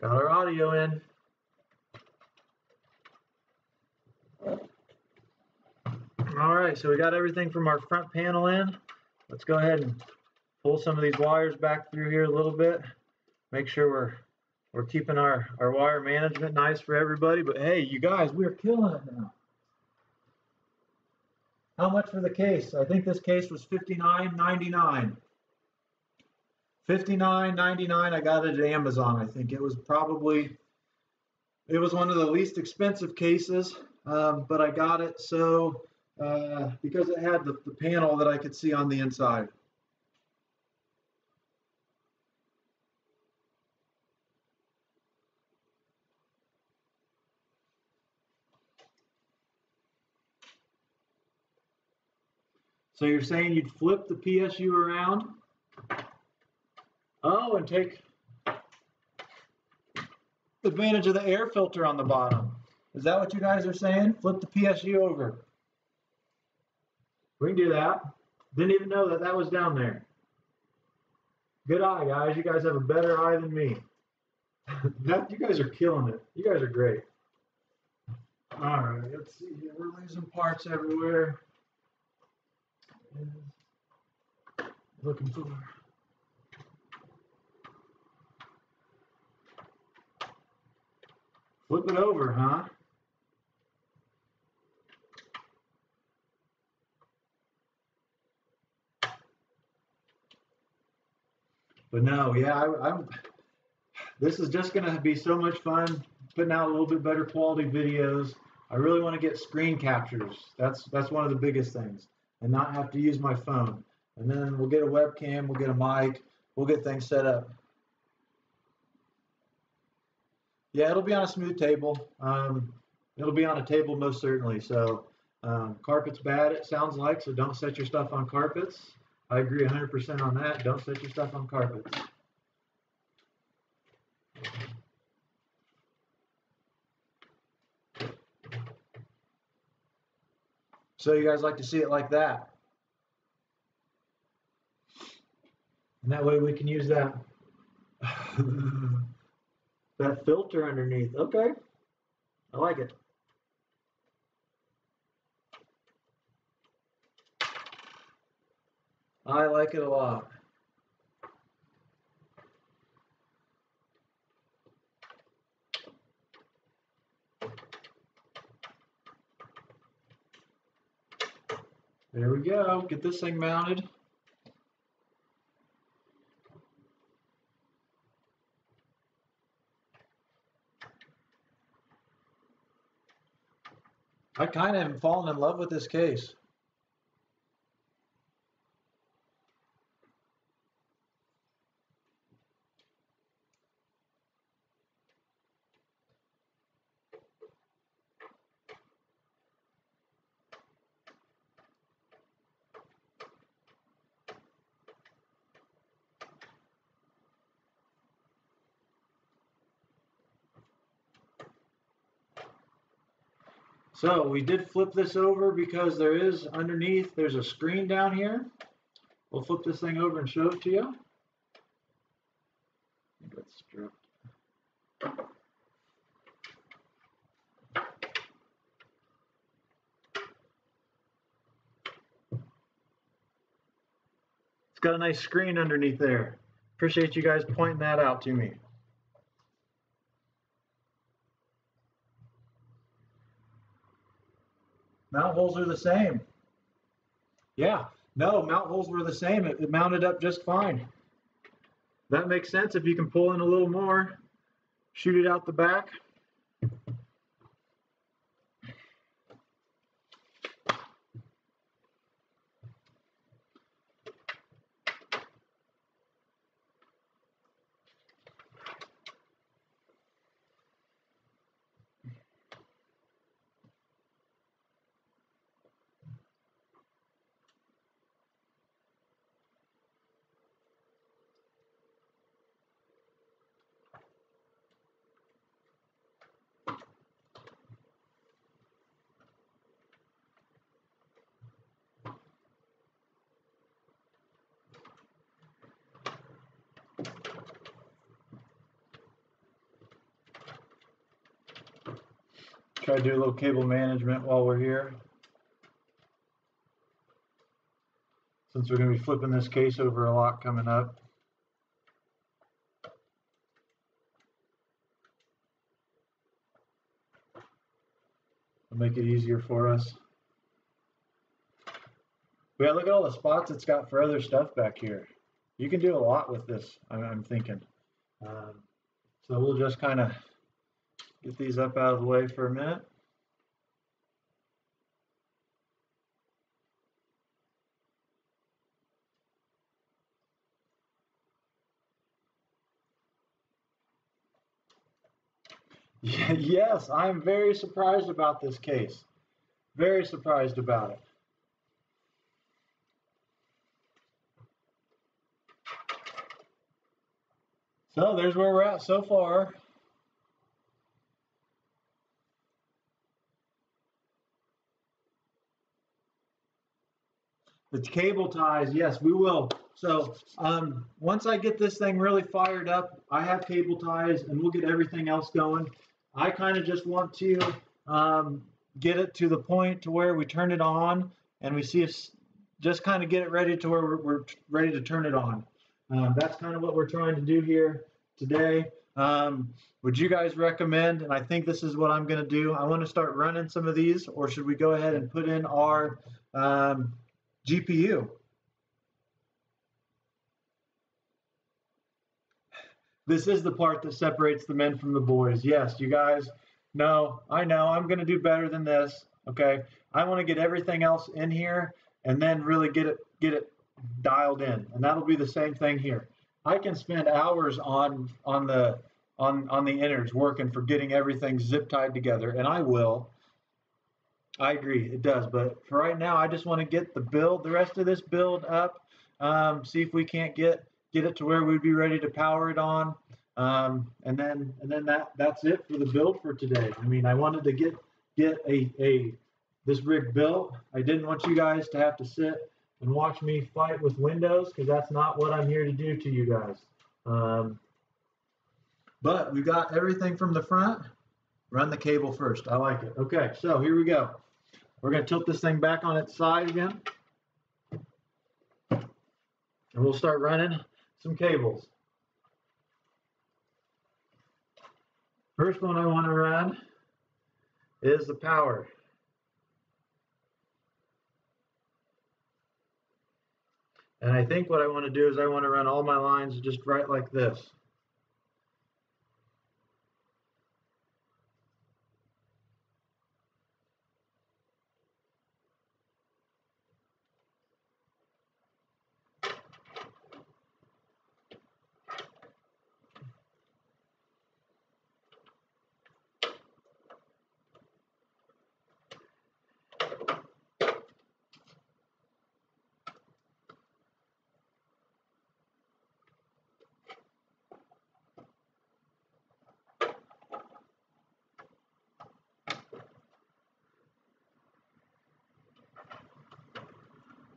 Got our audio in. All right, so we got everything from our front panel in. Let's go ahead and pull some of these wires back through here a little bit. Make sure we're keeping our wire management nice for everybody. But hey, you guys, we're killing it now. How much for the case? I think this case was $59.99. $59.99. I got it at Amazon. I think it was one of the least expensive cases, but I got it because it had the panel that I could see on the inside. So you're saying you'd flip the PSU around? Oh, and take advantage of the air filter on the bottom. Is that what you guys are saying? Flip the PSU over. We can do that. Didn't even know that was down there. Good eye, guys. You guys have a better eye than me. You guys are killing it. You guys are great. All right, let's see here. We're losing parts everywhere. Looking for. Flip it over, huh? But no, yeah, this is just going to be so much fun putting out a little bit better quality videos. I really want to get screen captures. That's one of the biggest things, and not have to use my phone. And then we'll get a webcam, we'll get a mic, we'll get things set up. Yeah, it'll be on a smooth table. It'll be on a table most certainly. So carpet's bad, it sounds like, so don't set your stuff on carpets. I agree 100% on that. Don't set your stuff on carpets. So you guys like to see it like that? And that way we can use that that filter underneath. Okay, I like it. I like it a lot. There we go. Get this thing mounted. I kind of am falling in love with this case. So we did flip this over because there's a screen down here. We'll flip this thing over and show it to you. It's got a nice screen underneath there. Appreciate you guys pointing that out to me. Mount holes are the same. Yeah, no, mount holes were the same. It mounted up just fine. That makes sense if you can pull in a little more, shoot it out the back. try to do a little cable management while we're here. Since we're going to be flipping this case over a lot coming up. It'll make it easier for us. Yeah, look at all the spots it's got for other stuff back here. You can do a lot with this, I'm thinking. So we'll just kind of get these up out of the way for a minute. Yes, I'm very surprised about this case. Very surprised about it. So there's where we're at so far. The cable ties, yes, we will. So once I get this thing really fired up, I have cable ties and we'll get everything else going. I kind of just want to get it to the point to where we turn it on and we see if, just kind of get it ready to where we're ready to turn it on. That's kind of what we're trying to do here today. Would you guys recommend, and I think this is what I'm going to do, I want to start running some of these, or should we go ahead and put in our GPU? This is the part that separates the men from the boys. Yes, you guys know, I know I'm going to do better than this. Okay, I want to get everything else in here and then really get it dialed in, and that'll be the same thing here. I can spend hours on the innards working for getting everything zip tied together, and I will. I agree, it does, but for right now, I just want to get the rest of this build up, see if we can't get it to where we'd be ready to power it on, and then that's it for the build for today. I mean, I wanted to get this rig built. I didn't want you guys to have to sit and watch me fight with Windows, because that's not what I'm here to do to you guys. But we got everything from the front. Run the cable first. I like it. Okay, so here we go. We're going to tilt this thing back on its side again. And we'll start running some cables. First one I want to run is the power. And I think what I want to do is I want to run all my lines just right like this.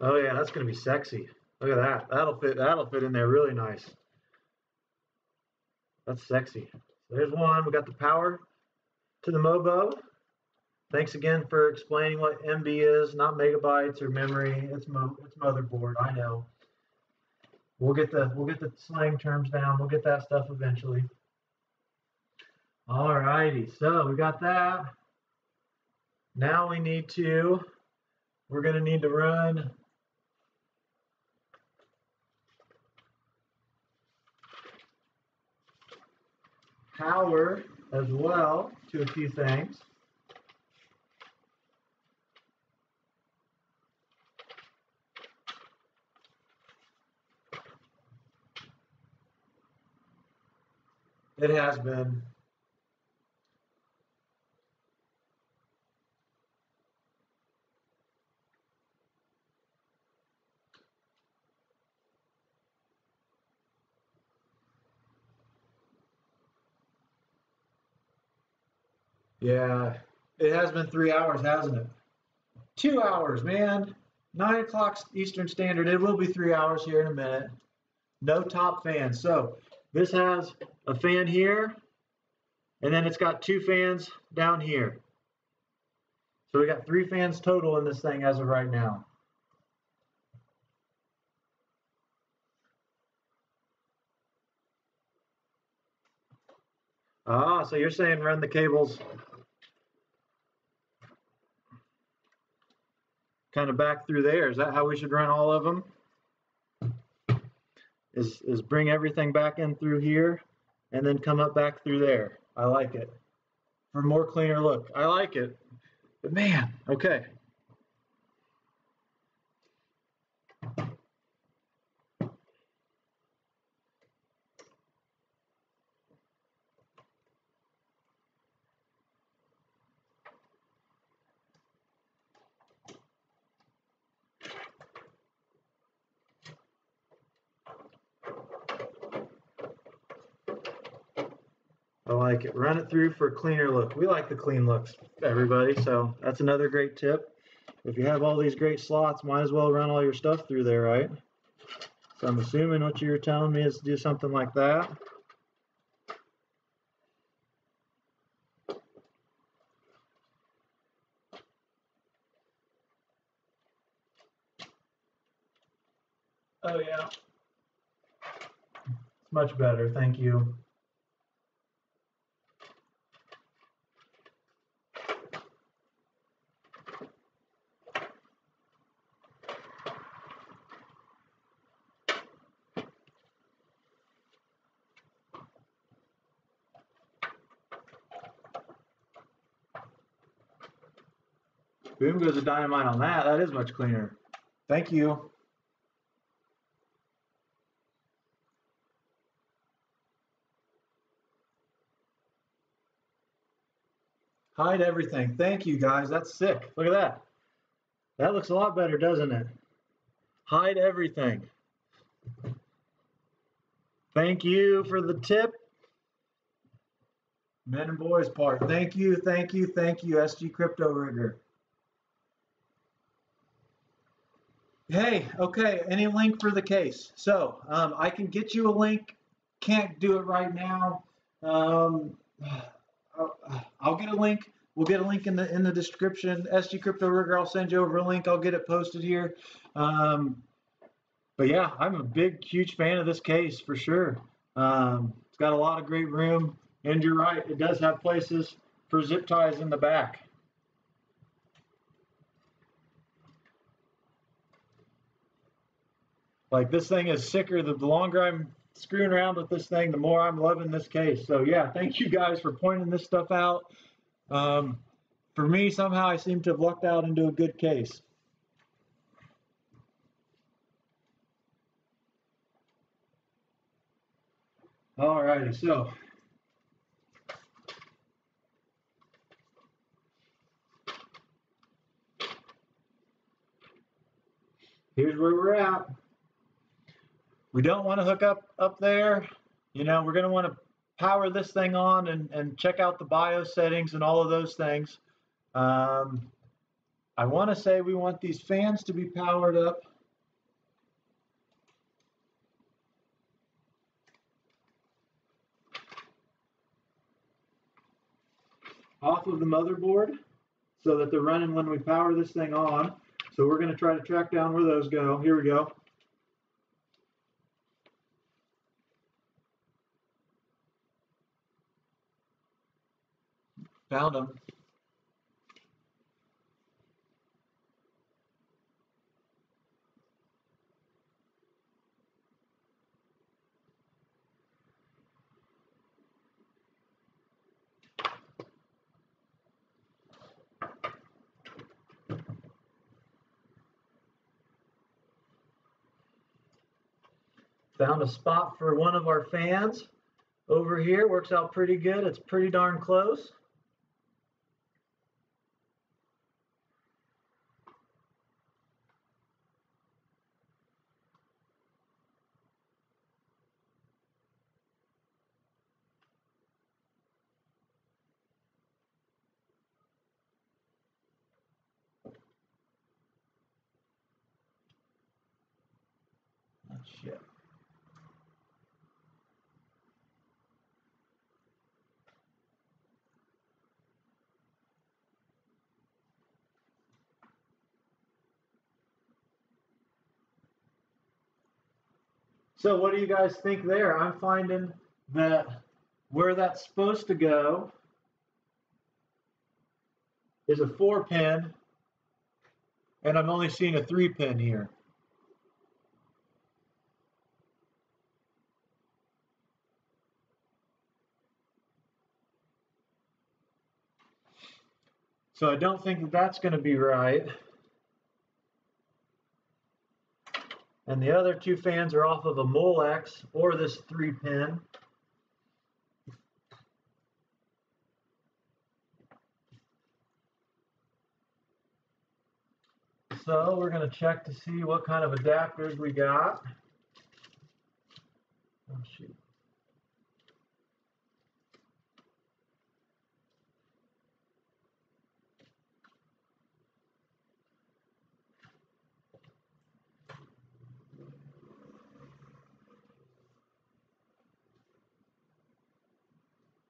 Oh yeah, that's gonna be sexy. Look at that. That'll fit in there really nice. That's sexy. So there's one. We got the power to the Mobo. Thanks again for explaining what MB is, not megabytes or memory. It's motherboard. I know. We'll get the slang terms down. We'll get that stuff eventually. All righty. So we got that. Now we're gonna need to run power as well to a few things. It has been. Yeah, it has been 3 hours, hasn't it? 2 hours, man. 9 o'clock Eastern Standard. It will be 3 hours here in a minute. No top fan. So this has a fan here, and then it's got 2 fans down here. So we got 3 fans total in this thing as of right now. Ah, so you're saying run the cables kind of back through there. Is that how we should run all of them? Is bring everything back in through here and then come up back through there. I like it. For a more cleaner look. I like it. But man, okay. I like it. Run it through for a cleaner look. We like the clean looks, everybody, so that's another great tip. If you have all these great slots, might as well run all your stuff through there, right? So I'm assuming what you're telling me is to do something like that. Oh yeah. It's much better, thank you. Boom goes the dynamite on that. That is much cleaner. Thank you. Hide everything. Thank you, guys. That's sick. Look at that. That looks a lot better, doesn't it? Hide everything. Thank you for the tip. Men and boys part. Thank you, thank you, thank you, SG Crypto Rigger. Hey, okay, any link for the case? So I can get you a link. Can't do it right now. I'll get a link. We'll get a link in the description. SG Crypto Rigger, I'll send you over a link. I'll get it posted here. But yeah, I'm a big, huge fan of this case for sure. It's got a lot of great room, and you're right, it does have places for zip ties in the back. Like, this thing is sicker. The longer I'm screwing around with this thing, the more I'm loving this case. So yeah, thank you guys for pointing this stuff out. For me, somehow I seem to have lucked out into a good case. Alrighty, so here's where we're at. We don't want to hook up there. You know, we're going to want to power this thing on and check out the BIOS settings and all of those things. I want to say we want these fans to be powered up. Off of the motherboard so that they're running when we power this thing on. So we're going to try to track down where those go. Here we go. Found them. Found a spot for one of our fans over here. Works out pretty good. It's pretty darn close. Oh, shit. So what do you guys think there? I'm finding that where that's supposed to go is a 4-pin, and I'm only seeing a 3-pin here. So I don't think that that's going to be right. And the other 2 fans are off of a Molex or this 3-pin. So we're going to check to see what kind of adapters we got. Oh, shoot.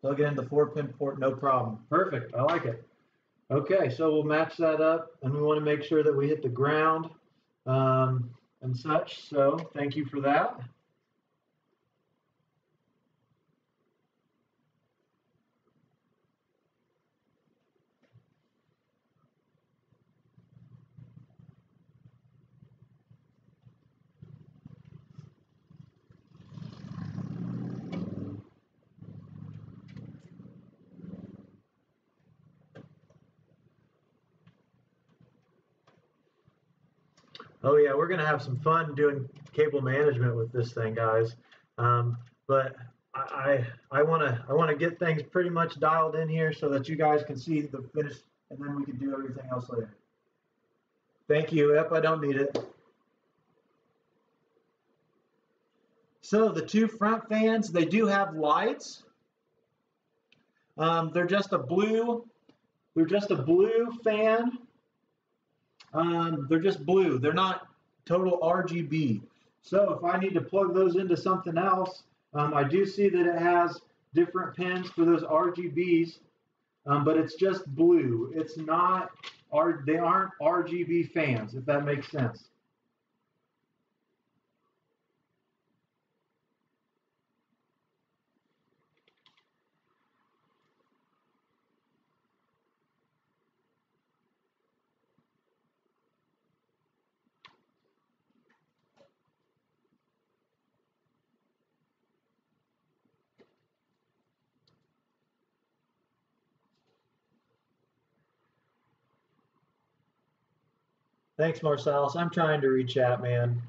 Plug it in the 4-pin port, no problem. Perfect, I like it. Okay, so we'll match that up, and we want to make sure that we hit the ground and such, so thank you for that. Oh yeah, we're gonna have some fun doing cable management with this thing, guys. But I wanna get things pretty much dialed in here so that you guys can see the finish, and then we can do everything else later. Thank you. Yep, I don't need it. So the 2 front fans, they do have lights. They're just a blue fan. They're just blue. They're not total RGB. So if I need to plug those into something else, I do see that it has different pins for those RGBs, but it's just blue. It's not, they aren't RGB fans, if that makes sense. Thanks, Marsalis. I'm trying to reach out, man.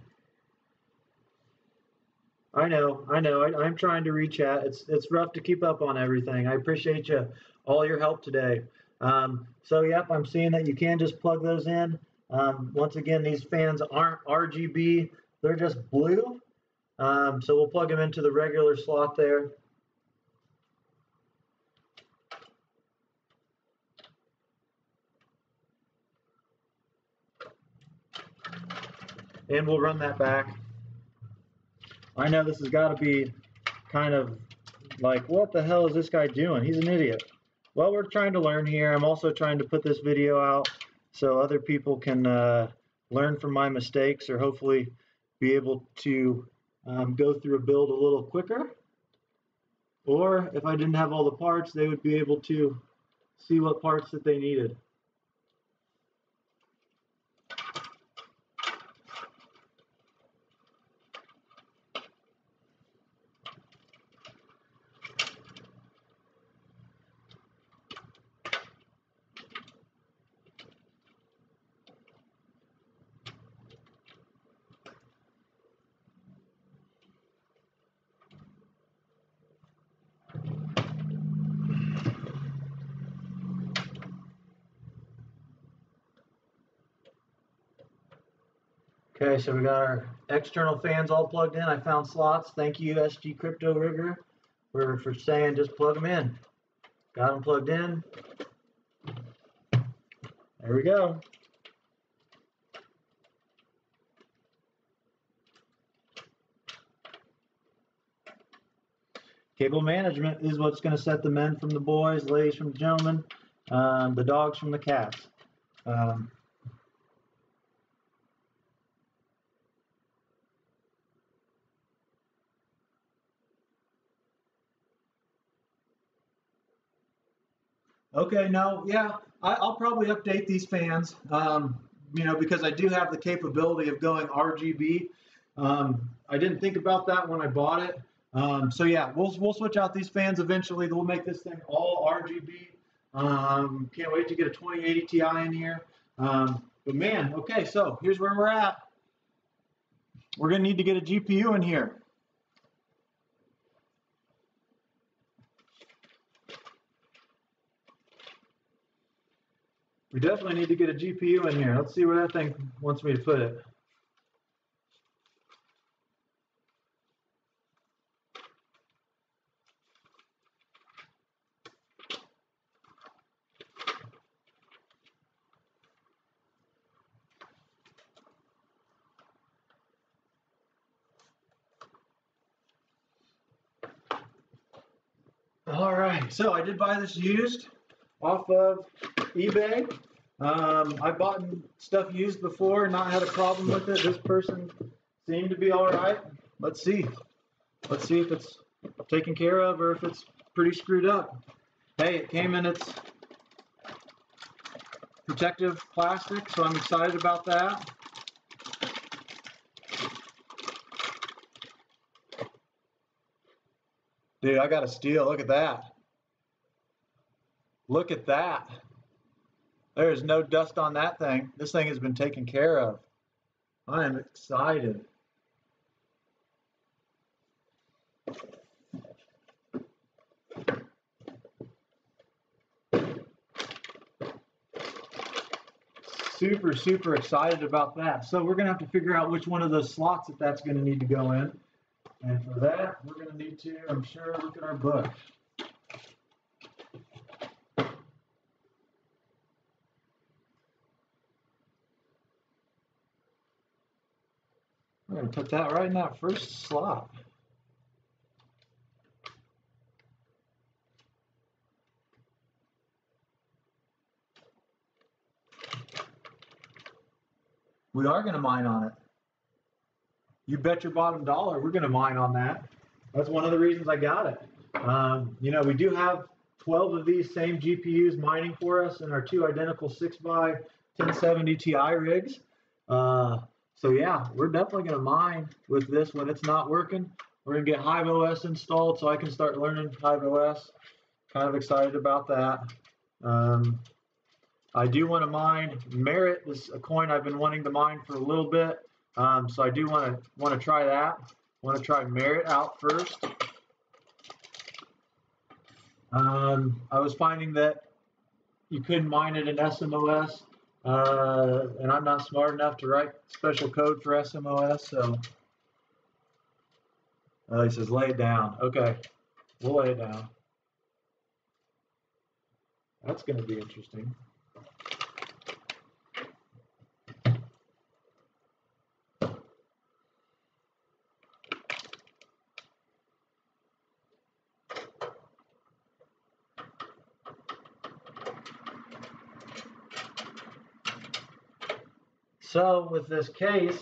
I know. I'm trying to reach out. It's rough to keep up on everything. I appreciate all your help today. So yep, I'm seeing that you can just plug those in. Once again, these fans aren't RGB. They're just blue. So we'll plug them into the regular slot there. And we'll run that back. I know this has got to be kind of like, what the hell is this guy doing? He's an idiot. Well, we're trying to learn here. I'm also trying to put this video out so other people can learn from my mistakes, or hopefully be able to go through a build a little quicker. Or if I didn't have all the parts, they would be able to see what parts that they needed. Okay, so we got our external fans all plugged in. I found slots. Thank you, SG Crypto Rigger, for saying just plug them in. Got them plugged in. There we go. Cable management is what's going to set the men from the boys, ladies from the gentlemen, the dogs from the cats. Okay, no, yeah, I'll probably update these fans, you know, because I do have the capability of going RGB. I didn't think about that when I bought it. So yeah, we'll switch out these fans eventually. We'll make this thing all RGB. Can't wait to get a 2080 Ti in here. But man, okay, so here's where we're at. We're gonna need to get a GPU in here. We definitely need to get a GPU in here. Let's see where that thing wants me to put it. All right, so I did buy this used off of eBay. I bought stuff used before, not had a problem with it. This person seemed to be all right. Let's see. Let's see if it's taken care of or if it's pretty screwed up. Hey, it came in its protective plastic, so I'm excited about that. Dude, I got a steal. Look at that. Look at that. There's no dust on that thing. This thing has been taken care of. I am excited. Super, super excited about that. So we're going to have to figure out which one of those slots that's going to need to go in. And for that, we're going to need to, I'm sure, look at our book. We're going to put that right in that first slot. We are going to mine on it. You bet your bottom dollar we're going to mine on that. That's one of the reasons I got it. You know, we do have 12 of these same GPUs mining for us in our two identical 6x1070 Ti rigs. So yeah, we're definitely going to mine with this when it's not working. We're going to get Hive OS installed so I can start learning Hive OS. Kind of excited about that. I do want to mine Merit. This is a coin I've been wanting to mine for a little bit. So I do want to try that. Want to try Merit out first. I was finding that you couldn't mine it in SMOS, and I'm not smart enough to write special code for SMOS. So he says lay it down. Okay, we'll lay it down. That's going to be interesting. So with this case,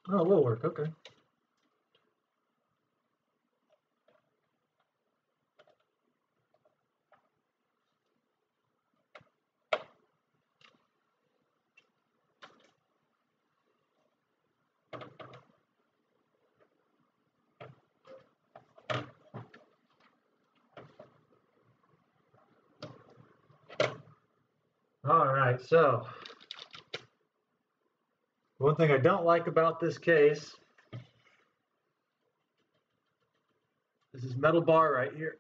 oh, it will work, okay. All right, so one thing I don't like about this case is this metal bar right here.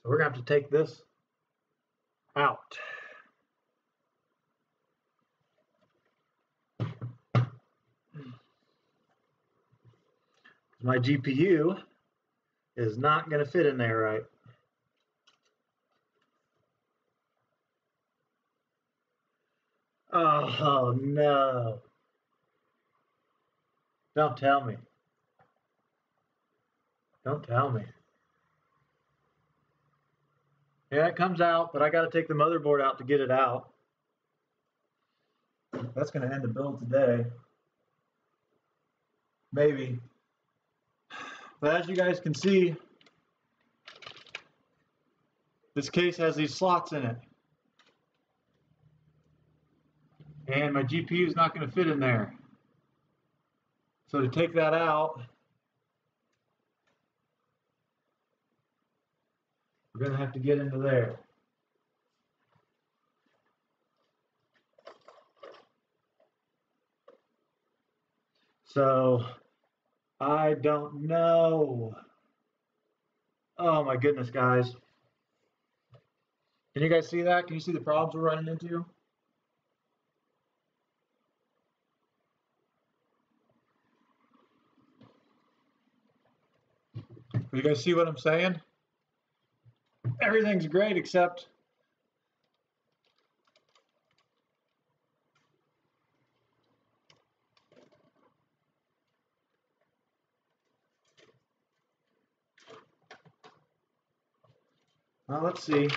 So we're gonna have to take this out. My GPU is not gonna fit in there right. Oh no. Don't tell me. Don't tell me. Yeah, it comes out, but I got to take the motherboard out to get it out. That's going to end the build today. maybe. But as you guys can see, this case has these slots in it. And my GPU is not going to fit in there. So to take that out, we're going to have to get into there. So I don't know. Oh my goodness, guys. Can you guys see that? Can you see the problems we're running into? You guys see what I'm saying? Everything's great except well, let's see.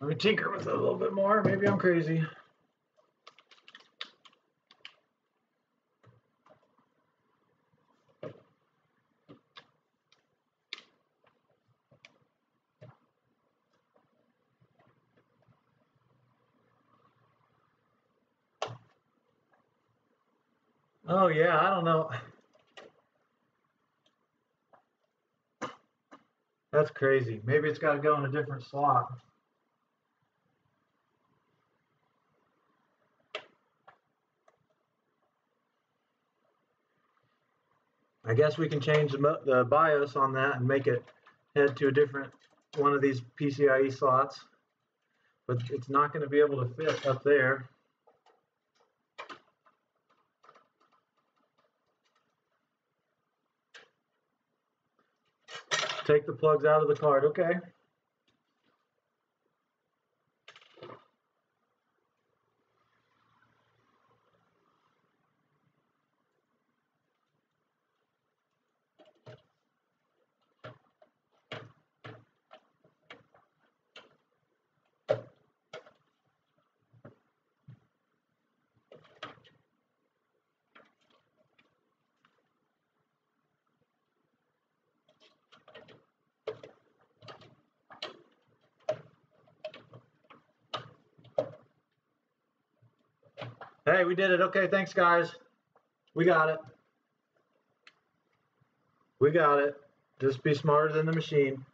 Let me tinker with it a little bit more. Maybe I'm crazy. Oh yeah, I don't know. That's crazy. Maybe it's got to go in a different slot. I guess we can change the BIOS on that and make it head to a different one of these PCIe slots, but it's not going to be able to fit up there. Take the plugs out of the card, okay. Hey, we did it. Okay, thanks, guys. We got it. We got it. Just be smarter than the machine.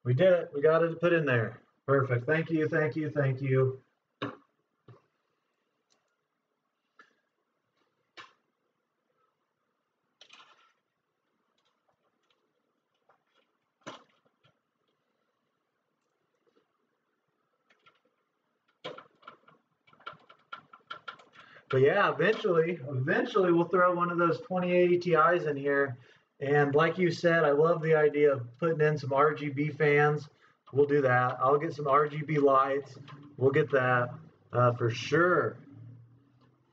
We did it. We got it put in there. Perfect. Thank you, thank you, thank you. But yeah, eventually we'll throw one of those 2080 Ti's in here. And like you said, I love the idea of putting in some RGB fans. We'll do that. I'll get some RGB lights. We'll get that for sure.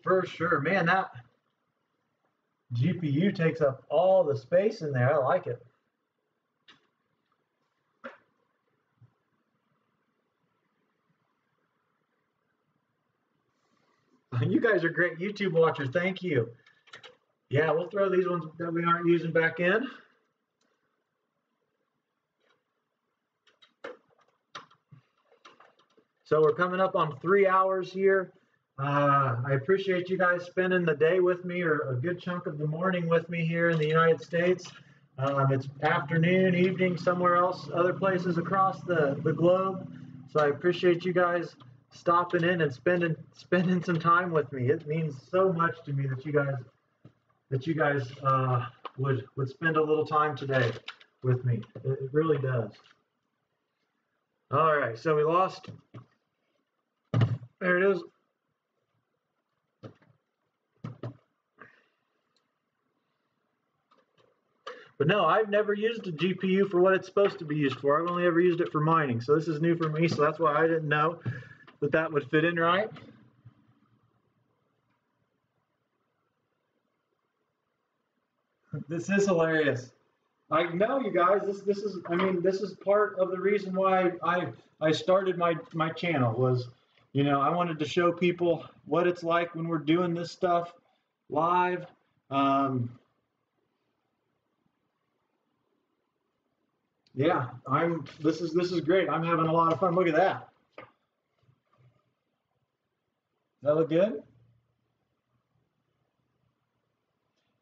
For sure. Man, that GPU takes up all the space in there. I like it. You guys are great YouTube watchers. Thank you. Yeah, we'll throw these ones that we aren't using back in. So we're coming up on 3 hours here. I appreciate you guys spending the day with me, or a good chunk of the morning with me here in the United States. It's afternoon, evening, somewhere else, other places across the globe. So I appreciate you guys stopping in and spending some time with me. It means so much to me that you guys would spend a little time today with me. It really does. All right, so we lost. There it is. But no, I've never used a GPU for what it's supposed to be used for. I've only ever used it for mining. So this is new for me. So that's why I didn't know that that would fit in right. This is hilarious. I know, you guys. This is part of the reason why I started my channel was, You know, I wanted to show people what it's like when we're doing this stuff live. Yeah, this is great. I'm having a lot of fun. Look at that. Does that look good?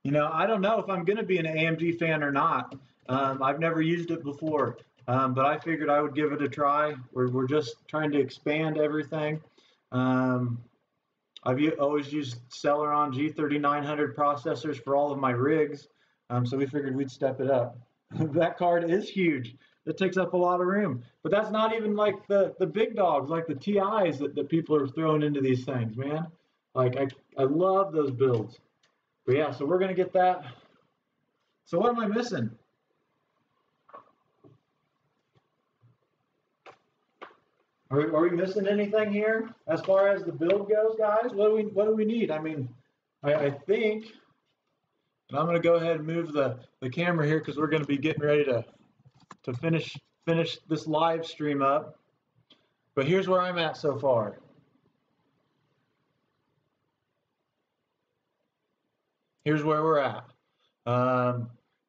You know, I don't know if I'm going to be an AMG fan or not. I've never used it before, but I figured I would give it a try. We're just trying to expand everything. I've always used Celeron G3900 processors for all of my rigs, so we figured we'd step it up. That card is huge. It takes up a lot of room, but that's not even like the big dogs, like the TIs that people are throwing into these things, man. Like I love those builds. But yeah, so we're gonna get that. So what am I missing? Are we missing anything here as far as the build goes, guys? What do we need? I mean, I think, and I'm gonna go ahead and move the camera here because we're gonna be getting ready to finish this live stream up. But here's where I'm at so far. Here's where we're at.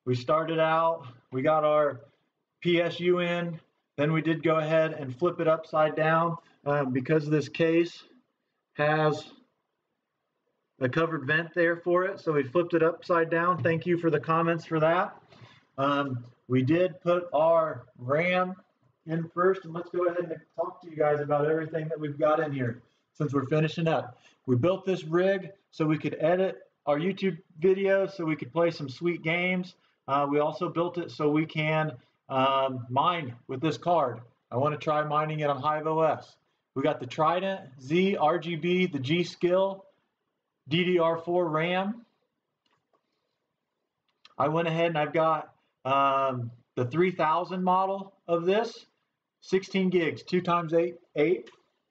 We started out, we got our PSU in, then we did go ahead and flip it upside down because this case has a covered vent there for it. So we flipped it upside down. Thank you for the comments for that. We did put our RAM in first, and let's go ahead and talk to you guys about everything that we've got in here since we're finishing up. We built this rig so we could edit our YouTube videos, so we could play some sweet games. We also built it so we can mine with this card. I want to try mining it on Hive OS. We got the Trident Z RGB, the G Skill DDR4 RAM. I went ahead and I've got the 3000 model of this, 16 gigs, 2 times 8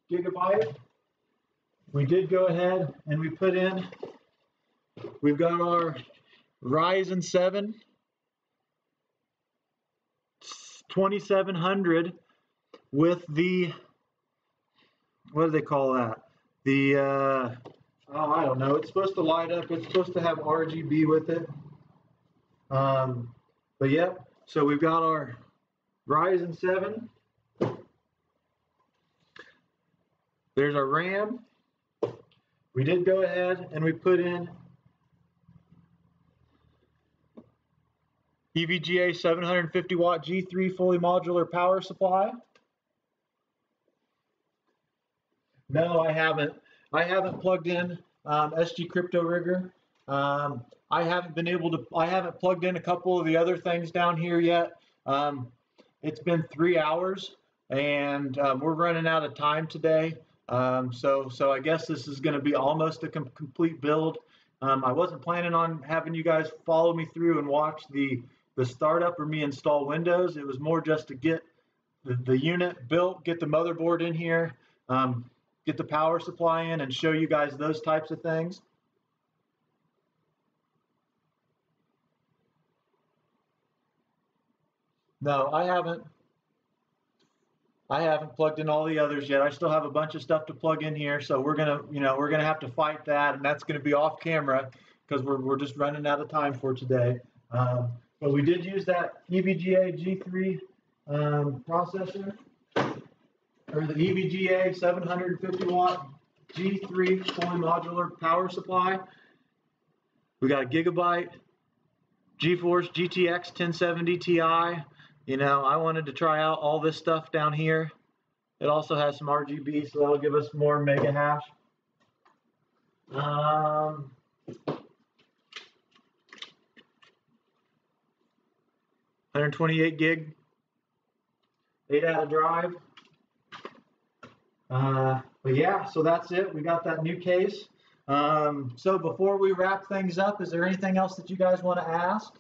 gigabyte. We did go ahead and we put in, we've got our Ryzen 7 2700 with the, what do they call that? The, oh, I don't know. It's supposed to light up. It's supposed to have RGB with it. But yep, so we've got our Ryzen 7. There's our RAM. We did go ahead and we put in EVGA 750 watt G3 fully modular power supply. No, I haven't. I haven't plugged in SG Crypto Rigger. I haven't plugged in a couple of the other things down here yet. It's been 3 hours and we're running out of time today. So I guess this is going to be almost a complete build. I wasn't planning on having you guys follow me through and watch the startup or me install Windows. It was more just to get the unit built, get the motherboard in here, get the power supply in, and show you guys those types of things. No, I haven't plugged in all the others yet. I still have a bunch of stuff to plug in here, so we're gonna have to fight that, and that's gonna be off camera because we're just running out of time for today. But we did use that EVGA G3 processor, or the EVGA 750 watt G3 fully modular power supply. We got a gigabyte GeForce GTX 1070 Ti. You know, I wanted to try out all this stuff down here. It also has some RGB, so that'll give us more mega hash. 128 gig, 8-out drive. But yeah, so that's it. We got that new case. So before we wrap things up, is there anything else that you guys want to ask?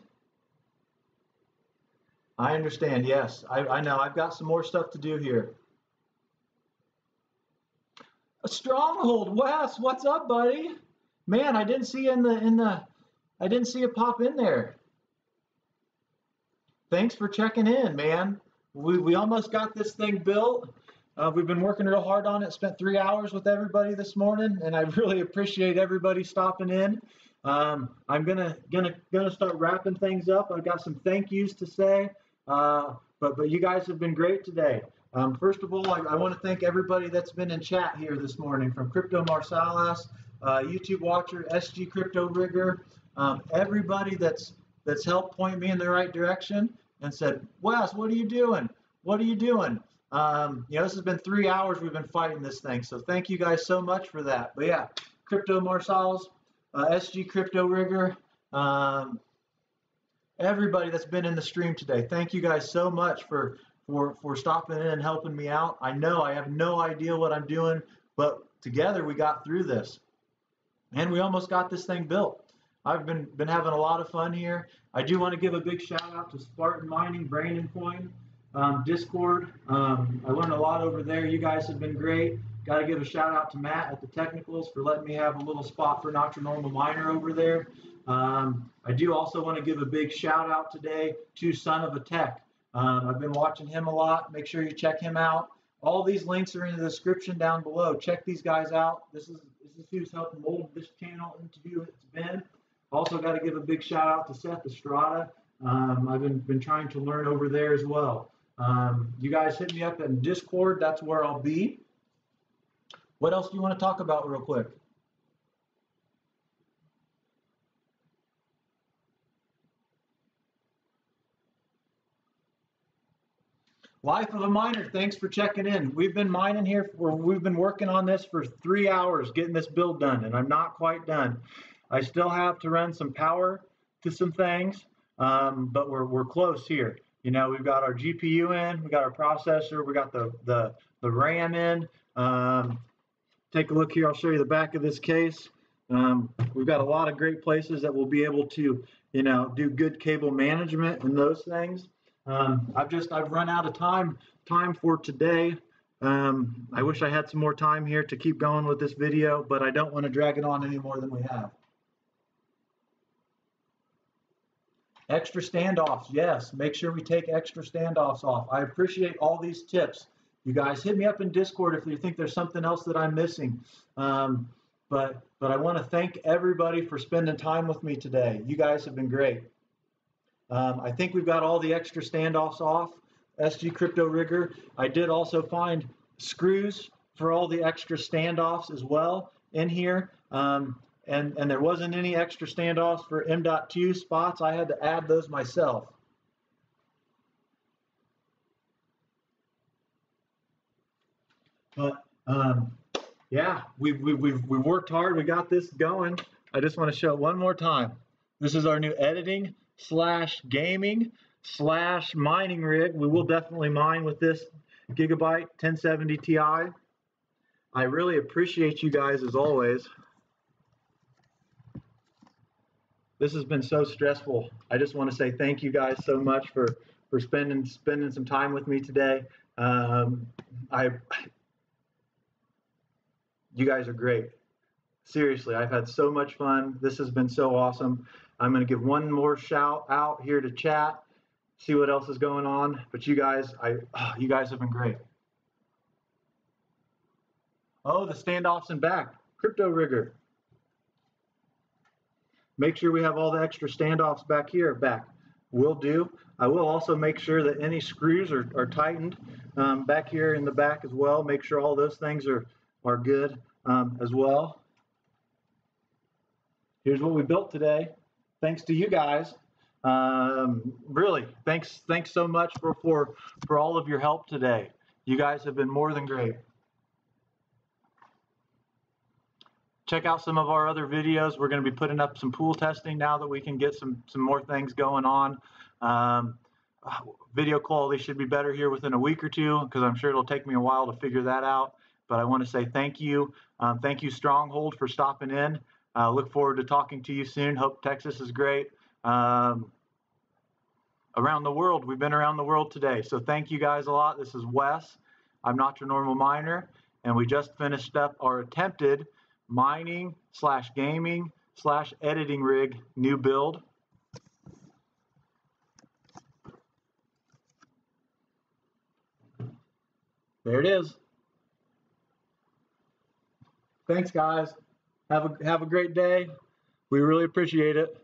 I understand. Yes, I know. I've got some more stuff to do here. A Stronghold, Wes, what's up, buddy? Man, I didn't see I didn't see it pop in there. Thanks for checking in, man. We almost got this thing built. We've been working real hard on it. Spent 3 hours with everybody this morning, and I really appreciate everybody stopping in. I'm gonna start wrapping things up. I've got some thank yous to say, but you guys have been great today. First of all, I want to thank everybody that's been in chat here this morning, from Crypto Marsalis, YouTube Watcher, SG Crypto Rigger, everybody that's helped point me in the right direction and said, Wes, what are you doing? What are you doing? This has been 3 hours we've been fighting this thing, so thank you guys so much for that. But yeah, Crypto Marsalis, SG Crypto Rigger, everybody that's been in the stream today, thank you guys so much for stopping in and helping me out. I know I have no idea what I'm doing, but together we got through this, and we almost got this thing built. I've been having a lot of fun here. I do want to give a big shout out to Spartan Mining, Brandon Coin, Discord. I learned a lot over there. You guys have been great. Got to give a shout out to Matt at TheTechnicals for letting me have a little spot for Not Your Normal Miner over there. I do also want to give a big shout out today to Son of a Tech. I've been watching him a lot. Make sure you check him out. All these links are in the description down below. Check these guys out. This is who's helped mold this channel into who it's been. Also got to give a big shout out to Seth Estrada. I've been trying to learn over there as well. You guys hit me up in Discord. That's where I'll be. What else do you want to talk about real quick? Life of a Miner, thanks for checking in. We've been mining here, we've been working on this for 3 hours, getting this build done, and I'm not quite done. I still have to run some power to some things, but we're close here. You know, we've got our GPU in, we got our processor, we got the RAM in. Take a look here, I'll show you the back of this case. We've got a lot of great places that we'll be able to, do good cable management and those things. I've run out of time for today. I wish I had some more time here to keep going with this video, but I don't want to drag it on any more than we have. Extra standoffs, yes. Make sure we take extra standoffs off. I appreciate all these tips. You guys hit me up in Discord if you think there's something else that I'm missing. But I want to thank everybody for spending time with me today. You guys have been great. I think we've got all the extra standoffs off. SG Crypto Rigger. I did also find screws for all the extra standoffs as well in here. And there wasn't any extra standoffs for M.2 spots. I had to add those myself. But yeah, we've worked hard. We got this going. I just want to show it one more time. This is our new editing / gaming / mining rig. We will definitely mine with this Gigabyte 1070 Ti. I really appreciate you guys as always. This has been so stressful. I just want to say thank you guys so much for spending some time with me today. You guys are great. Seriously, I've had so much fun. This has been so awesome. I'm going to give one more shout out here to chat, see what else is going on. But you guys, you guys have been great. Oh, the standoffs in back. Crypto Rigger. Make sure we have all the extra standoffs back here. Will do. I will also make sure that any screws are tightened back here in the back as well. Make sure all those things are good as well. Here's what we built today. Thanks to you guys. Really, thanks so much for all of your help today. You guys have been more than great. Check out some of our other videos. We're going to be putting up some pool testing now that we can get some more things going on. Video quality should be better here within a week or two, because I'm sure it'll take me a while to figure that out. But I want to say thank you. Thank you, Stronghold, for stopping in. Look forward to talking to you soon. Hope Texas is great. Around the world, we've been around the world today. So thank you guys a lot. This is Wes. I'm Not Your Normal Miner, and we just finished up our attempted mining / gaming / editing rig new build. There it is. Thanks, guys. Have a great day. We really appreciate it.